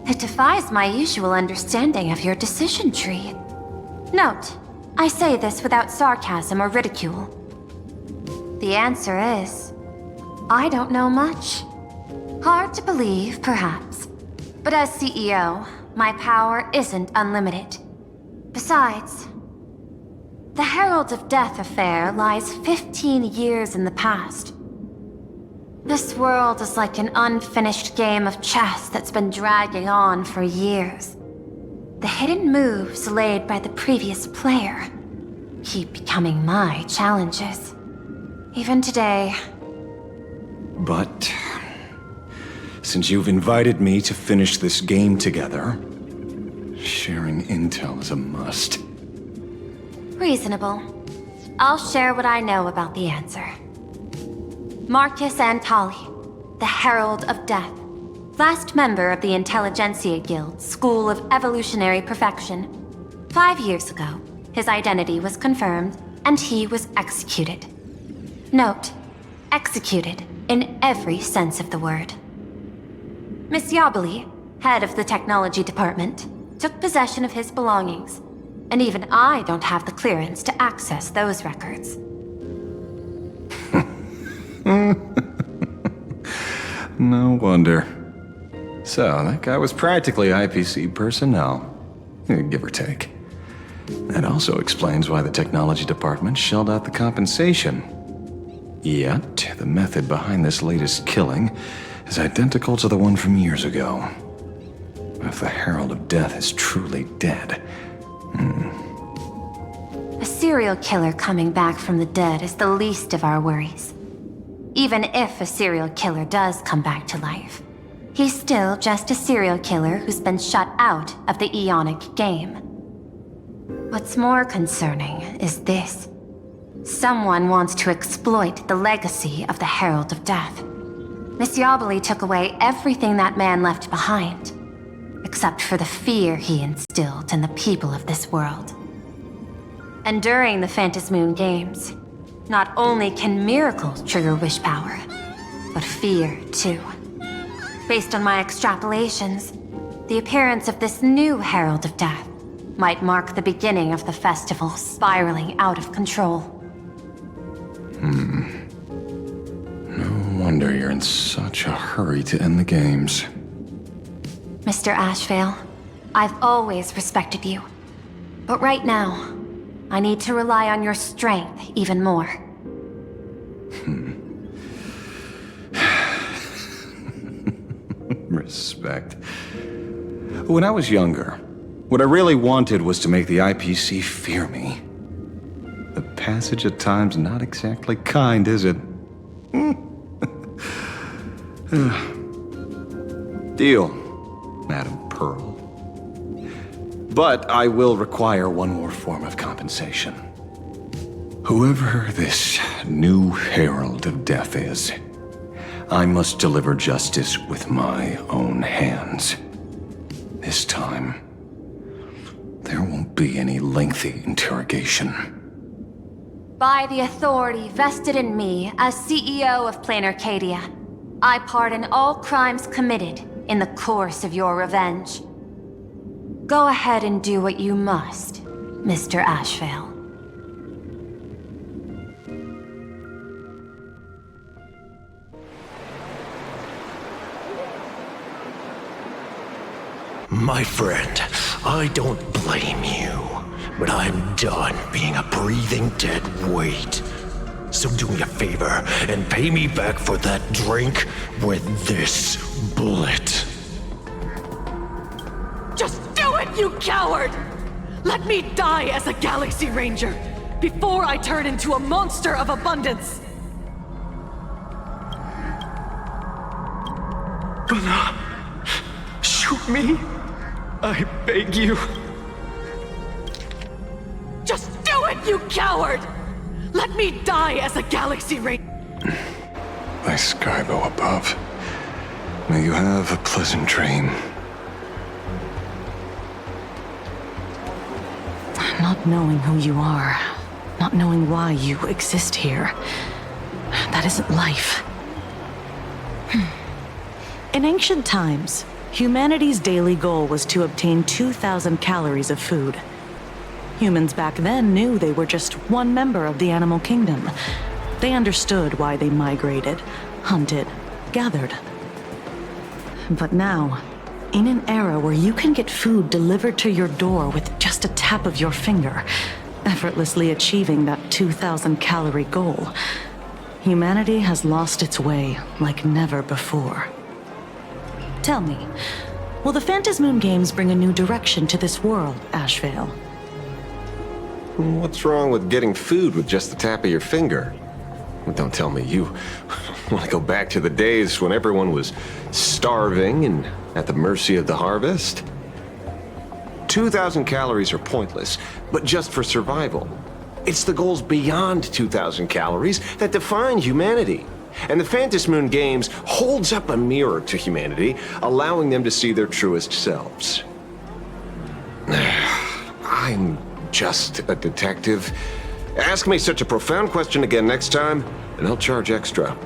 It defies my usual understanding of your decision tree. Note, I say this without sarcasm or ridicule. The answer is, I don't know much. Hard to believe, perhaps. But as CEO, my power isn't unlimited. Besides, the Herald of Death affair lies 15 years in the past. This world is like an unfinished game of chess that's been dragging on for years. The hidden moves laid by the previous player keep becoming my challenges. Even today. But since you've invited me to finish this game together, sharing intel is a must. Reasonable. I'll share what I know about the answer. Marcus Antali, the Herald of Death, last member of the Intelligentsia Guild School of Evolutionary Perfection. 5 years ago, his identity was confirmed, and he was executed. Note, executed in every sense of the word. Miss Yabali, head of the technology department, took possession of his belongings, and even I don't have the clearance to access those records. No wonder. So, that guy was practically IPC personnel, give or take. That also explains why the technology department shelled out the compensation. Yet, the method behind this latest killing is identical to the one from years ago. If the Herald of Death is truly dead... A serial killer coming back from the dead is the least of our worries. Even if a serial killer does come back to life, he's still just a serial killer who's been shut out of the Ionic game. What's more concerning is this. Someone wants to exploit the legacy of the Herald of Death. Miss Yabali took away everything that man left behind, except for the fear he instilled in the people of this world. And during the Phantasmoon Games, not only can miracles trigger wish power, but fear too. Based on my extrapolations, the appearance of this new Herald of Death might mark the beginning of the festival spiraling out of control. No wonder you're in such a hurry to end the games. Mr. Ashvale, I've always respected you. But right now, I need to rely on your strength even more. Respect. When I was younger, what I really wanted was to make the IPC fear me. The passage of time's not exactly kind, is it? Deal, Madam Pearl. But I will require one more form of compensation. Whoever this new Herald of Death is, I must deliver justice with my own hands. This time, there won't be any lengthy interrogation. By the authority vested in me as CEO of Planar Cadia, I pardon all crimes committed in the course of your revenge. Go ahead and do what you must, Mr. Ashvale. My friend, I don't blame you, but I'm done being a breathing dead weight. So do me a favor and pay me back for that drink with this bullet. you coward! Let me die as a Galaxy Ranger before I turn into a monster of abundance! Bana, shoot me. I beg you. Just do it, you coward! Let me die as a Galaxy Ranger! My Skybo above, may you have a pleasant dream. Not knowing who you are, not knowing why you exist here, that isn't life. In ancient times, humanity's daily goal was to obtain 2,000 calories of food. Humans back then knew they were just one member of the animal kingdom. They understood why they migrated, hunted, gathered. But now, in an era where you can get food delivered to your door with just a tap of your finger, effortlessly achieving that 2,000 calorie goal, humanity has lost its way like never before. Tell me, will the Phantasmoon Games bring a new direction to this world, Ashvale? What's wrong with getting food with just the tap of your finger? Don't tell me you want to go back to the days when everyone was starving and at the mercy of the harvest? 2,000 calories are pointless, but just for survival. It's the goals beyond 2,000 calories that define humanity. And the Phantasmoon Games holds up a mirror to humanity, allowing them to see their truest selves. I'm just a detective. Ask me such a profound question again next time, and I'll charge extra.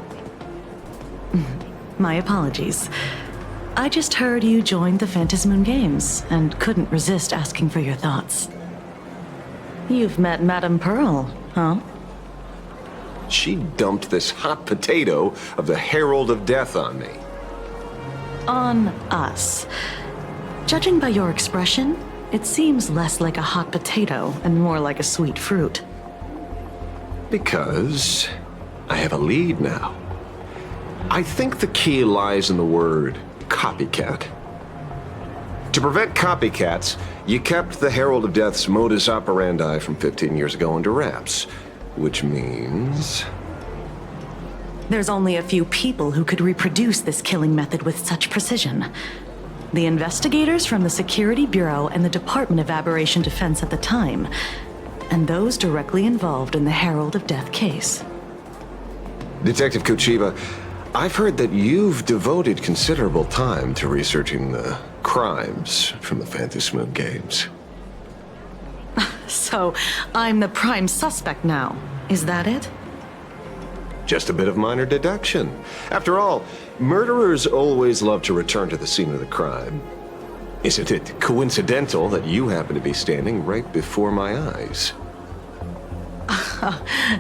My apologies. I just heard you joined the Phantasmoon Games and couldn't resist asking for your thoughts. You've met Madame Pearl, huh? She dumped this hot potato of the Herald of Death on me. On us. Judging by your expression, it seems less like a hot potato and more like a sweet fruit. Because I have a lead now. I think the key lies in the word copycat. To prevent copycats, you kept the Herald of Death's modus operandi from 15 years ago under wraps. Which means... There's only a few people who could reproduce this killing method with such precision. The investigators from the Security Bureau and the Department of Aberration Defense at the time, and those directly involved in the Herald of Death case. Detective Kuchiba, I've heard that you've devoted considerable time to researching the crimes from the Phantasmoon Games. So, I'm the prime suspect now. Is that it? Just a bit of minor deduction. After all, murderers always love to return to the scene of the crime. Isn't it coincidental that you happen to be standing right before my eyes?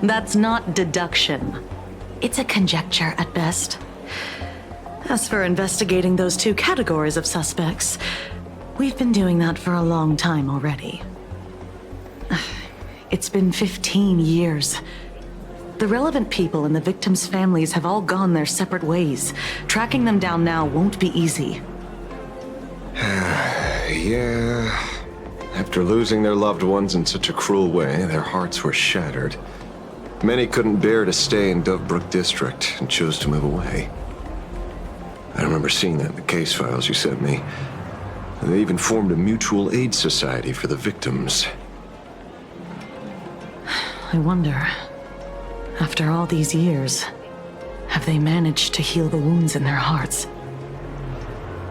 That's not deduction. It's a conjecture at best. As for investigating those two categories of suspects, we've been doing that for a long time already. It's been 15 years. The relevant people and the victims' families have all gone their separate ways. Tracking them down now won't be easy. Yeah. After losing their loved ones in such a cruel way, their hearts were shattered. Many couldn't bear to stay in Dovebrook District and chose to move away. I remember seeing that in the case files you sent me. And they even formed a mutual aid society for the victims. I wonder, after all these years, have they managed to heal the wounds in their hearts?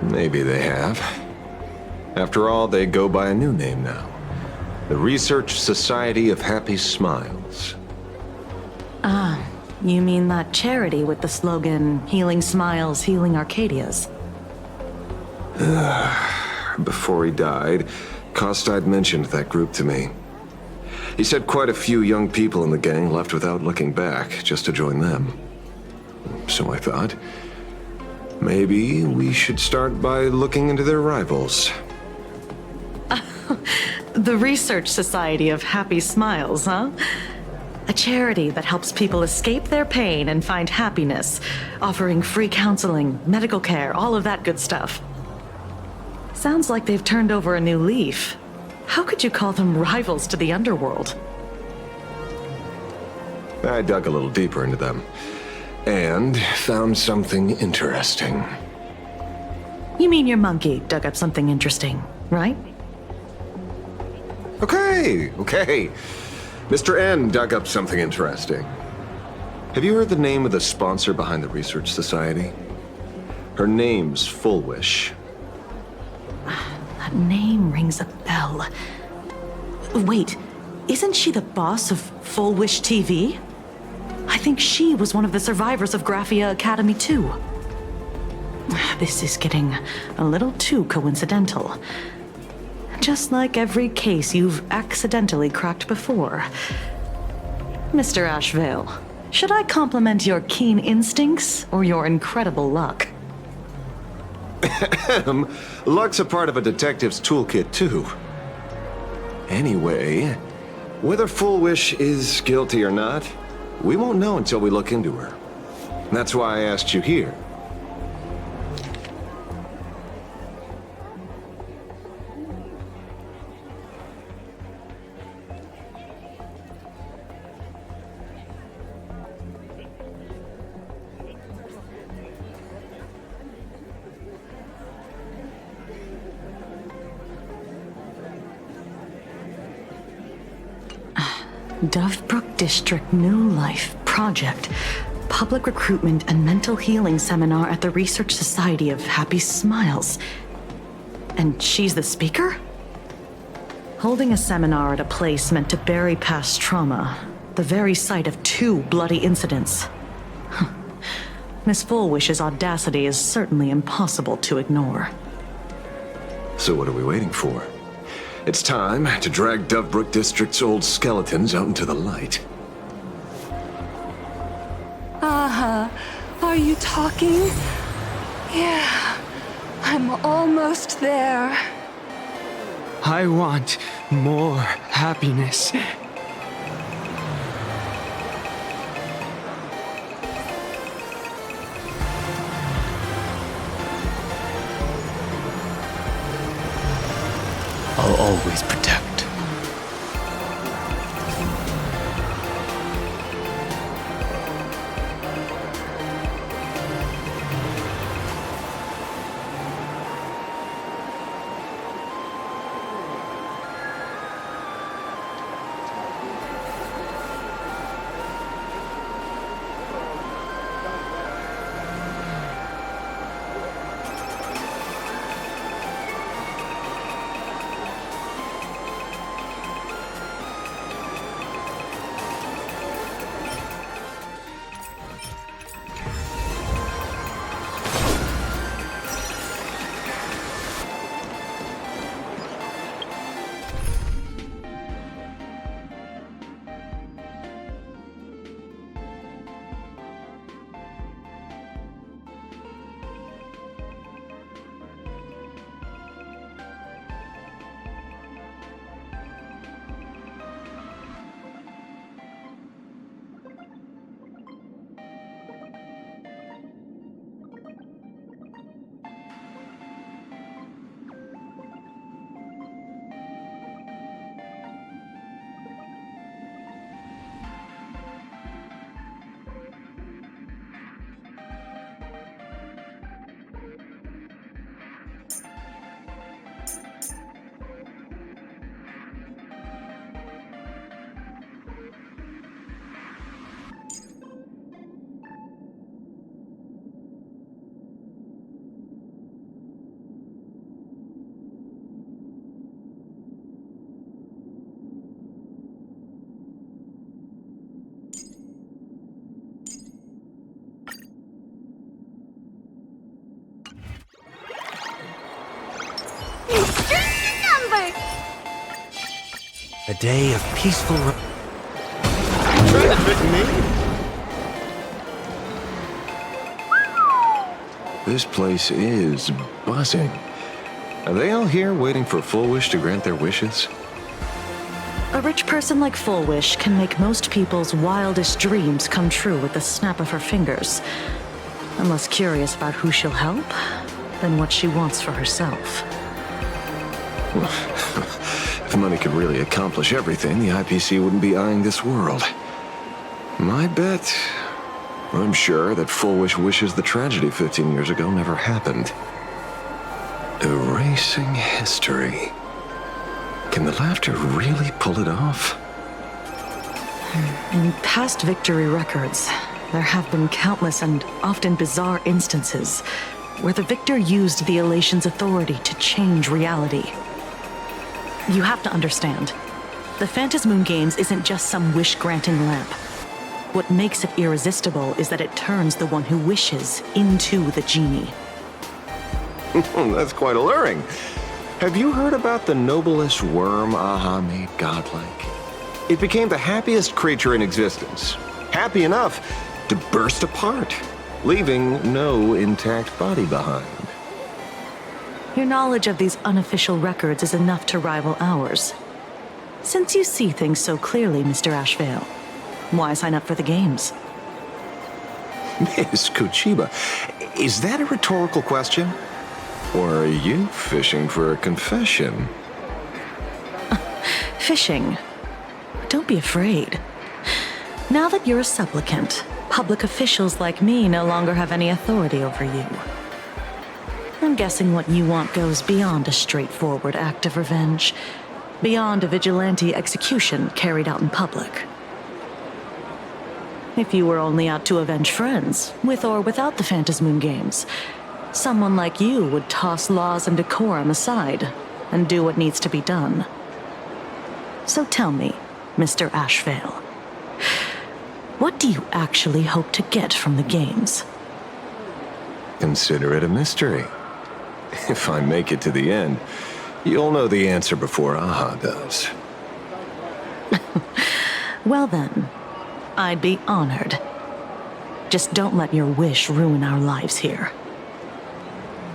Maybe they have. After all, they go by a new name now. The Research Society of Happy Smiles. Ah, you mean that charity with the slogan, Healing Smiles, Healing Arcadias? Before he died, Kostad mentioned that group to me. He said quite a few young people in the gang left without looking back, just to join them. So I thought, maybe we should start by looking into their rivals. The Research Society of Happy Smiles, huh? A charity that helps people escape their pain and find happiness, offering free counseling, medical care, all of that good stuff. Sounds like they've turned over a new leaf. How could you call them rivals to the underworld? I dug a little deeper into them and found something interesting. You mean your monkey dug up something interesting, right? Okay. Mr. N dug up something interesting. Have you heard the name of the sponsor behind the Research Society? Her name's Full Wish. That name rings a bell. Wait, isn't she the boss of Full Wish TV? I think she was one of the survivors of Graphia Academy too. This is getting a little too coincidental. Just like every case you've accidentally cracked before. Mr. Ashvale, should I compliment your keen instincts or your incredible luck? Luck's a part of a detective's toolkit, too. Anyway, whether Full Wish is guilty or not, we won't know until we look into her. That's why I asked you here. Dovebrook District New Life Project. Public Recruitment and Mental Healing Seminar at the Research Society of Happy Smiles. And she's the speaker? Holding a seminar at a place meant to bury past trauma. The very site of 2 bloody incidents. Miss Fullwish's audacity is certainly impossible to ignore. So what are we waiting for? It's time to drag Dovebrook District's old skeletons out into the light. Are you talking? Yeah, I'm almost there. I want more happiness. I'll always protect. A day of peaceful... Trying to trick me? This place is buzzing. Are they all here waiting for Full Wish to grant their wishes? A rich person like Full Wish can make most people's wildest dreams come true with the snap of her fingers. I'm less curious about who she'll help than what she wants for herself. If money could really accomplish everything, the IPC wouldn't be eyeing this world. My bet, I'm sure that Full Wish wishes the tragedy 15 years ago never happened. Erasing history. Can the laughter really pull it off? In past victory records, there have been countless and often bizarre instances where the victor used the elation's authority to change reality. You have to understand, the Phantasmoon Games isn't just some wish-granting lamp. What makes it irresistible is that it turns the one who wishes into the genie. That's quite alluring. Have you heard about the noblest worm Aha made godlike? It became the happiest creature in existence. Happy enough to burst apart, leaving no intact body behind. Your knowledge of these unofficial records is enough to rival ours. Since you see things so clearly, Mr. Ashvale, why sign up for the games? Miss Kuchiba, is that a rhetorical question? Or are you fishing for a confession? Fishing. Don't be afraid. Now that you're a supplicant, public officials like me no longer have any authority over you. I'm guessing what you want goes beyond a straightforward act of revenge, beyond a vigilante execution carried out in public. If you were only out to avenge friends, with or without the Phantasmoon Games, someone like you would toss laws and decorum aside and do what needs to be done. So tell me, Mr. Ashvale, what do you actually hope to get from the games? Consider it a mystery. If I make it to the end, you'll know the answer before Aha does. Well then, I'd be honored. Just don't let your wish ruin our lives here.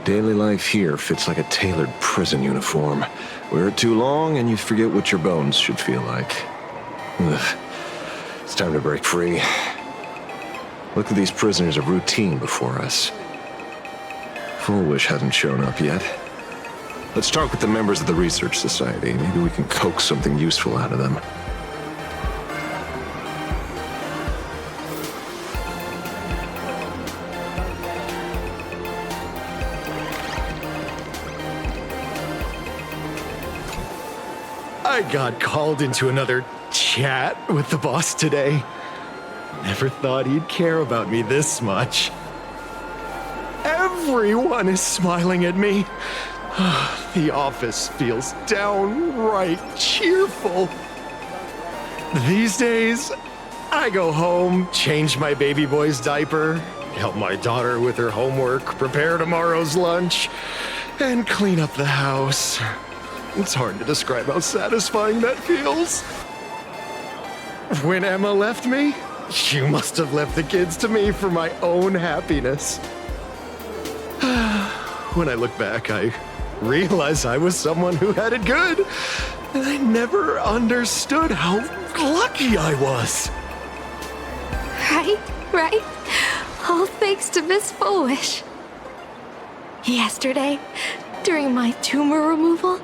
Daily life here fits like a tailored prison uniform. Wear it too long and you forget what your bones should feel like. Ugh. It's time to break free. Look at these prisoners of routine before us. Full Wish hasn't shown up yet. Let's talk with the members of the Research Society. Maybe we can coax something useful out of them. I got called into another chat with the boss today. Never thought he'd care about me this much. Everyone is smiling at me. The office feels downright cheerful. These days, I go home, change my baby boy's diaper, help my daughter with her homework, prepare tomorrow's lunch, and clean up the house. It's hard to describe how satisfying that feels. When Emma left me, she must have left the kids to me for my own happiness. When I look back, I realize I was someone who had it good, and I never understood how lucky I was. Right? All thanks to Miss Foolish. Yesterday, during my tumor removal,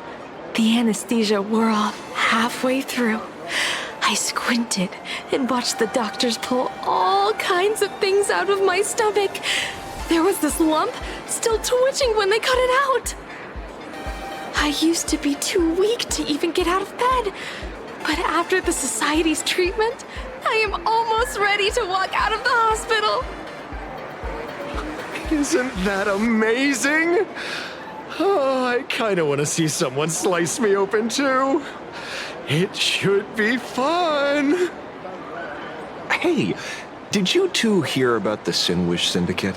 the anesthesia wore off halfway through. I squinted and watched the doctors pull all kinds of things out of my stomach. There was this lump still twitching when they cut it out. I used to be too weak to even get out of bed, but after the Society's treatment, I am almost ready to walk out of the hospital. Isn't that amazing? Oh, I kind of want to see someone slice me open too. It should be fun. Hey, did you two hear about the Sinwish Syndicate?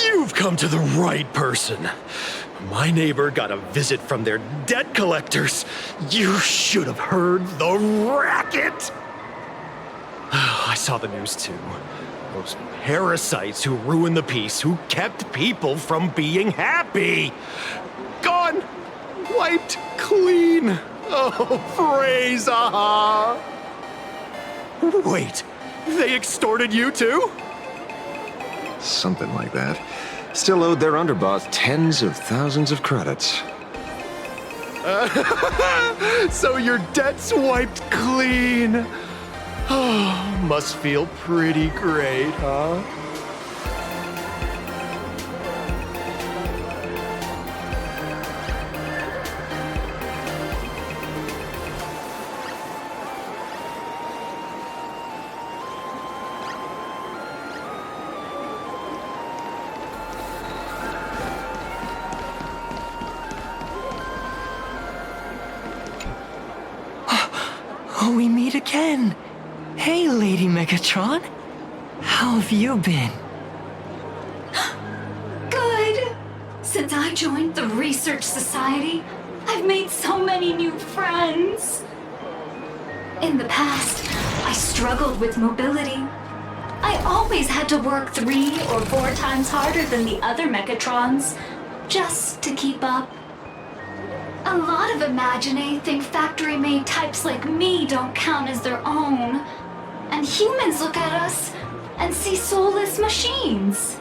You've come to the right person. My neighbor got a visit from their debt collectors. You should have heard the racket. I saw the news too. Those parasites who ruined the peace, who kept people from being happy. Gone. Wiped clean. Oh, praise Aha. Wait, they extorted you too? Something like that. Still owed their underboss tens of thousands of credits. So your debt's wiped clean. Oh, must feel pretty great, huh? Oh, we meet again. Hey, Lady Megatron. How have you been? Good. Since I joined the Research Society, I've made so many new friends. In the past, I struggled with mobility. I always had to work 3 or 4 times harder than the other Megatrons, just to keep up. A lot of Imagine think factory-made types like me don't count as their own. And humans look at us and see soulless machines.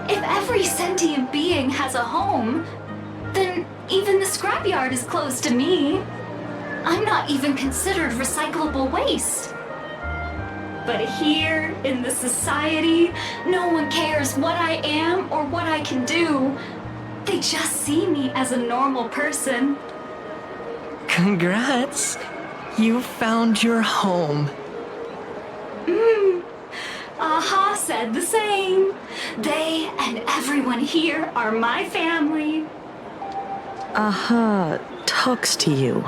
If every sentient being has a home, then even the scrapyard is closed to me. I'm not even considered recyclable waste. But here, in the society, no one cares what I am or what I can do. They just see me as a normal person. Congrats. You found your home. Aha said the same. They and everyone here are my family. Aha talks to you.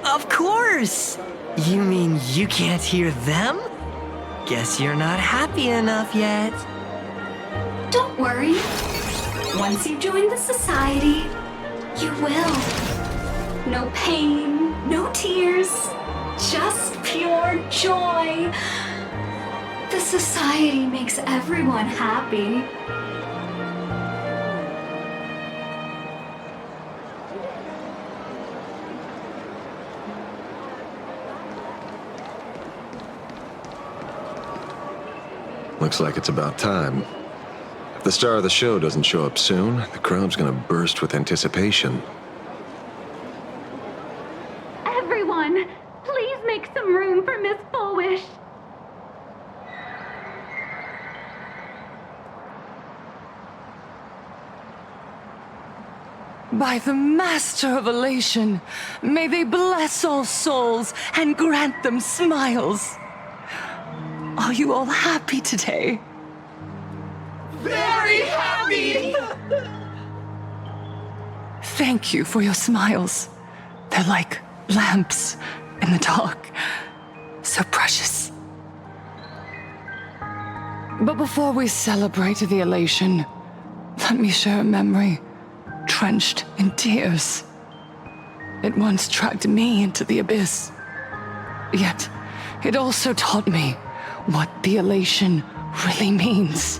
Of course! You mean you can't hear them? Guess you're not happy enough yet. Don't worry. Once you join the society, you will. No pain, no tears, just pure joy. The society makes everyone happy. Looks like it's about time. If the star of the show doesn't show up soon, the crowd's gonna burst with anticipation. Everyone, please make some room for Miss Bulwish. By the Master of Elation, may they bless all souls and grant them smiles. Are you all happy today? Very happy! Thank you for your smiles. They're like lamps in the dark. So precious. But before we celebrate the elation, let me share a memory drenched in tears. It once dragged me into the abyss. Yet, it also taught me what the elation really means.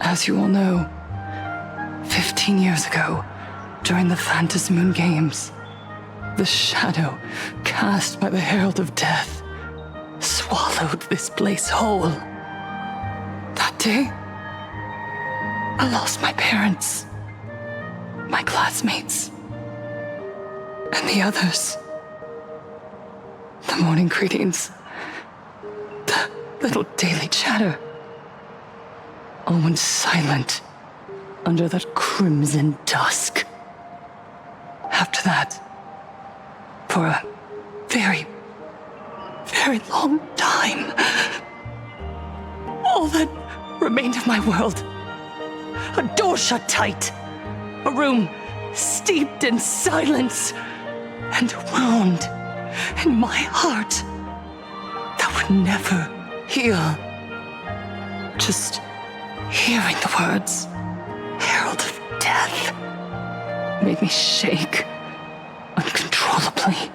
As you all know, 15 years ago, during the Phantasmoon Games, the shadow cast by the Herald of Death swallowed this place whole. That day, I lost my parents, my classmates, and the others. The morning greetings, the little daily chatter, all went silent under that crimson dusk. After that, for a very, very long time, all that remained of my world, a door shut tight, a room steeped in silence, and a wound in my heart that would never heal. Just hearing the words, Herald of Death, made me shake uncontrollably.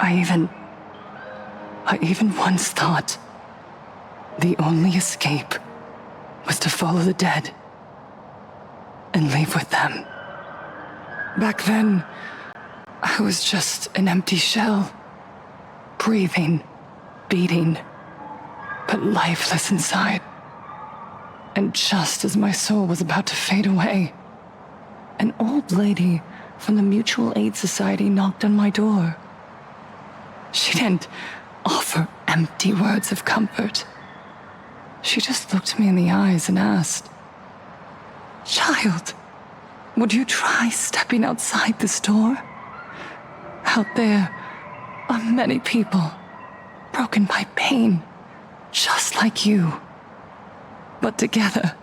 I even once thought the only escape was to follow the dead and leave with them. Back then, I was just an empty shell, breathing, beating, but lifeless inside. And just as my soul was about to fade away, An old lady from the Mutual Aid Society knocked on my door. She didn't offer empty words of comfort. She just looked me in the eyes and asked, "Child, would you try stepping outside this door? Out there are many people broken by pain, just like you. But together,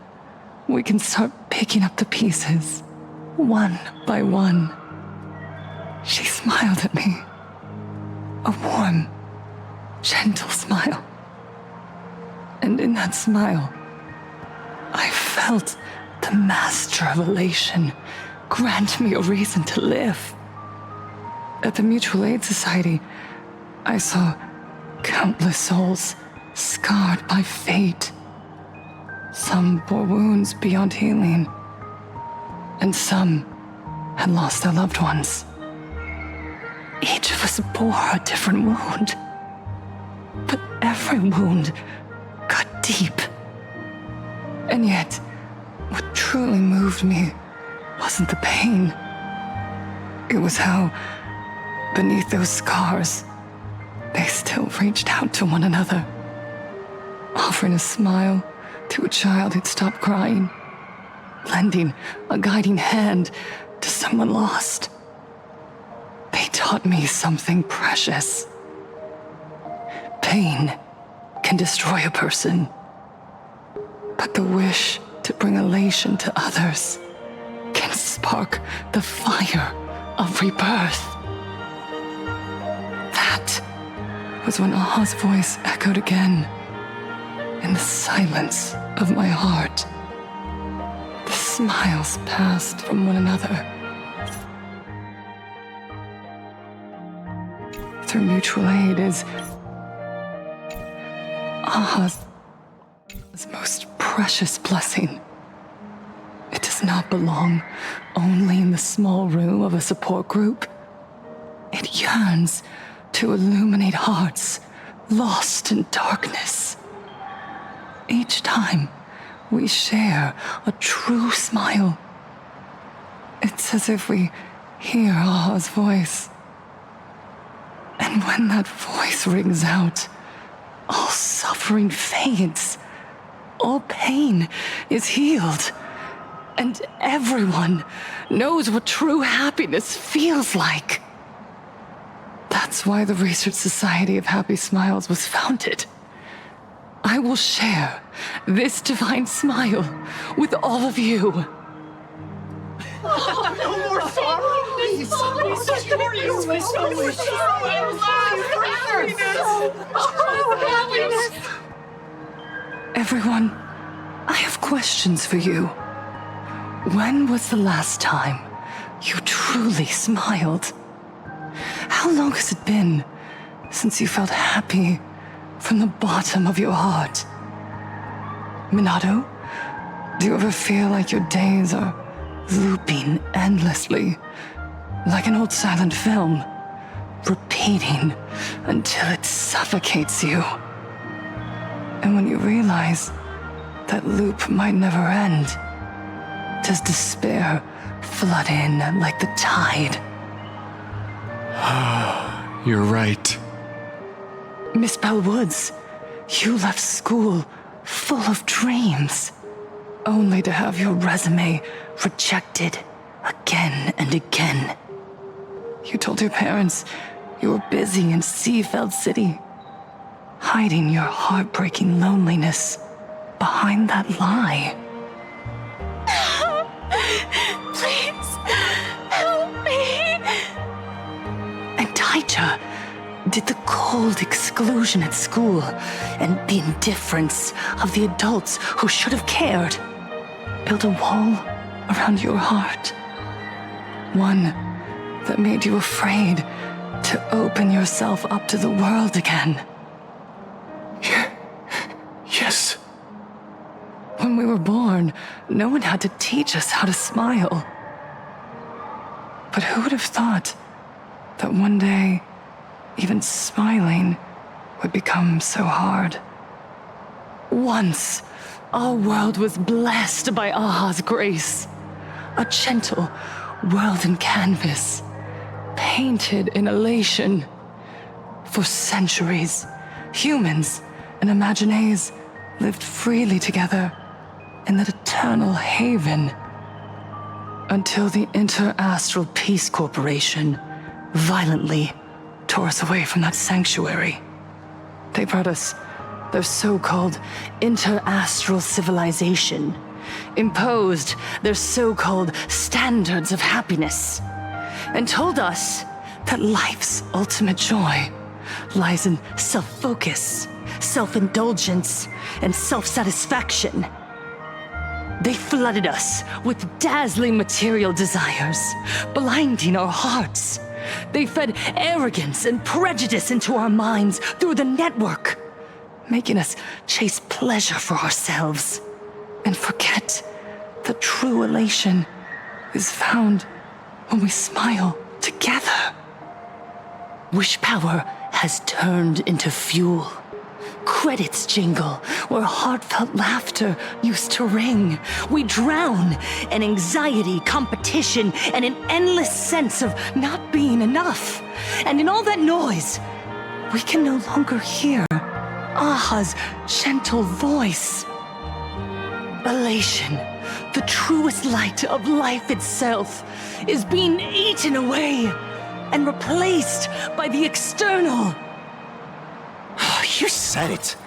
we can start picking up the pieces, one by one." She smiled at me. A warm, gentle smile. And in that smile, I felt the master of elation grant me a reason to live. At the Mutual Aid Society, I saw countless souls scarred by fate. Some bore wounds beyond healing, and some had lost their loved ones. Each of us bore a different wound, but every wound cut deep. And yet, what truly moved me wasn't the pain. It was how, beneath those scars, they still reached out to one another, offering a smile to a child who'd stopped crying, lending a guiding hand to someone lost. They taught me something precious. Pain can destroy a person, but the wish to bring elation to others can spark the fire of rebirth. That was when Aha's voice echoed again in the silence of my heart. The smiles passed from one another. Through mutual aid is Aha's most precious blessing. It does not belong only in the small room of a support group. It yearns to illuminate hearts lost in darkness. Each time we share a true smile, it's as if we hear Aha's voice. And when that voice rings out, all suffering fades, all pain is healed, and everyone knows what true happiness feels like. That's why the Research Society of Happy Smiles was founded. I will share this divine smile with all of you. No more sorrow! Everyone, I have questions for you. When was the last time you truly smiled? How long has it been since you felt happy from the bottom of your heart? Minato, do you ever feel like your days are looping endlessly, like an old silent film, repeating until it suffocates you? And when you realize that loop might never end, does despair flood in like the tide? You're right. Miss Bellwoods, you left school full of dreams, only to have your resume rejected again and again. You told your parents you were busy in Seafeld City, hiding your heartbreaking loneliness behind that lie. Please, help me. And Taija did the cold exclusion at school and the indifference of the adults who should have cared build a wall around your heart. One that made you afraid to open yourself up to the world again. Yes. When we were born, no one had to teach us how to smile. But who would have thought that one day, even smiling would become so hard? Once, our world was blessed by Aha's grace. a gentle world in canvas, painted in elation. For centuries, humans and Imaginaes lived freely together in that eternal haven. Until the Inter-Astral Peace Corporation violently tore us away from that sanctuary. They brought us their so-called inter-astral civilization, imposed their so-called standards of happiness, and told us that life's ultimate joy lies in self-focus, self-indulgence, and self-satisfaction. They flooded us with dazzling material desires, blinding our hearts. They fed arrogance and prejudice into our minds through the network, making us chase pleasure for ourselves and forget that true elation is found when we smile together. Wish power has turned into fuel. Credits jingle where heartfelt laughter used to ring. We drown in anxiety, competition, and an endless sense of not being enough. And in all that noise, we can no longer hear Aha's gentle voice. Elation, the truest light of life itself, is being eaten away and replaced by the external. You said it.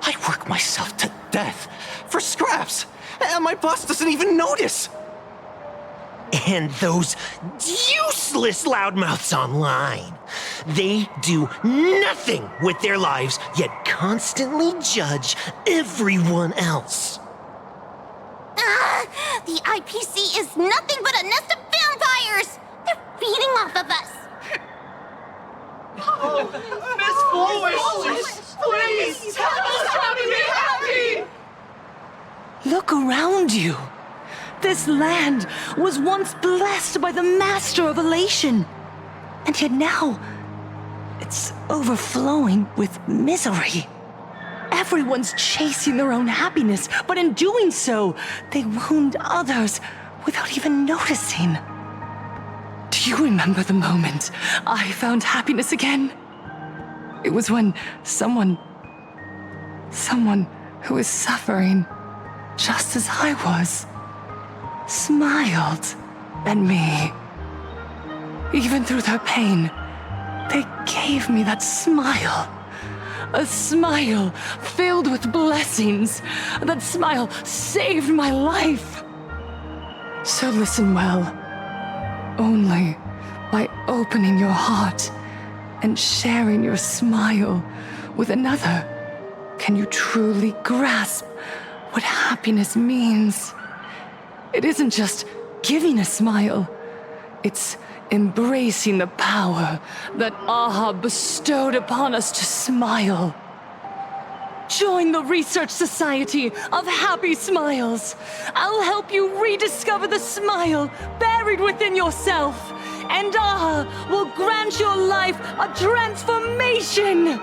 I work myself to death for scraps, and my boss doesn't even notice. And those useless loudmouths online. They do nothing with their lives, yet constantly judge everyone else. The IPC is nothing but a nest of vampires! They're feeding off of us! Miss Flourish, please tell us how to be happy! Look around you. This land was once blessed by the master of elation. And yet now, it's overflowing with misery. Everyone's chasing their own happiness, but in doing so, they wound others without even noticing. Do you remember the moment I found happiness again? It was when someone who was suffering just as I was, smiled at me. Even through their pain, they gave me that smile. A smile filled with blessings. That smile saved my life. So listen well. Only by opening your heart and sharing your smile with another can you truly grasp what happiness means. It isn't just giving a smile. It's embracing the power that Aha bestowed upon us to smile. Join the Research Society of Happy Smiles. I'll help you rediscover the smile buried within yourself, and Aha will grant your life a transformation.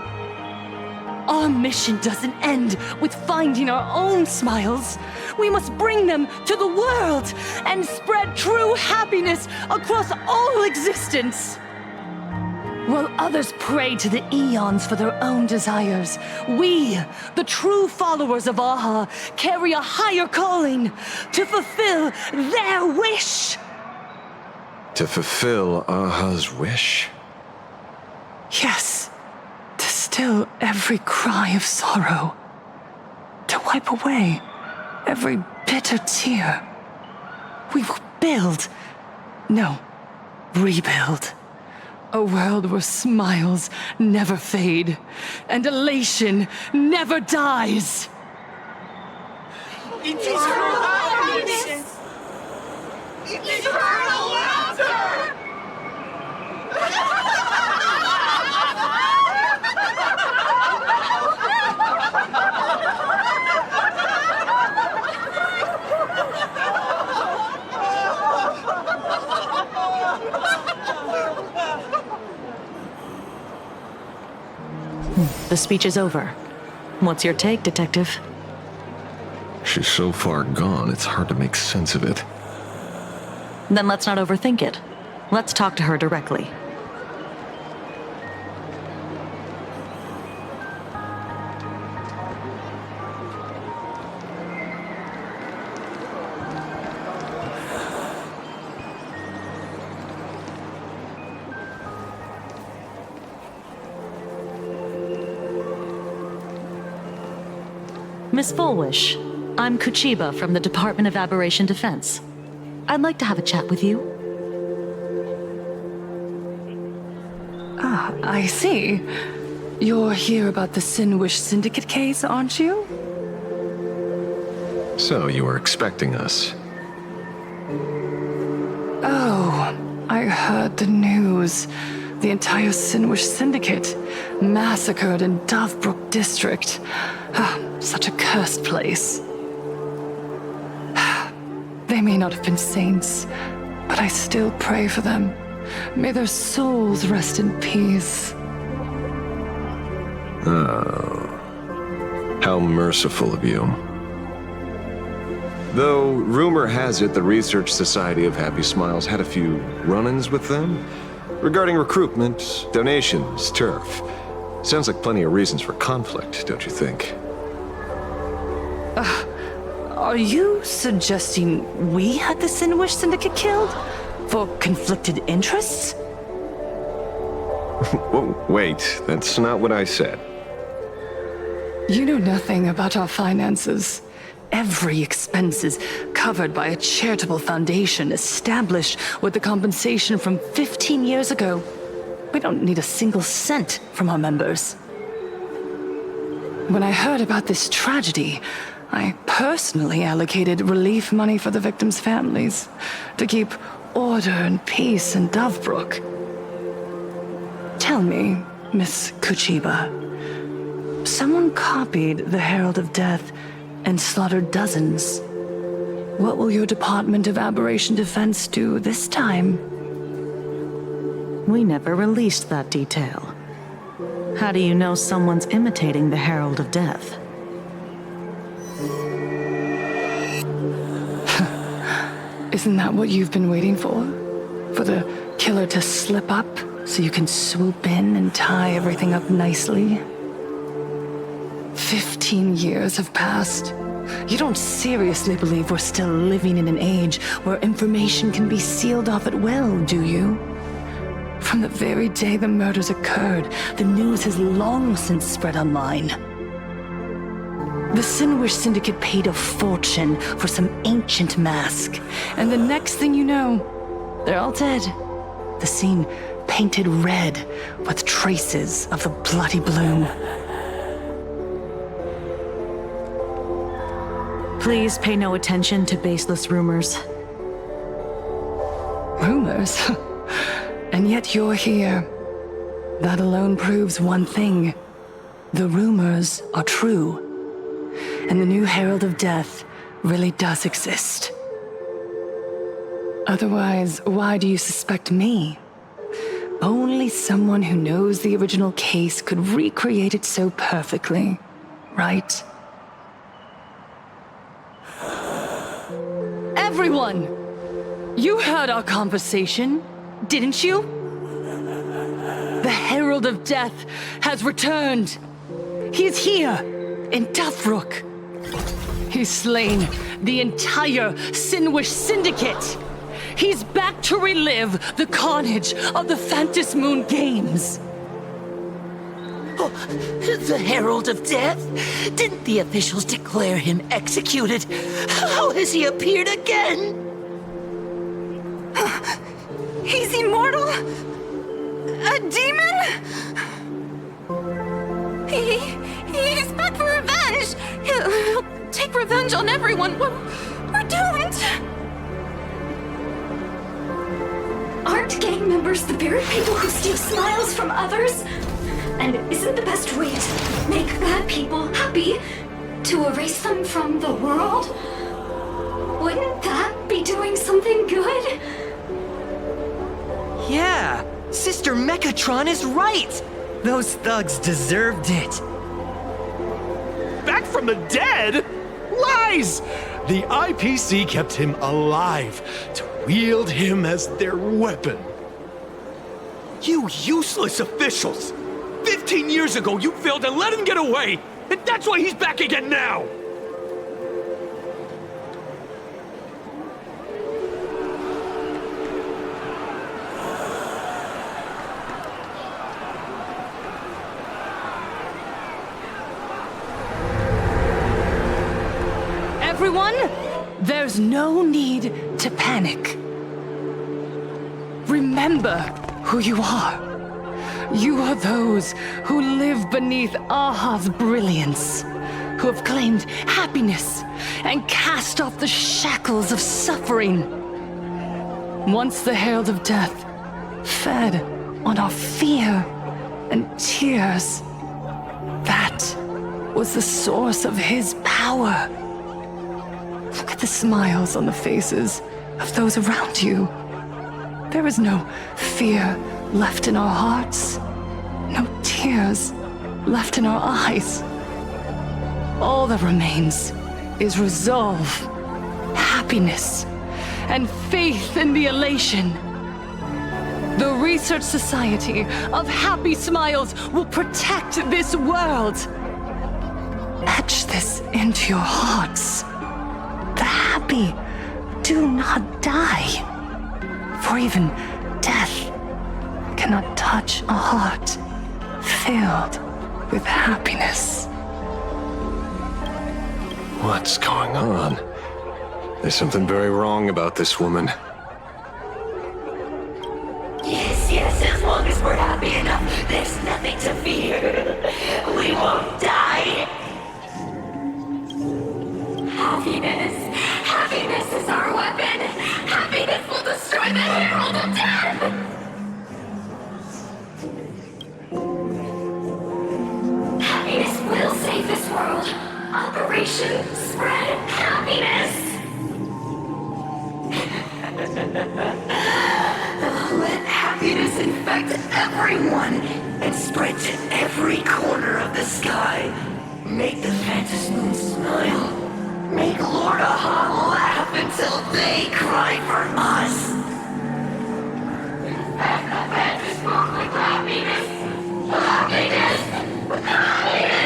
Our mission doesn't end with finding our own smiles. We must bring them to the world and spread true happiness across all existence. While others pray to the eons for their own desires, we, the true followers of Aha, carry a higher calling to fulfill their wish. To fulfill Aha's wish? Yes. To still every cry of sorrow. To wipe away every bitter tear. We will build, no, rebuild. A world where smiles never fade and elation never dies. Eternal happiness! Eternal laughter! The speech is over. What's your take, Detective? She's so far gone, it's hard to make sense of it. Then let's not overthink it. Let's talk to her directly. Miss Fullwish, I'm Kuchiba from the Department of Aberration Defense. I'd like to have a chat with you. Ah, I see. You're here about the Sinwish Syndicate case, aren't you? So you were expecting us. Oh, I heard the news. The entire Sinwish Syndicate massacred in Dovebrook District. Ah, such a cursed place. They may not have been saints, but I still pray for them. May their souls rest in peace. Oh. How merciful of you. Though, rumor has it the Research Society of Happy Smiles had a few run-ins with them regarding recruitment, donations, turf. Sounds like plenty of reasons for conflict, don't you think? Are you suggesting we had the Sinwish Syndicate killed? For conflicted interests? Whoa, wait, that's not what I said. You know nothing about our finances. Every expense is covered by a charitable foundation established with the compensation from 15 years ago. We don't need a single cent from our members. When I heard about this tragedy, I personally allocated relief money for the victims' families to keep order and peace in Dovebrook. Tell me, Miss Kuchiba, someone copied the Herald of Death and slaughtered dozens. What will your Department of Aberration Defense do this time? We never released that detail. How do you know someone's imitating the Herald of Death? Isn't that what you've been waiting for? For the killer to slip up so you can swoop in and tie everything up nicely? 15 years have passed. You don't seriously believe we're still living in an age where information can be sealed off at will, do you? From the very day the murders occurred, the news has long since spread online. The Sinwish Syndicate paid a fortune for some ancient mask, and the next thing you know, they're all dead. The scene painted red with traces of the bloody bloom. Please pay no attention to baseless rumors. Rumors? And yet you're here. That alone proves one thing. The rumors are true. And the new Herald of Death really does exist. Otherwise, why do you suspect me? Only someone who knows the original case could recreate it so perfectly, right? Everyone! You heard our conversation, didn't you? The Herald of Death has returned. He's here, in Dovebrook. He's slain the entire Sinwish Syndicate. He's back to relive the carnage of the Phantom Moon Games. Oh, the Herald of Death? Didn't the officials declare him executed? How has he appeared again? He's immortal? A demon? He's back for revenge! He'll take revenge on everyone. We're doomed! Aren't gang members the very people who steal smiles from others? And isn't the best way to make bad people happy to erase them from the world? Wouldn't that be doing something good? Yeah, Sister Mechatron is right! Those thugs deserved it. Back from the dead? Lie! lies! The IPC kept him alive to wield him as their weapon. You useless officials! 15 years ago, you failed and let him get away! And that's why he's back again now! Everyone, there's no need to panic. Remember who you are. You are those who live beneath Aha's brilliance, who have claimed happiness and cast off the shackles of suffering. Once the Herald of Death fed on our fear and tears, that was the source of his power. Look at the smiles on the faces of those around you. There is no fear left in our hearts, no tears left in our eyes. All that remains is resolve, happiness, and faith in the elation. The Research Society of Happy Smiles will protect this world. Etch this into your hearts. The happy do not die, for even death cannot touch a heart filled with happiness. What's going on? There's something very wrong about this woman. Yes, as long as we're happy enough, there's nothing to fear. We won't die. Happiness is our weapon. Happiness will destroy the Herald of Death. Happiness will save this world. Operation Spread Happiness. Let happiness infect everyone and spread to every corner of the sky. Make the Phantom Moon smile. Make Lord Aha laugh until they cry for us. Infect the Phantom Moon with happiness. Happiness. Happiness.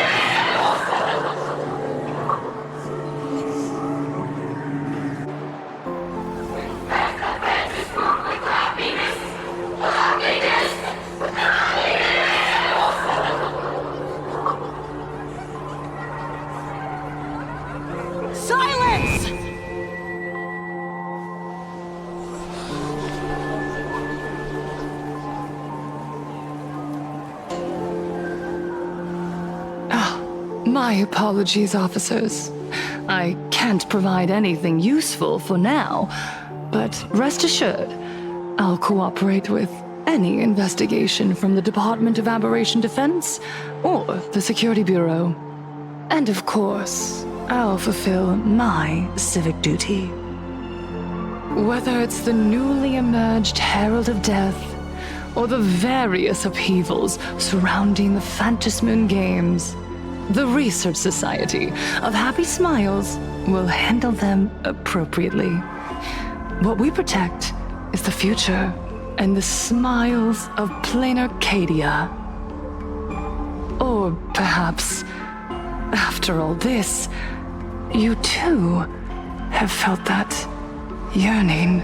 Silence! My apologies, officers. I can't provide anything useful for now, but rest assured, I'll cooperate with any investigation from the Department of Aberration Defense or the Security Bureau. And of course, I'll fulfill my civic duty. Whether it's the newly emerged Herald of Death or the various upheavals surrounding the Phantasmoon Games, the Research Society of Happy Smiles will handle them appropriately. What we protect is the future and the smiles of plain Arcadia. Or perhaps, after all this, you too have felt that yearning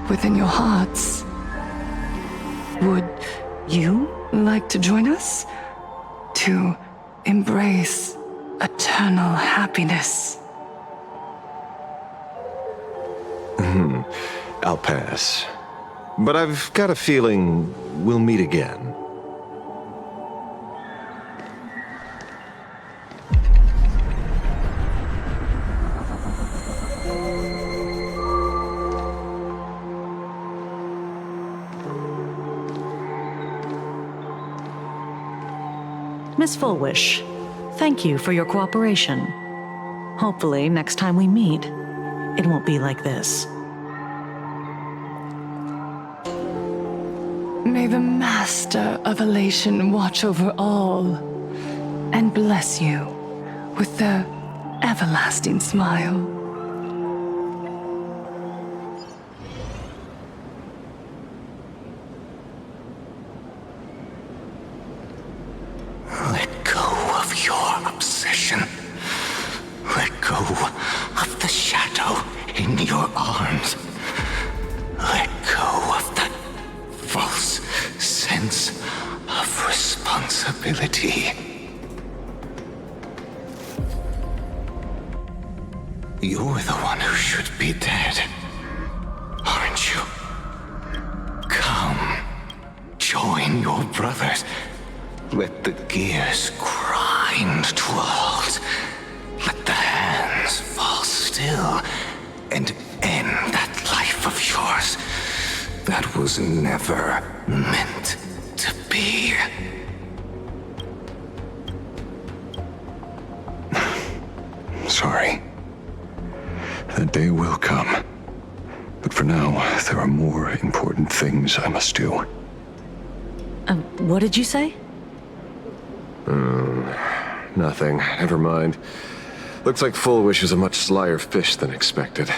within your hearts. Would you like to join us to embrace eternal happiness? I'll pass. But I've got a feeling we'll meet again. Miss Fullwish, thank you for your cooperation. Hopefully, next time we meet, it won't be like this. May the Master of Elation watch over all and bless you with the everlasting smile. Let go of your obsession. Let go of the shadow in your arms. Let go of that false sense of responsibility. You're the one who should be dead, aren't you? Come, join your brothers. Let the gears grind to a halt. Let the hands fall still and end that life of yours that was never meant to be. Sorry. That day will come. But for now, there are more important things I must do. What did you say? Nothing. Never mind. Looks like Fullwish is a much slyer fish than expected.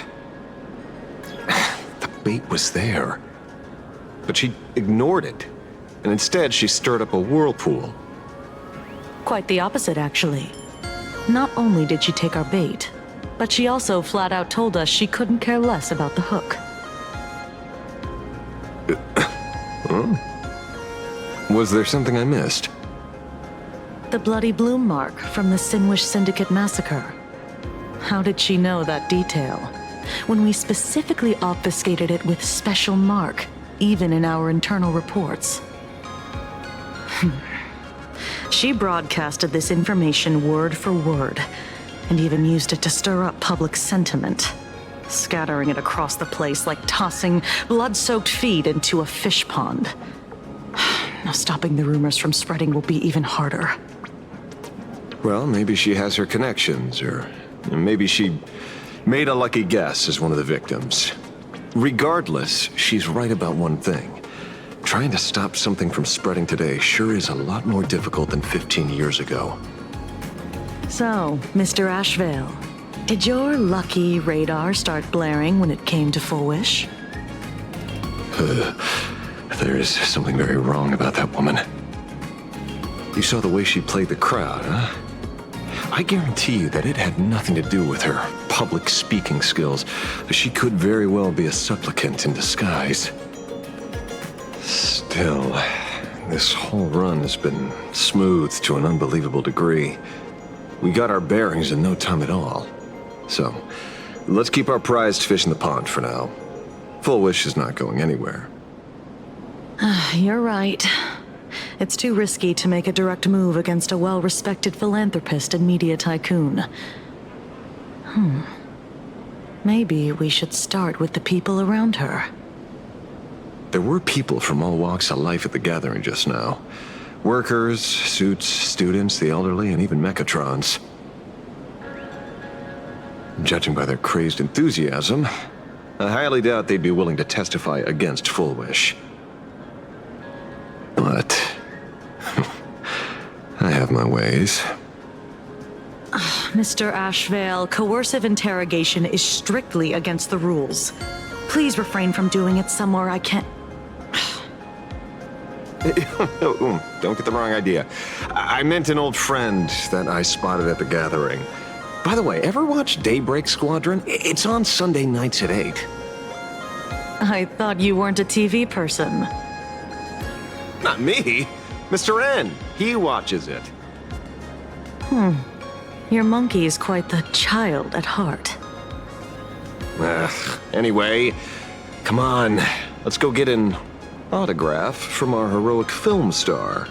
The bait was there. But she ignored it. And instead, she stirred up a whirlpool. Quite the opposite, actually. Not only did she take our bait, but she also flat out told us she couldn't care less about the hook. Was there something I missed? The bloody bloom mark from the Sinwish Syndicate massacre. How did she know that detail? When we specifically obfuscated it with special mark, even in our internal reports. She broadcasted this information word for word, and even used it to stir up public sentiment, scattering it across the place like tossing blood-soaked feed into a fish pond. Now stopping the rumors from spreading will be even harder. Well, maybe she has her connections, or maybe she made a lucky guess as one of the victims. Regardless, she's right about one thing. Trying to stop something from spreading today sure is a lot more difficult than 15 years ago. So, Mr. Ashvale, did your lucky radar start blaring when it came to Fullwish? There is something very wrong about that woman. You saw the way she played the crowd, huh? I guarantee you that it had nothing to do with her public speaking skills. She could very well be a supplicant in disguise. Still, this whole run has been smooth to an unbelievable degree. We got our bearings in no time at all. So, let's keep our prized fish in the pond for now. Fullwish is not going anywhere. You're right. It's too risky to make a direct move against a well-respected philanthropist and media tycoon. Maybe we should start with the people around her. There were people from all walks of life at the gathering just now. Workers, suits, students, the elderly, and even Mechatrons. Judging by their crazed enthusiasm, I highly doubt they'd be willing to testify against Fullwish. But I have my ways. Mr. Ashvale, coercive interrogation is strictly against the rules. Please refrain from doing it somewhere I can't... Don't get the wrong idea. I meant an old friend that I spotted at the gathering. By the way, ever watch Daybreak Squadron? It's on Sunday nights at 8. I thought you weren't a TV person. Not me. Mr. N. He watches it. Your monkey is quite the child at heart. Anyway, come on. Let's go get an autograph from our heroic film star.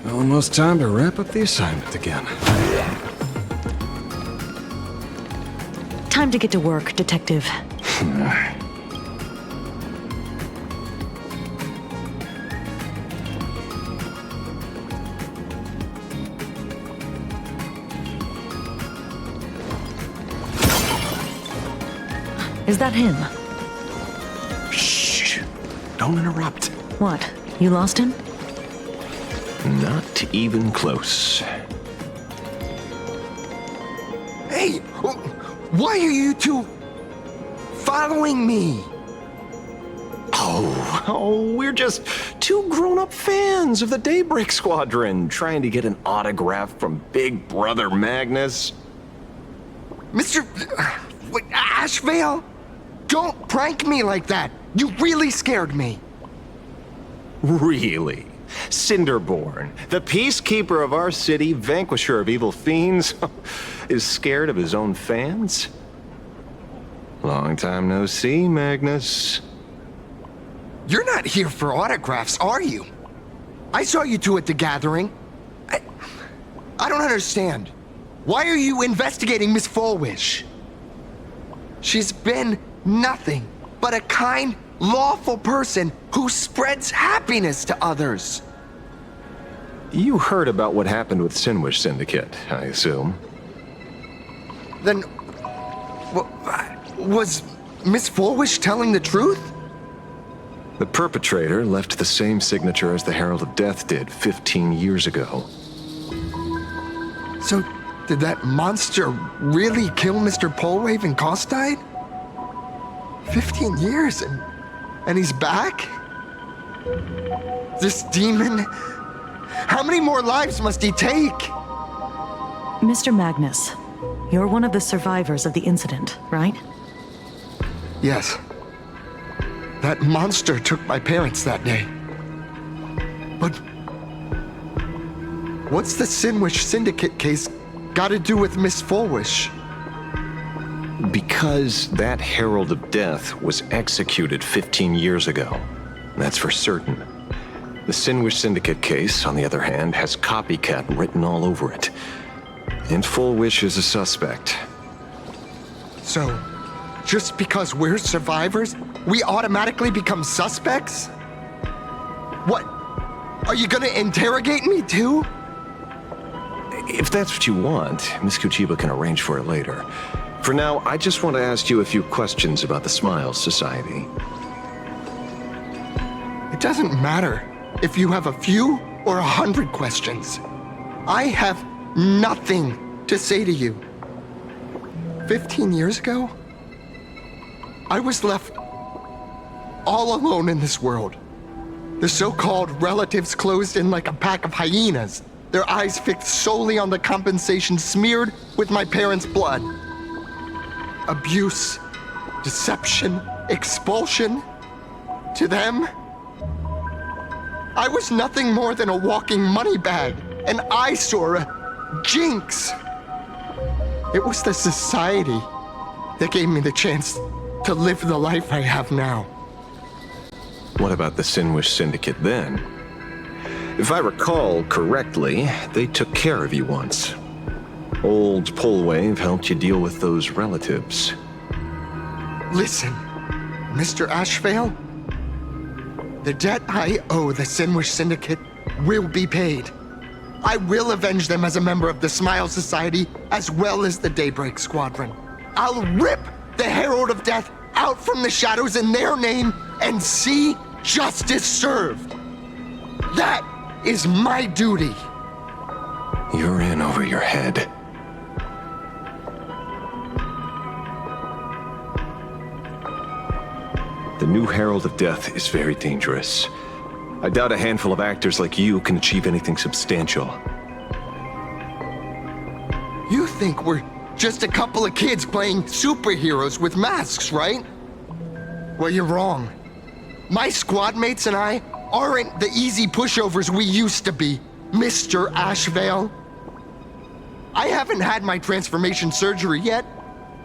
Almost time to wrap up the assignment again. Time to get to work, Detective. Is that him? Shh. Don't interrupt. What? You lost him? Not even close. Hey, why are you two following me? Oh, we're just two grown-up fans of the Daybreak Squadron trying to get an autograph from Big Brother Magnus. Mr. Ashvale? Don't prank me like that. You really scared me. Really? Cinderborn, the peacekeeper of our city, vanquisher of evil fiends, is scared of his own fans? Long time no see, Magnus. You're not here for autographs, are you? I saw you two at the gathering. I don't understand. Why are you investigating Miss Fulwish? She's been nothing but a kind, lawful person who spreads happiness to others. You heard about what happened with Sinwish Syndicate, I assume. Then, was Miss Fulwish telling the truth? The perpetrator left the same signature as the Herald of Death did 15 years ago. So, did that monster really kill Mr. Polwave and Costide? 15 years and he's back? This demon? How many more lives must he take? Mr. Magnus, you're one of the survivors of the incident, right? Yes. That monster took my parents that day. But what's the Sinwish Syndicate case got to do with Miss Fulwish? Because that Herald of Death was executed 15 years ago. That's for certain. The Sinwish Syndicate case, on the other hand, has copycat written all over it. And Fulwish is a suspect. So, just because we're survivors, we automatically become suspects? What? Are you gonna interrogate me too? If that's what you want, Miss Kuchiba can arrange for it later. For now, I just want to ask you a few questions about the Smiles Society. It doesn't matter if you have a few or 100 questions. I have nothing to say to you. 15 years ago, I was left all alone in this world. The so-called relatives closed in like a pack of hyenas, their eyes fixed solely on the compensation smeared with my parents' blood. Abuse, deception, expulsion. To them, I was nothing more than a walking money bag, an eyesore, a jinx. It was the society that gave me the chance to live the life I have now. What about the Sinwish Syndicate then? If I recall correctly, they took care of you once. Old Polwave helped you deal with those relatives. Listen, Mr. Ashvale, the debt I owe the Sinwish Syndicate will be paid. I will avenge them as a member of the Smile Society as well as the Daybreak Squadron. I'll rip the Herald of Death out from the shadows in their name and see justice served. That is my duty. You're in over your head. The new Herald of Death is very dangerous. I doubt a handful of actors like you can achieve anything substantial. You think we're just a couple of kids playing superheroes with masks, right? Well, you're wrong. My squad mates and I aren't the easy pushovers we used to be, Mr. Ashvale. I haven't had my transformation surgery yet,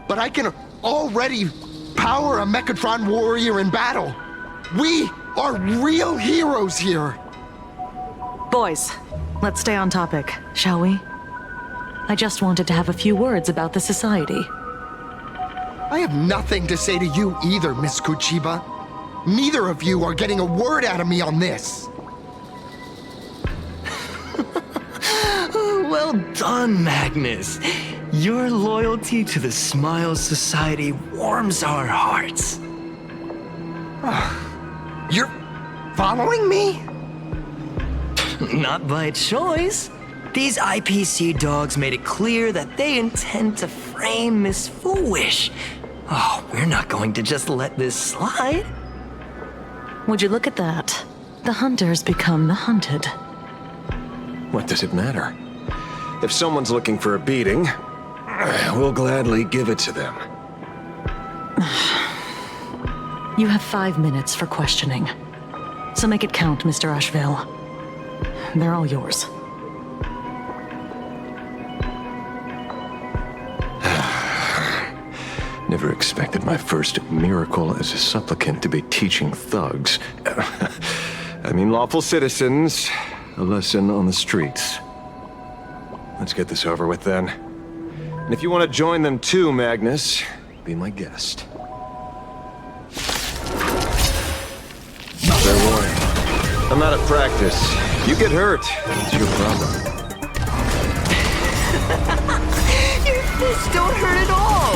but I can already power a Mechatron warrior in battle. We are real heroes here. Boys, let's stay on topic, shall we? I just wanted to have a few words about the society. I have nothing to say to you either, Miss Kuchiba. Neither of you are getting a word out of me on this. Well, Well done, Magnus. Your loyalty to the Smile Society warms our hearts. You're following me? Not by choice. These IPC dogs made it clear that they intend to frame Miss Foolish. Oh, we're not going to just let this slide. Would you look at that? The hunters become the hunted. What does it matter? If someone's looking for a beating, we'll gladly give it to them. You have 5 minutes for questioning. So make it count, Mr. Ashvale. They're all yours. Never expected my first miracle as a supplicant to be teaching thugs. I mean lawful citizens, a lesson on the streets. Let's get this over with then. And if you want to join them too, Magnus, be my guest. Fair warning. I'm out of practice. You get hurt, it's your problem. Your fists don't hurt at all.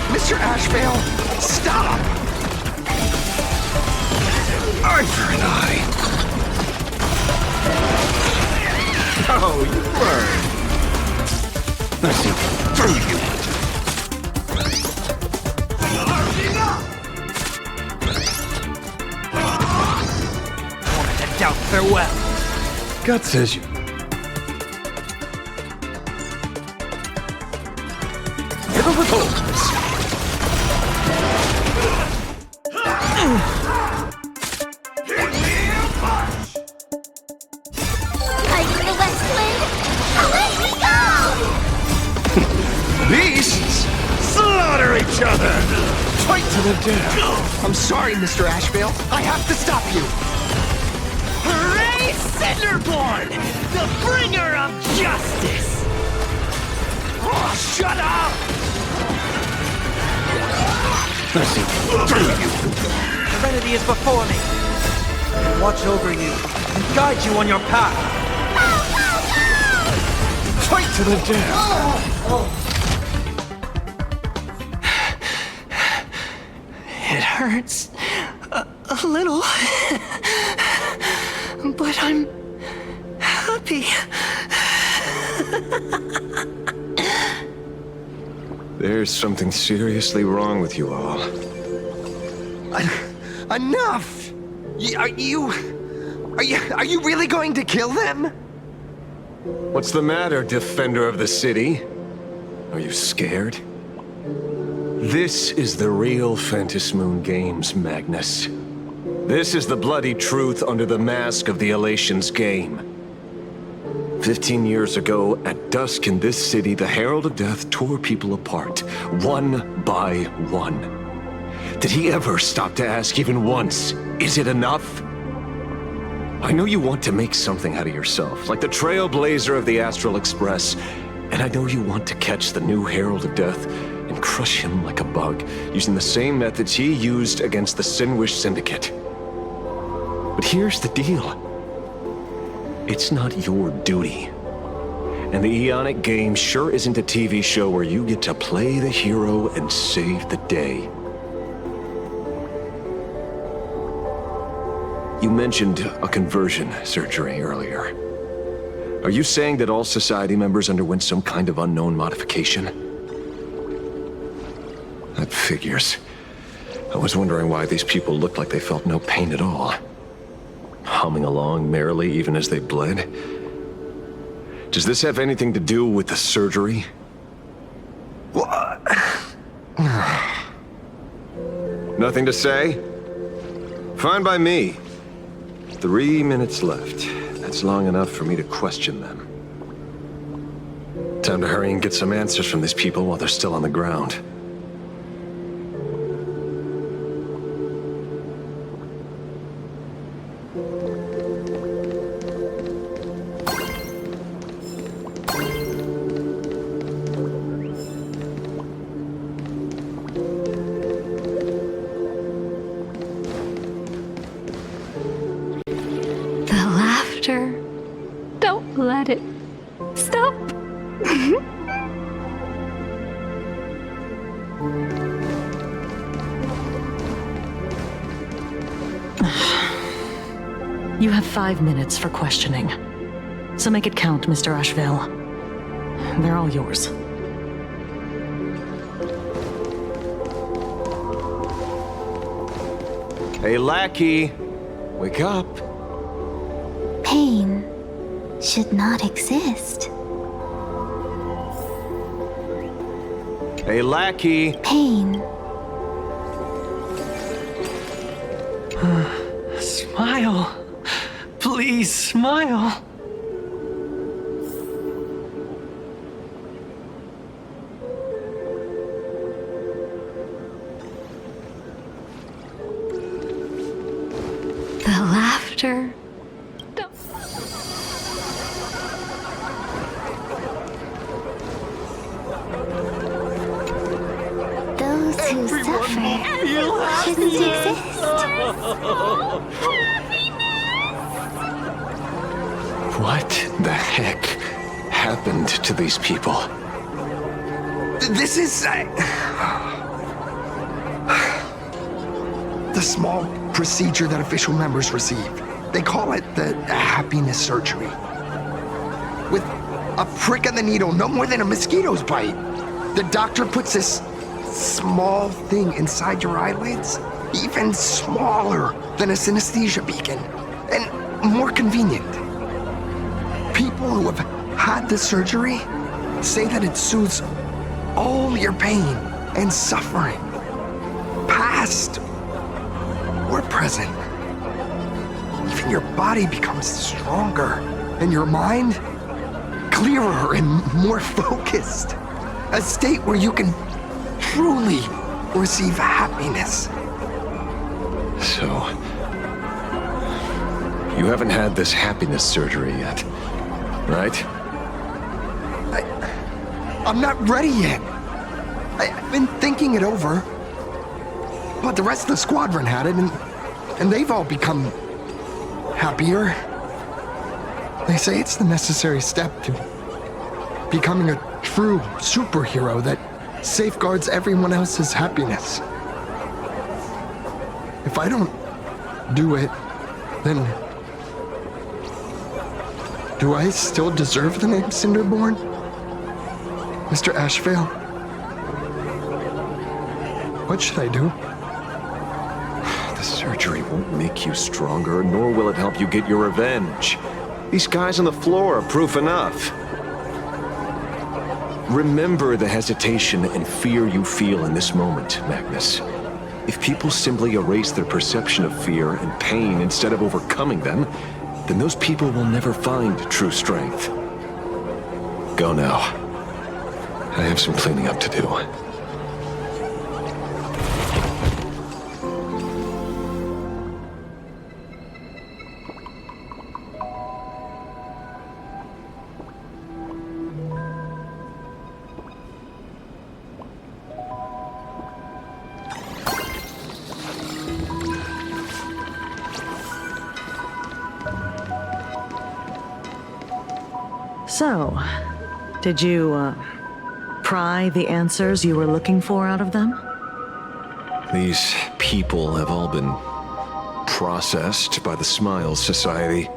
Mr. Ashvale, stop! Eye for an eye. Oh, you learn. Let's see through you. Wanted to doubt farewell. God says you. Never withhold this. Fighting the West Wind, away we go! Beasts slaughter each other. Fight to the death. I'm sorry, Mr. Ashvale. I have to stop you. Hooray, Cinderborn! The bringer of justice! Oh, shut up! Let's see through you. Serenity is before me. I will watch over you and guide you on your path. Fight to the death. It hurts a little, but I'm happy. There's something seriously wrong with you all. Enough! Are you really going to kill them? What's the matter, defender of the city? Are you scared? This is the real Phantasmoon Games, Magnus. This is the bloody truth under the mask of the Elations game. 15 years ago, at dusk in this city, the Herald of Death tore people apart, one by one. Did he ever stop to ask even once, is it enough? I know you want to make something out of yourself, like the trailblazer of the Astral Express, and I know you want to catch the new Herald of Death and crush him like a bug, using the same methods he used against the Sinwish Syndicate. But here's the deal. It's not your duty. And the Eonic game sure isn't a TV show where you get to play the hero and save the day. You mentioned a conversion surgery earlier. Are you saying that all Society members underwent some kind of unknown modification? That figures. I was wondering why these people looked like they felt no pain at all. Humming along merrily even as they bled. Does this have anything to do with the surgery? Nothing to say? Fine by me. 3 minutes left. That's long enough for me to question them. Time to hurry and get some answers from these people while they're still on the ground. The laughter. Don't let it You have 5 minutes for questioning. So make it count, Mr. Asheville. They're all yours. Hey, lackey! Wake up! Pain should not exist. Hey, lackey! Pain. Smile. Please, smile. The laughter. Those who suffer shouldn't exist. What the heck happened to these people? This is... the small procedure that official members receive. They call it the happiness surgery. With a prick of the needle, no more than a mosquito's bite. The doctor puts this small thing inside your eyelids, even smaller than a synesthesia beacon, and more convenient. People who have had the surgery say that it soothes all your pain and suffering, past or present. Even your body becomes stronger, and your mind clearer and more focused. A state where you can truly receive happiness. So, you haven't had this happiness surgery yet, right? I'm not ready yet. I've been thinking it over. But the rest of the squadron had it, and they've all become happier. They say it's the necessary step to becoming a true superhero that safeguards everyone else's happiness. If I don't do it, then do I still deserve the name Cinderborn? Mr. Asheville? What should I do? The surgery won't make you stronger, nor will it help you get your revenge. These guys on the floor are proof enough. Remember the hesitation and fear you feel in this moment, Magnus. If people simply erase their perception of fear and pain instead of overcoming them, then those people will never find true strength. Go now. I have some cleaning up to do. So, did you, pry the answers you were looking for out of them? These people have all been processed by the Smiles Society.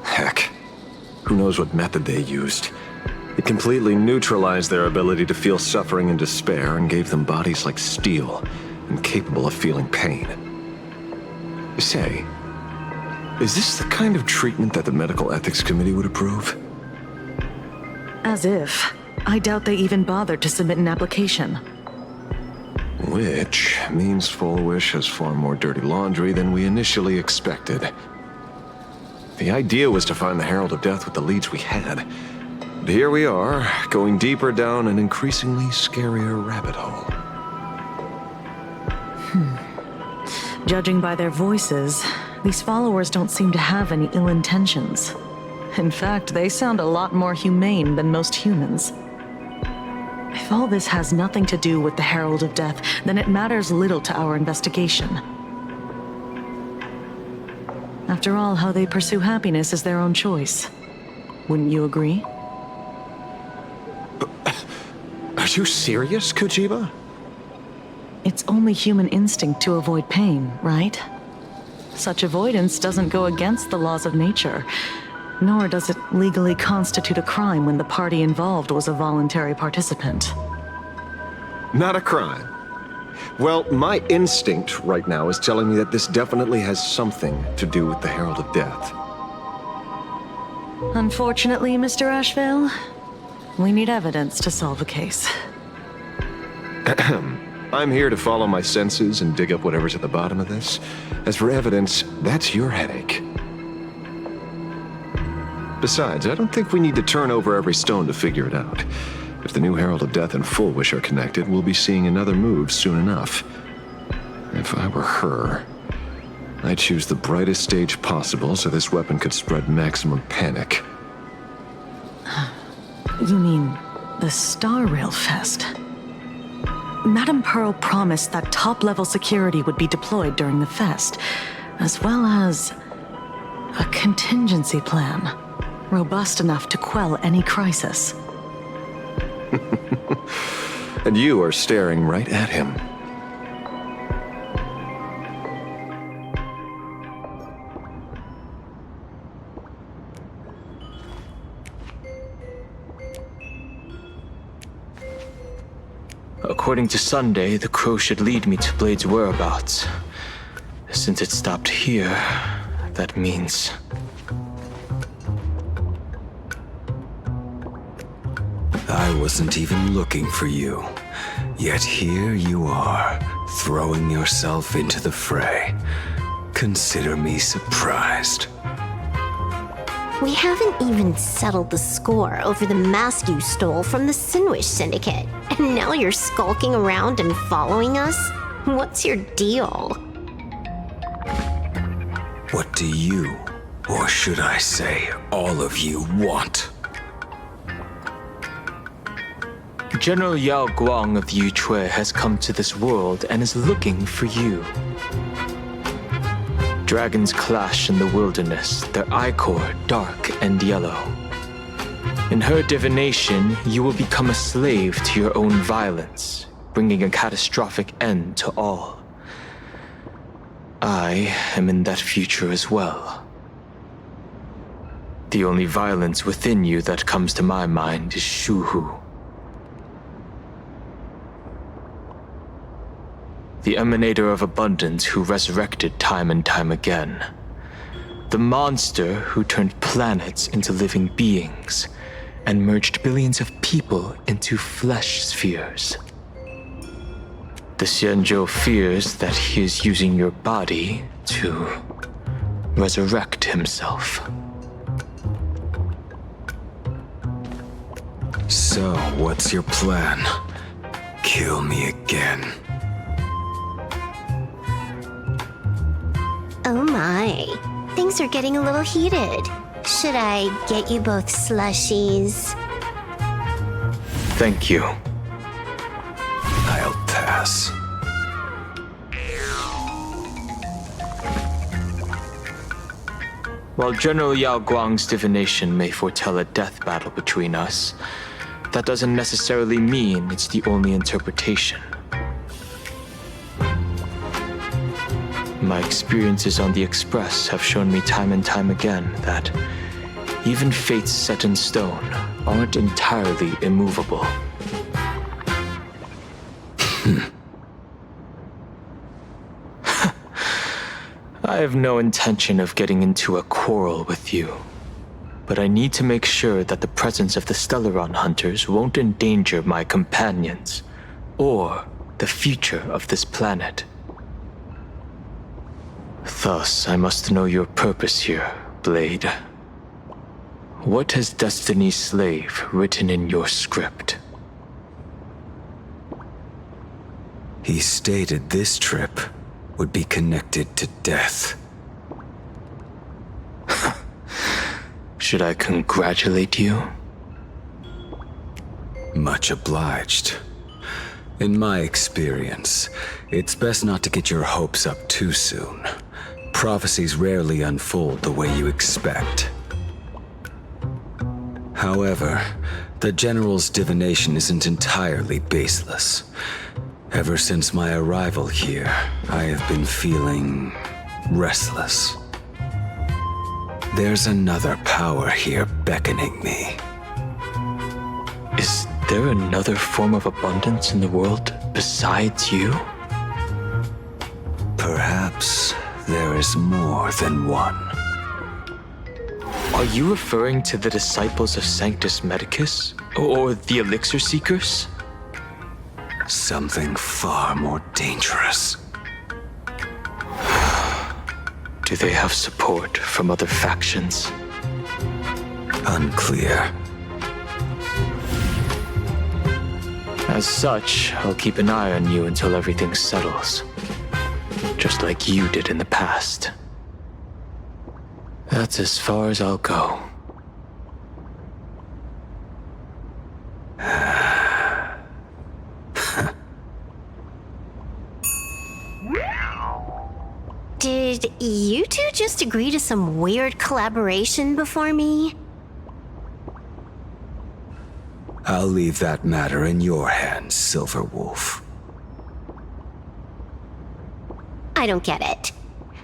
Heck, who knows what method they used. It completely neutralized their ability to feel suffering and despair and gave them bodies like steel, incapable of feeling pain. Say, is this the kind of treatment that the Medical Ethics Committee would approve? As if. I doubt they even bothered to submit an application. Which means Fullwish has far more dirty laundry than we initially expected. The idea was to find the Herald of Death with the leads we had. But here we are, going deeper down an increasingly scarier rabbit hole. Judging by their voices, these followers don't seem to have any ill intentions. In fact, they sound a lot more humane than most humans. If all this has nothing to do with the Herald of Death, then it matters little to our investigation. After all, how they pursue happiness is their own choice. Wouldn't you agree? you serious, Kujiba? It's only human instinct to avoid pain, right? Such avoidance doesn't go against the laws of nature, nor does it legally constitute a crime when the party involved was a voluntary participant. Not a crime. Well, my instinct right now is telling me that this definitely has something to do with the Herald of Death. Unfortunately, Mr. Ashvale, we need evidence to solve a case. I'm here to follow my senses and dig up whatever's at the bottom of this. As for evidence, that's your headache. Besides, I don't think we need to turn over every stone to figure it out. If the new Herald of Death and Full Wish are connected, we'll be seeing another move soon enough. If I were her, I'd choose the brightest stage possible so this weapon could spread maximum panic. You mean the Star Rail Fest? Madame Pearl promised that top-level security would be deployed during the fest, as well as a contingency plan, robust enough to quell any crisis. And you are staring right at him. According to Sunday, the crow should lead me to Blade's whereabouts. Since it stopped here, that means... I wasn't even looking for you. Yet here you are, throwing yourself into the fray. Consider me surprised. We haven't even settled the score over the mask you stole from the Sinwish Syndicate. And now you're skulking around and following us? What's your deal? What do you, or should I say, all of you, want? General Yao Guang of Yu Chui has come to this world and is looking for you. Dragons clash in the wilderness, their ichor dark and yellow. In her divination, you will become a slave to your own violence, bringing a catastrophic end to all. I am in that future as well. The only violence within you that comes to my mind is Shuhu. The emanator of abundance who resurrected time and time again. The monster who turned planets into living beings and merged billions of people into flesh spheres. The Xianzhou fears that he is using your body to resurrect himself. So, what's your plan? Kill me again. Oh my, things are getting a little heated. Should I get you both slushies? Thank you. I'll pass. While General Yao Guang's divination may foretell a death battle between us, that doesn't necessarily mean it's the only interpretation. My experiences on the Express have shown me time and time again that even fates set in stone aren't entirely immovable. I have no intention of getting into a quarrel with you, but I need to make sure that the presence of the Stellaron hunters won't endanger my companions or the future of this planet. Thus, I must know your purpose here, Blade. What has Destiny's Slave written in your script? He stated this trip would be connected to death. Should I congratulate you? Much obliged. In my experience, it's best not to get your hopes up too soon. Prophecies rarely unfold the way you expect. However, The General's divination isn't entirely baseless. Ever since my arrival here, I have been feeling restless. There's another power here beckoning me. Is there another form of abundance in the world besides you? Perhaps there is more than one. Are you referring to the disciples of Sanctus Medicus? Or the Elixir Seekers? Something far more dangerous. Do they have support from other factions? Unclear. As such, I'll keep an eye on you until everything settles. Just like you did in the past. That's as far as I'll go. Did you two just agree to some weird collaboration before me? I'll leave that matter in your hands, Silver Wolf. I don't get it.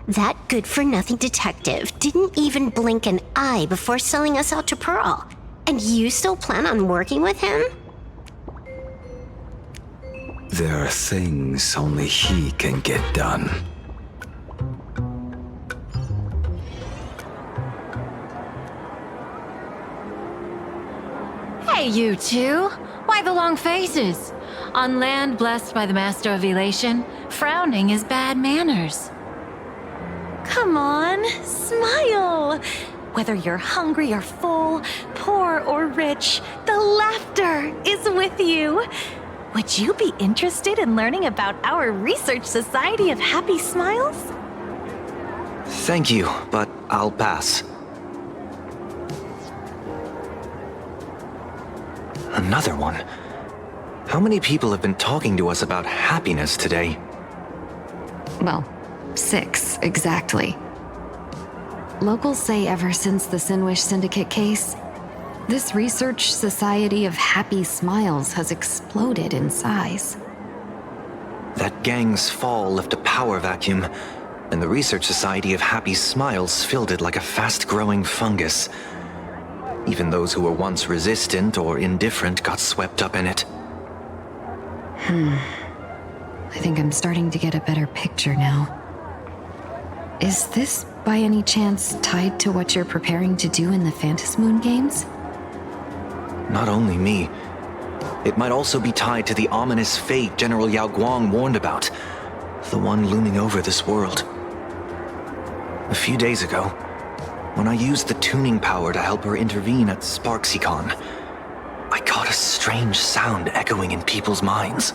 That good-for-nothing detective didn't even blink an eye before selling us out to Pearl. And you still plan on working with him? There are things only he can get done. Hey, you two! Why the long faces? On land blessed by the Master of Elation, frowning is bad manners. Come on, smile! Whether you're hungry or full, poor or rich, the laughter is with you. Would you be interested in learning about our Research Society of Happy Smiles? Thank you, but I'll pass. Another one. How many people have been talking to us about happiness today? Well, 6, exactly. Locals say ever since the Sinwish Syndicate case, this Research Society of Happy Smiles has exploded in size. That gang's fall left a power vacuum, and the Research Society of Happy Smiles filled it like a fast-growing fungus. Even those who were once resistant or indifferent got swept up in it. I think I'm starting to get a better picture now. Is this, by any chance, tied to what you're preparing to do in the Phantasmoon games? Not only me. It might also be tied to the ominous fate General Yao Guang warned about. The one looming over this world. A few days ago, when I used the tuning power to help her intervene at Sparksicon, I caught a strange sound echoing in people's minds.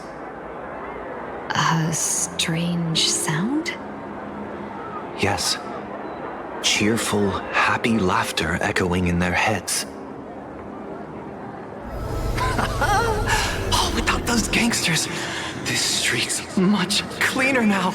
A strange sound? Yes. Cheerful, happy laughter echoing in their heads. Oh, without those gangsters, this street's much cleaner now.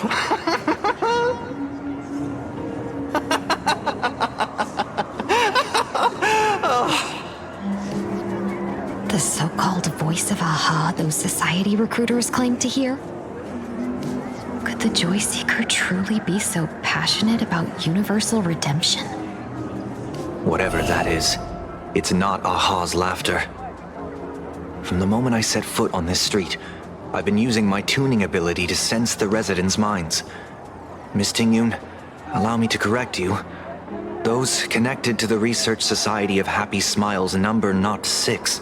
The so-called voice of Aha those society recruiters claim to hear? Could the Joy Seeker truly be so passionate about universal redemption? Whatever that is, it's not Aha's laughter. From the moment I set foot on this street, I've been using my tuning ability to sense the residents' minds. Miss Tingyun, allow me to correct you. Those connected to the Research Society of Happy Smiles number not 6,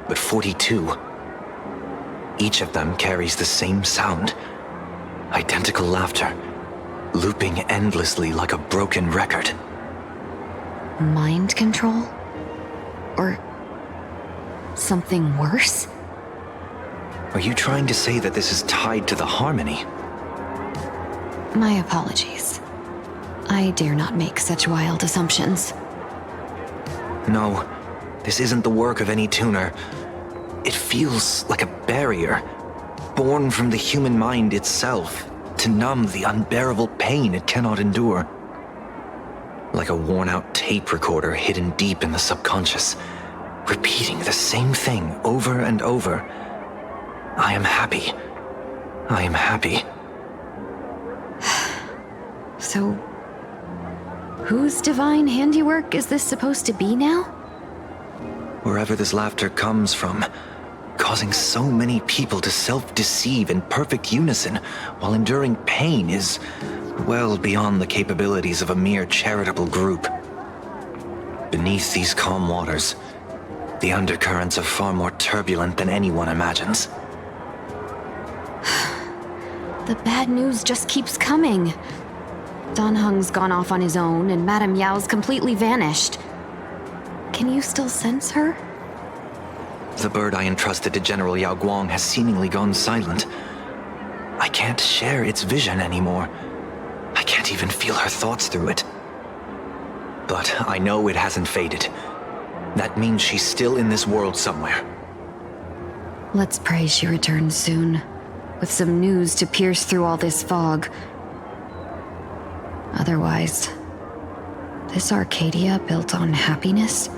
but 42. Each of them carries the same sound. Identical laughter, looping endlessly like a broken record. Mind control? Or something worse? Are you trying to say that this is tied to the harmony? My apologies. I dare not make such wild assumptions. No, this isn't the work of any tuner. It feels like a barrier, born from the human mind itself, to numb the unbearable pain it cannot endure. Like a worn-out tape recorder hidden deep in the subconscious, repeating the same thing over and over. I am happy. I am happy. So, whose divine handiwork is this supposed to be now? Wherever this laughter comes from, causing so many people to self-deceive in perfect unison while enduring pain is well beyond the capabilities of a mere charitable group. Beneath these calm waters, the undercurrents are far more turbulent than anyone imagines. The bad news just keeps coming. Dan Heng's gone off on his own, and Madame Yao's completely vanished. Can you still sense her? The bird I entrusted to General Yao Guang has seemingly gone silent. I can't share its vision anymore. I can't even feel her thoughts through it. But I know it hasn't faded. That means she's still in this world somewhere. Let's pray she returns soon, with some news to pierce through all this fog. Otherwise, this Arcadia built on happiness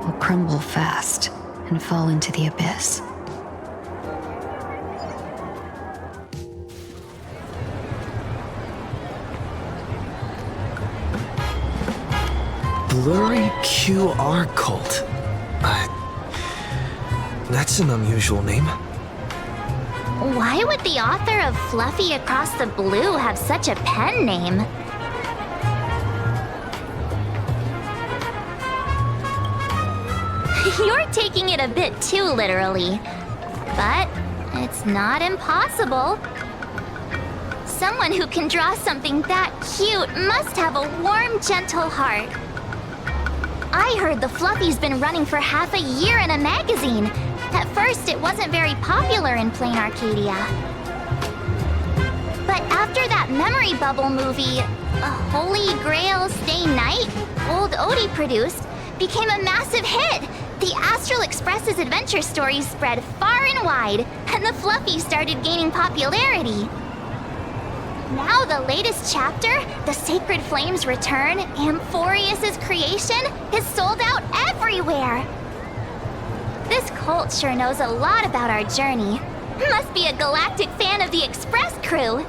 will crumble fast and fall into the abyss. Blurry QR cult. That's an unusual name. Why would the author of Fluffy Across the Blue have such a pen name? You're taking it a bit too literally. But it's not impossible. Someone who can draw something that cute must have a warm, gentle heart. I heard the Fluffy's been running for half a year in a magazine. At first, it wasn't very popular in Plain Arcadia. But after that memory bubble movie, A Holy Grail Stay Night, Old Odie produced, became a massive hit. The Astral Express's adventure stories spread far and wide, and the Fluffy started gaining popularity. Now the latest chapter, The Sacred Flames Return, Amphorius's creation, is sold out everywhere. This cult sure knows a lot about our journey. Must be a galactic fan of the Express crew.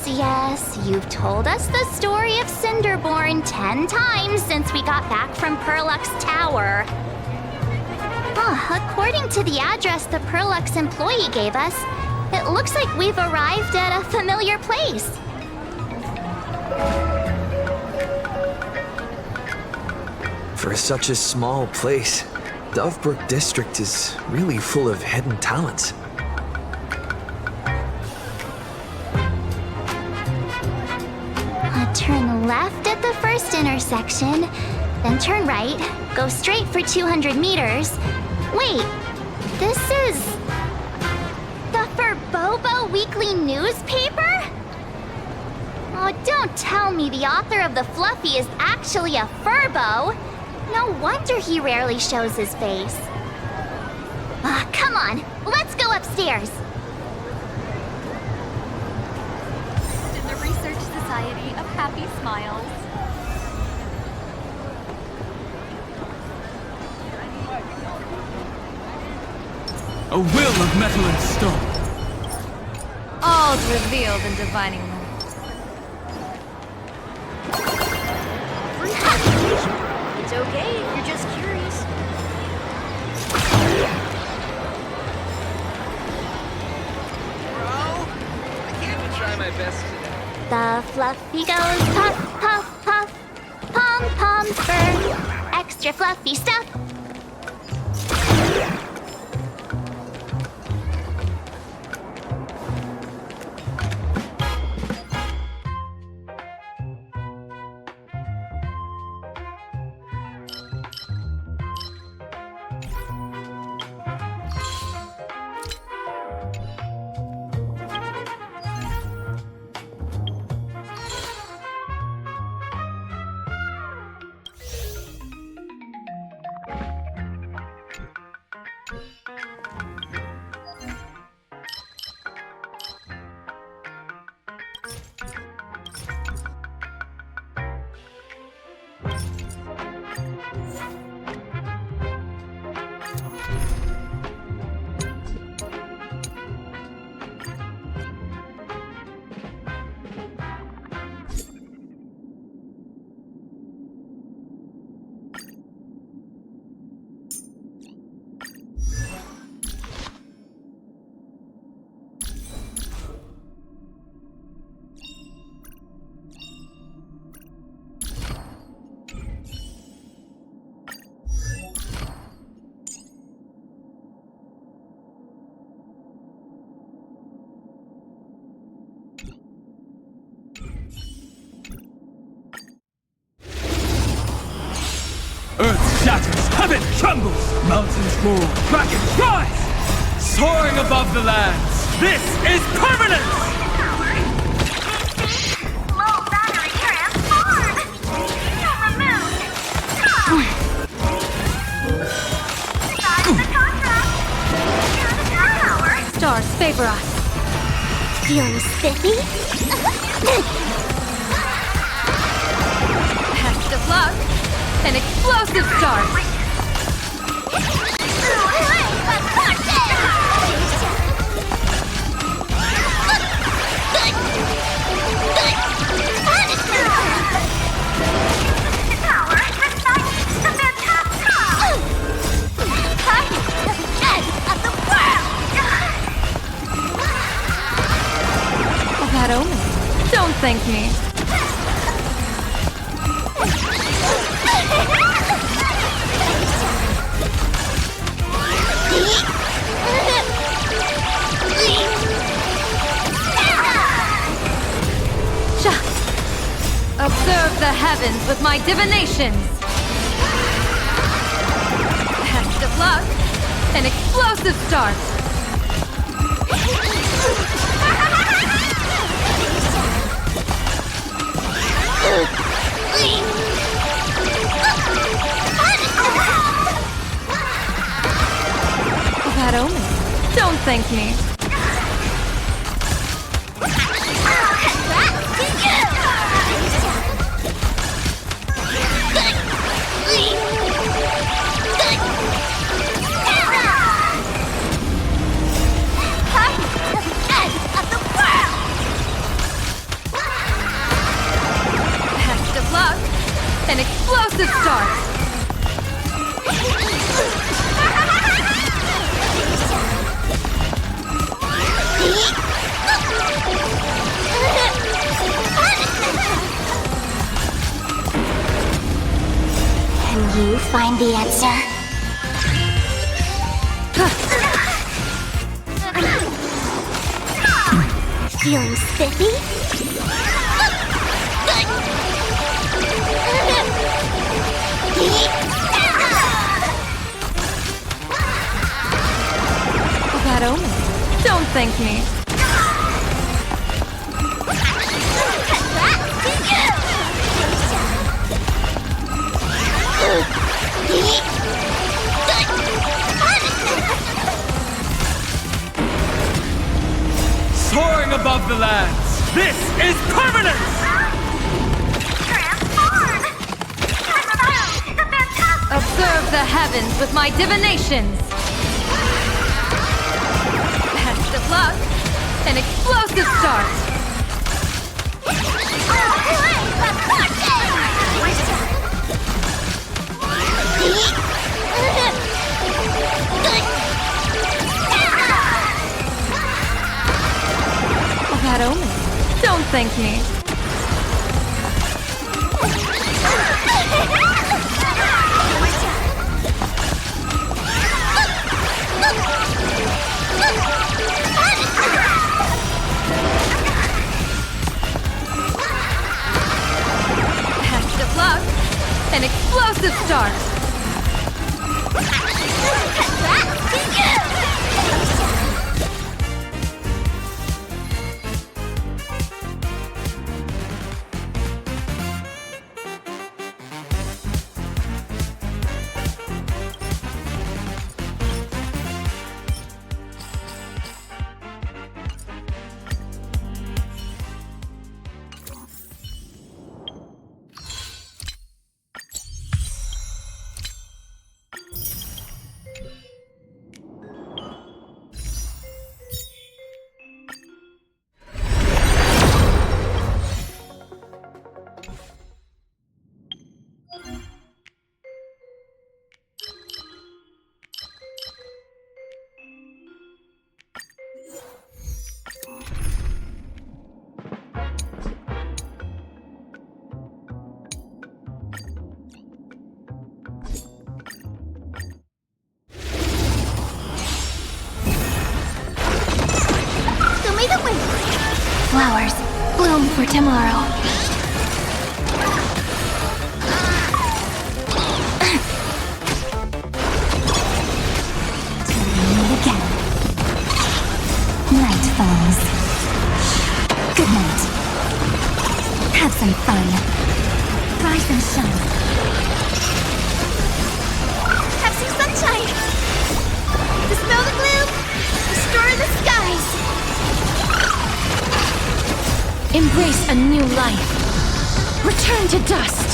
Yes, you've told us the story of Cinderborn 10 times since we got back from Perlux Tower. According to the address the Perlux employee gave us, it looks like we've arrived at a familiar place. For such a small place, Dovebrook District is really full of hidden talents. Turn left at the first intersection, then turn right, go straight for 200 meters. Wait, this is the Furbobo Weekly newspaper? Oh, don't tell me the author of the Fluffy is actually a Furbo. No wonder he rarely shows his face. Come on, let's go upstairs. In the Research Society of Happy Smiles. A will of metal and stone. All's revealed in divining them. It's okay if you're just curious. Bro, I can't even try my best today. The Fluffy goes puff, puff, puff, pom-pom fur, extra fluffy stuff. Earth shatters, heaven trembles, mountains roar, dragon cries! Soaring above the lands, this is permanence! Low battery transform! Removed! Sign the contract! Here's the power! Stars favor us. Feeling spiffy? Test of luck. An explosive start. That omen. Don't thank me. Observe the heavens with my divinations. Test of luck. An explosive start. That omen. Don't thank me. Test of luck. An explosive start. Can you find the answer? Feeling spiffy? That omen. Don't thank me. Soaring above the lands, this is permanence! Observe the heavens with my divinations. Test of luck. An explosive start. That omen. Don't thank me. Test of luck. An explosive start. Flowers bloom for tomorrow. Good night. Have some fun. Rise and shine. Have some sunshine. Dispel the gloom. Restore the skies. Embrace a new life. Return to dust.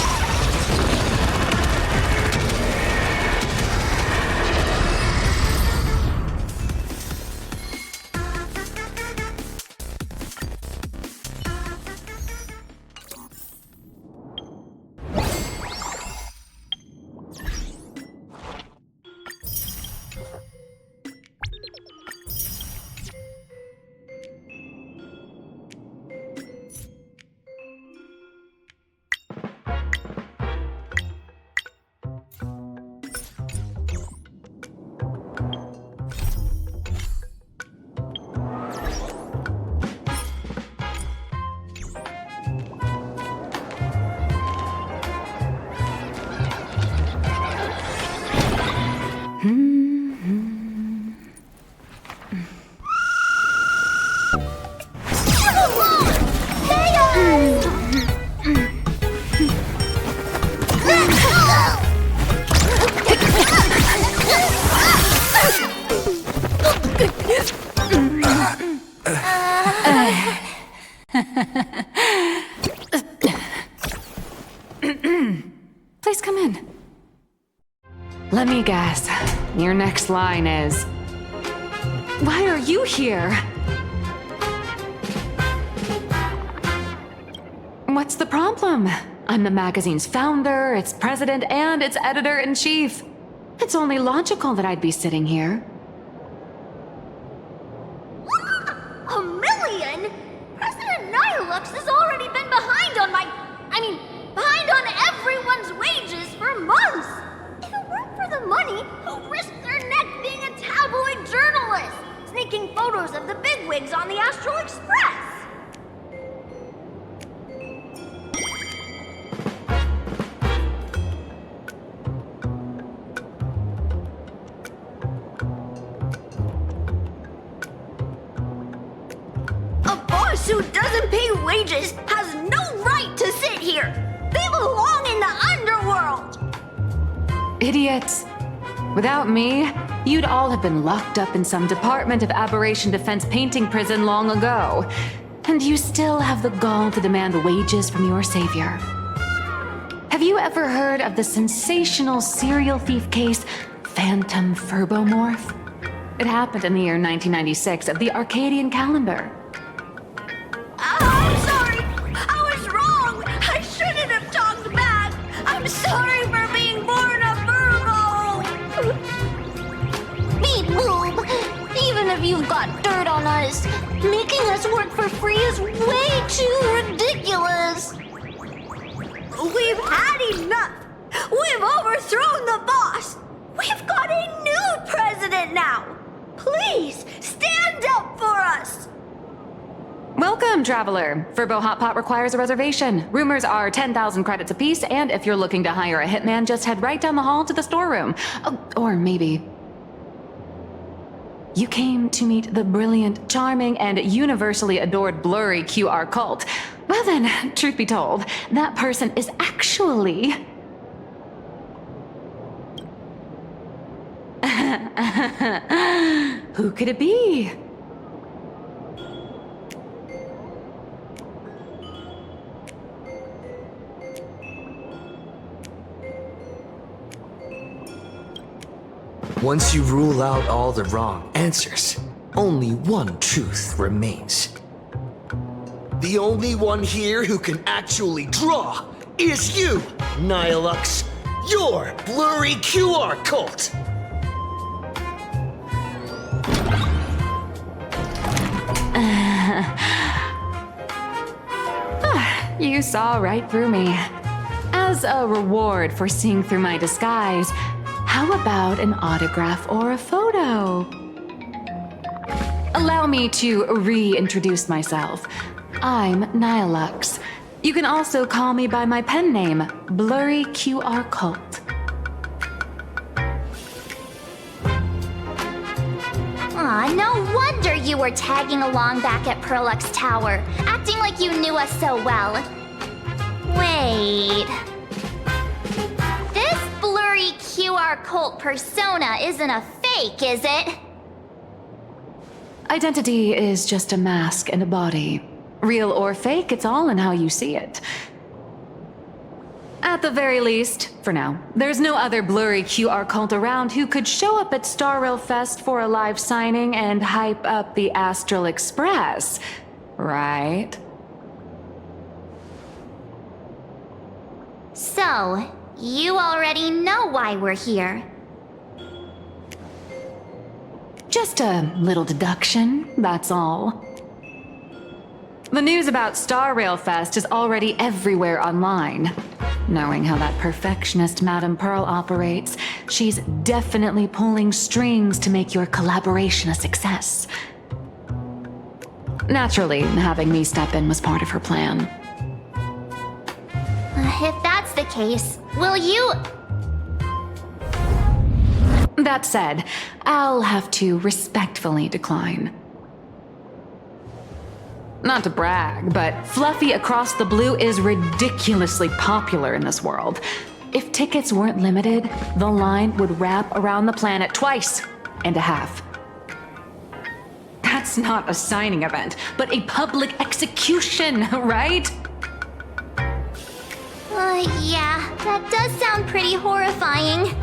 Please come in. Let me guess. Your next line is, "Why are you here?" What's the problem? I'm the magazine's founder, its president, and its editor-in-chief. It's only logical that I'd be sitting here. A million? President Nihilux has already been behind on behind on everyone's wages for months! If it weren't for the money, who risked their neck being a tabloid journalist, sneaking photos of the bigwigs on the Astral Express? A boss who doesn't pay wages has no right to sit here! They belong in the underworld! Idiots. Without me, you'd all have been locked up in some Department of Aberration Defense painting prison long ago. And you still have the gall to demand wages from your savior. Have you ever heard of the sensational serial thief case, Phantom Furbomorph? It happened in the year 1996 of the Arcadian calendar. I'm sorry! I was wrong! I shouldn't have talked back! I'm sorry for being born a Virgo! Beep boop! Even if you've got dirt on us, making us work for free is way too ridiculous! We've had enough! We've overthrown the boss! We've got a new president now! Please, stand up for us! Welcome, traveler. Furbo Hot Pot requires a reservation. Rumors are 10,000 credits apiece, and if you're looking to hire a hitman, just head right down the hall to the storeroom. Oh, or maybe... You came to meet the brilliant, charming, and universally adored blurry QR cult. Well then, truth be told, that person is actually... Who could it be? Once you rule out all the wrong answers, only one truth remains. The only one here who can actually draw is you, Nihilux, your blurry QR cult! You saw right through me. As a reward for seeing through my disguise, how about an autograph or a photo? Allow me to reintroduce myself. I'm Nihilux. You can also call me by my pen name, Blurry QR Cult. Aw, no wonder you were tagging along back at Perlux Tower, acting acting like you knew us so well. Wait. This blurry QR cult persona isn't a fake, is it? Identity is just a mask and a body. Real or fake, it's all in how you see it. At the very least, for now, there's no other blurry QR cult around who could show up at Star Rail Fest for a live signing and hype up the Astral Express, right? So, you already know why we're here. Just a little deduction, that's all. The news about Star Rail Fest is already everywhere online. Knowing how that perfectionist Madame Pearl operates, she's definitely pulling strings to make your collaboration a success. Naturally, having me step in was part of her plan. If that's the case, will you... That said, I'll have to respectfully decline. Not to brag, but Fluffy Across the Blue is ridiculously popular in this world. If tickets weren't limited, the line would wrap around the planet twice and a half. That's not a signing event, but a public execution, right? Yeah, that does sound pretty horrifying.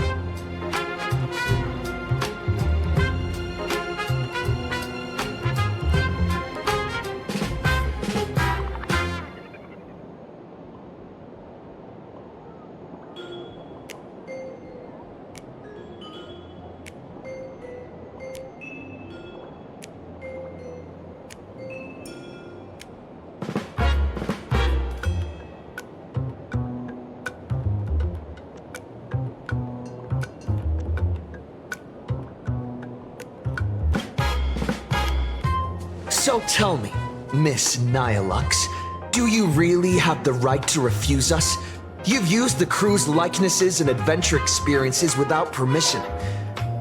So tell me, Miss Nihilux, do you really have the right to refuse us? You've used the crew's likenesses and adventure experiences without permission.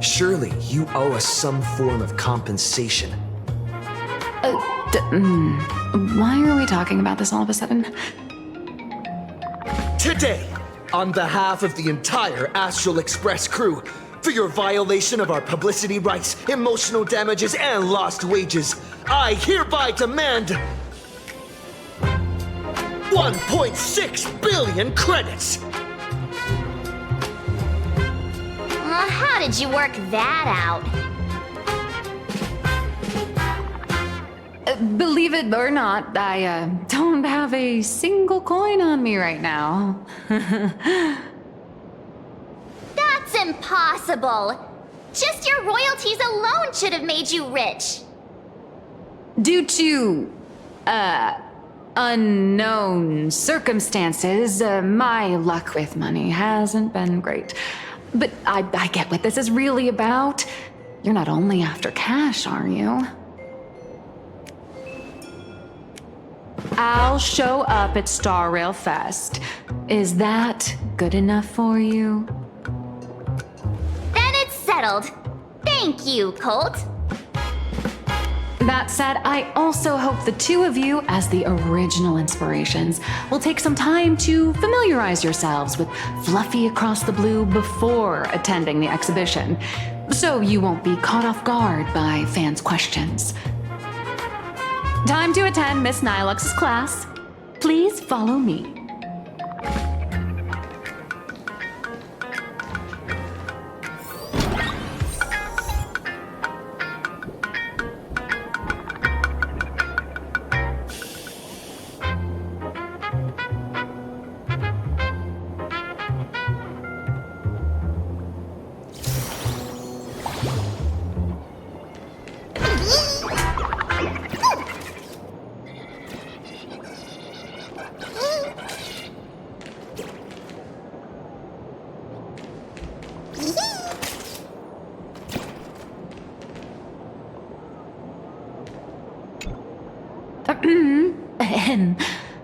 Surely you owe us some form of compensation. Why are we talking about this all of a sudden? Today, on behalf of the entire Astral Express crew, for your violation of our publicity rights, emotional damages, and lost wages, I hereby demand 1.6 billion credits! How did you work that out? Believe it or not, I don't have a single coin on me right now. That's impossible! Just your royalties alone should have made you rich! Due to, unknown circumstances, my luck with money hasn't been great. But I get what this is really about. You're not only after cash, are you? I'll show up at Star Rail Fest. Is that good enough for you? Then it's settled. Thank you, Colt. That said, I also hope the two of you, as the original inspirations, will take some time to familiarize yourselves with Fluffy Across the Blue before attending the exhibition, so you won't be caught off guard by fans' questions. Time to attend Miss Nihilux's class. Please follow me.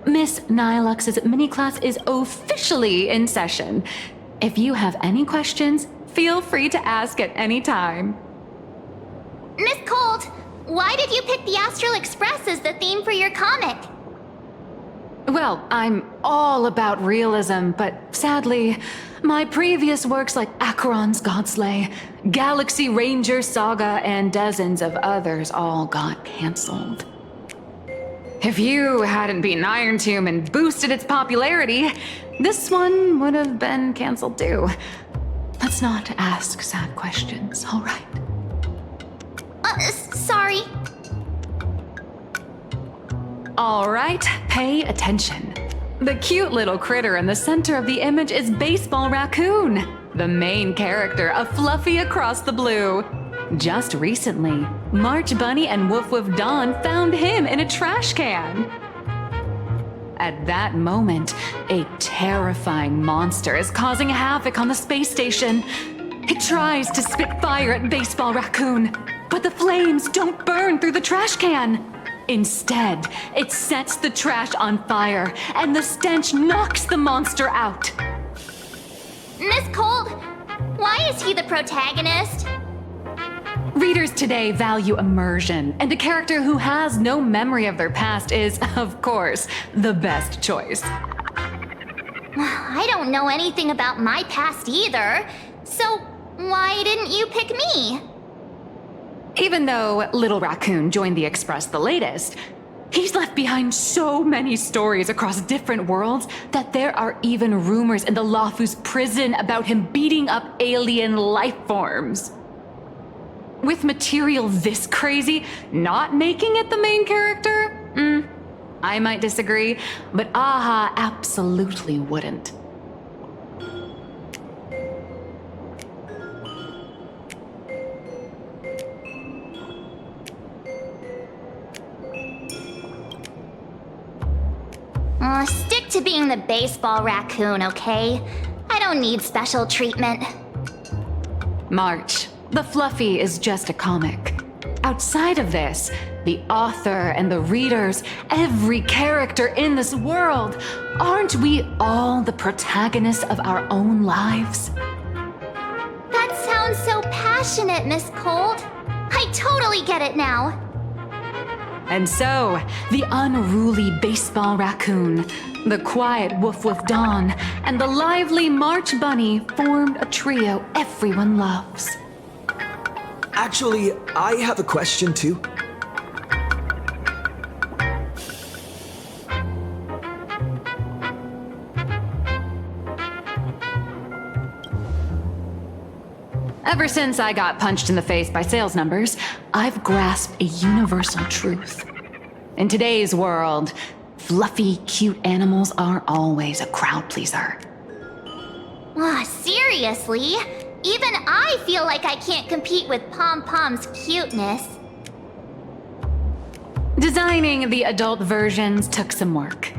Miss Nihilux's mini class is officially in session. If you have any questions, feel free to ask at any time. Miss Colt, why did you pick the Astral Express as the theme for your comic? Well, I'm all about realism, but sadly, my previous works like Acheron's Godslay, Galaxy Ranger Saga, and dozens of others all got cancelled. If you hadn't beaten Iron Tomb and boosted its popularity, this one would have been cancelled too. Let's not ask sad questions, all right? Sorry. All right, pay attention. The cute little critter in the center of the image is Baseball Raccoon, the main character of Fluffy Across the Blue. Just recently, March Bunny and Woof Woof Dawn found him in a trash can. At that moment, a terrifying monster is causing havoc on the space station. It tries to spit fire at Baseball Raccoon, but the flames don't burn through the trash can. Instead, it sets the trash on fire, and the stench knocks the monster out. Miss Cold, why is he the protagonist? Readers today value immersion, and a character who has no memory of their past is, of course, the best choice. I don't know anything about my past either, so why didn't you pick me? Even though Little Raccoon joined the Express the latest, he's left behind so many stories across different worlds that there are even rumors in the Lafu's prison about him beating up alien life forms. With material this crazy, not making it the main character? I might disagree, but Aha absolutely wouldn't. Stick to being the Baseball Raccoon, okay? I don't need special treatment. March, the Fluffy is just a comic. Outside of this, the author and the readers, every character in this world, aren't we all the protagonists of our own lives? That sounds so passionate, Miss Cold. I totally get it now. And so, the unruly Baseball Raccoon, the quiet Woof Woof Dawn, and the lively March Bunny formed a trio everyone loves. Actually, I have a question too. Ever since I got punched in the face by sales numbers, I've grasped a universal truth. In today's world, fluffy, cute animals aren't always a crowd pleaser. Seriously? Even I feel like I can't compete with Pom Pom's cuteness. Designing the adult versions took some work.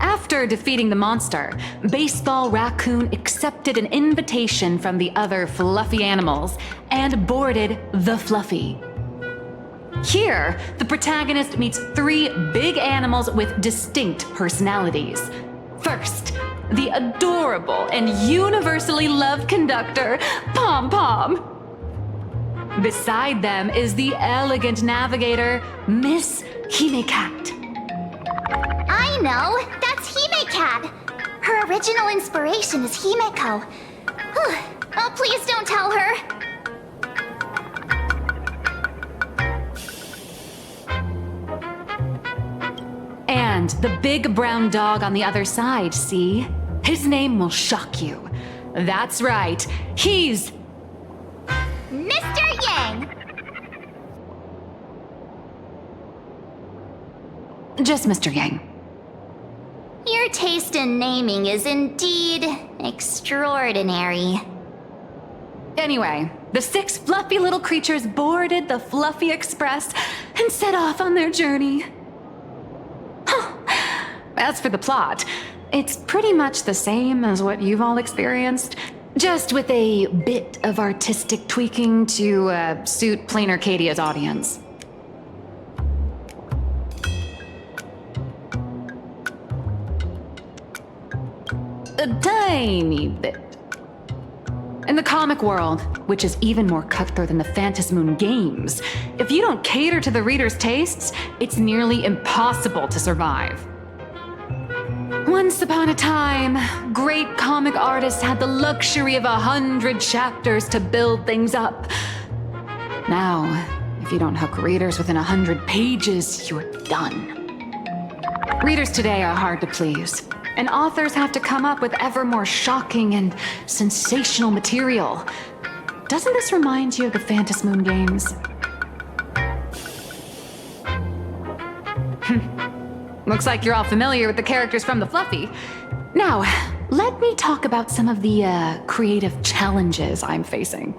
After defeating the monster, Baseball Raccoon accepted an invitation from the other fluffy animals and boarded the Fluffy. Here, the protagonist meets 3 big animals with distinct personalities. First, the adorable and universally loved conductor, Pom Pom. Beside them is the elegant navigator, Miss Hime-Cat. I know! That's Hime-Cat! Her original inspiration is Himeko. Oh, please don't tell her! And the big brown dog on the other side, see? His name will shock you. That's right, he's... Mr. Yang! Just Mr. Yang. Your taste in naming is indeed extraordinary. Anyway, the 6 fluffy little creatures boarded the Fluffy Express and set off on their journey. As for the plot, it's pretty much the same as what you've all experienced, just with a bit of artistic tweaking to suit Plain Arcadia's audience. A tiny bit. In the comic world, which is even more cutthroat than the Phantasm Moon games, if you don't cater to the reader's tastes, it's nearly impossible to survive. Once upon a time, great comic artists had the luxury of 100 chapters to build things up. Now, if you don't hook readers within 100 pages, you're done. Readers today are hard to please, and authors have to come up with ever more shocking and sensational material. Doesn't this remind you of the Phantom Moon games? Looks like you're all familiar with the characters from the Fluffy. Now, let me talk about some of the creative challenges I'm facing.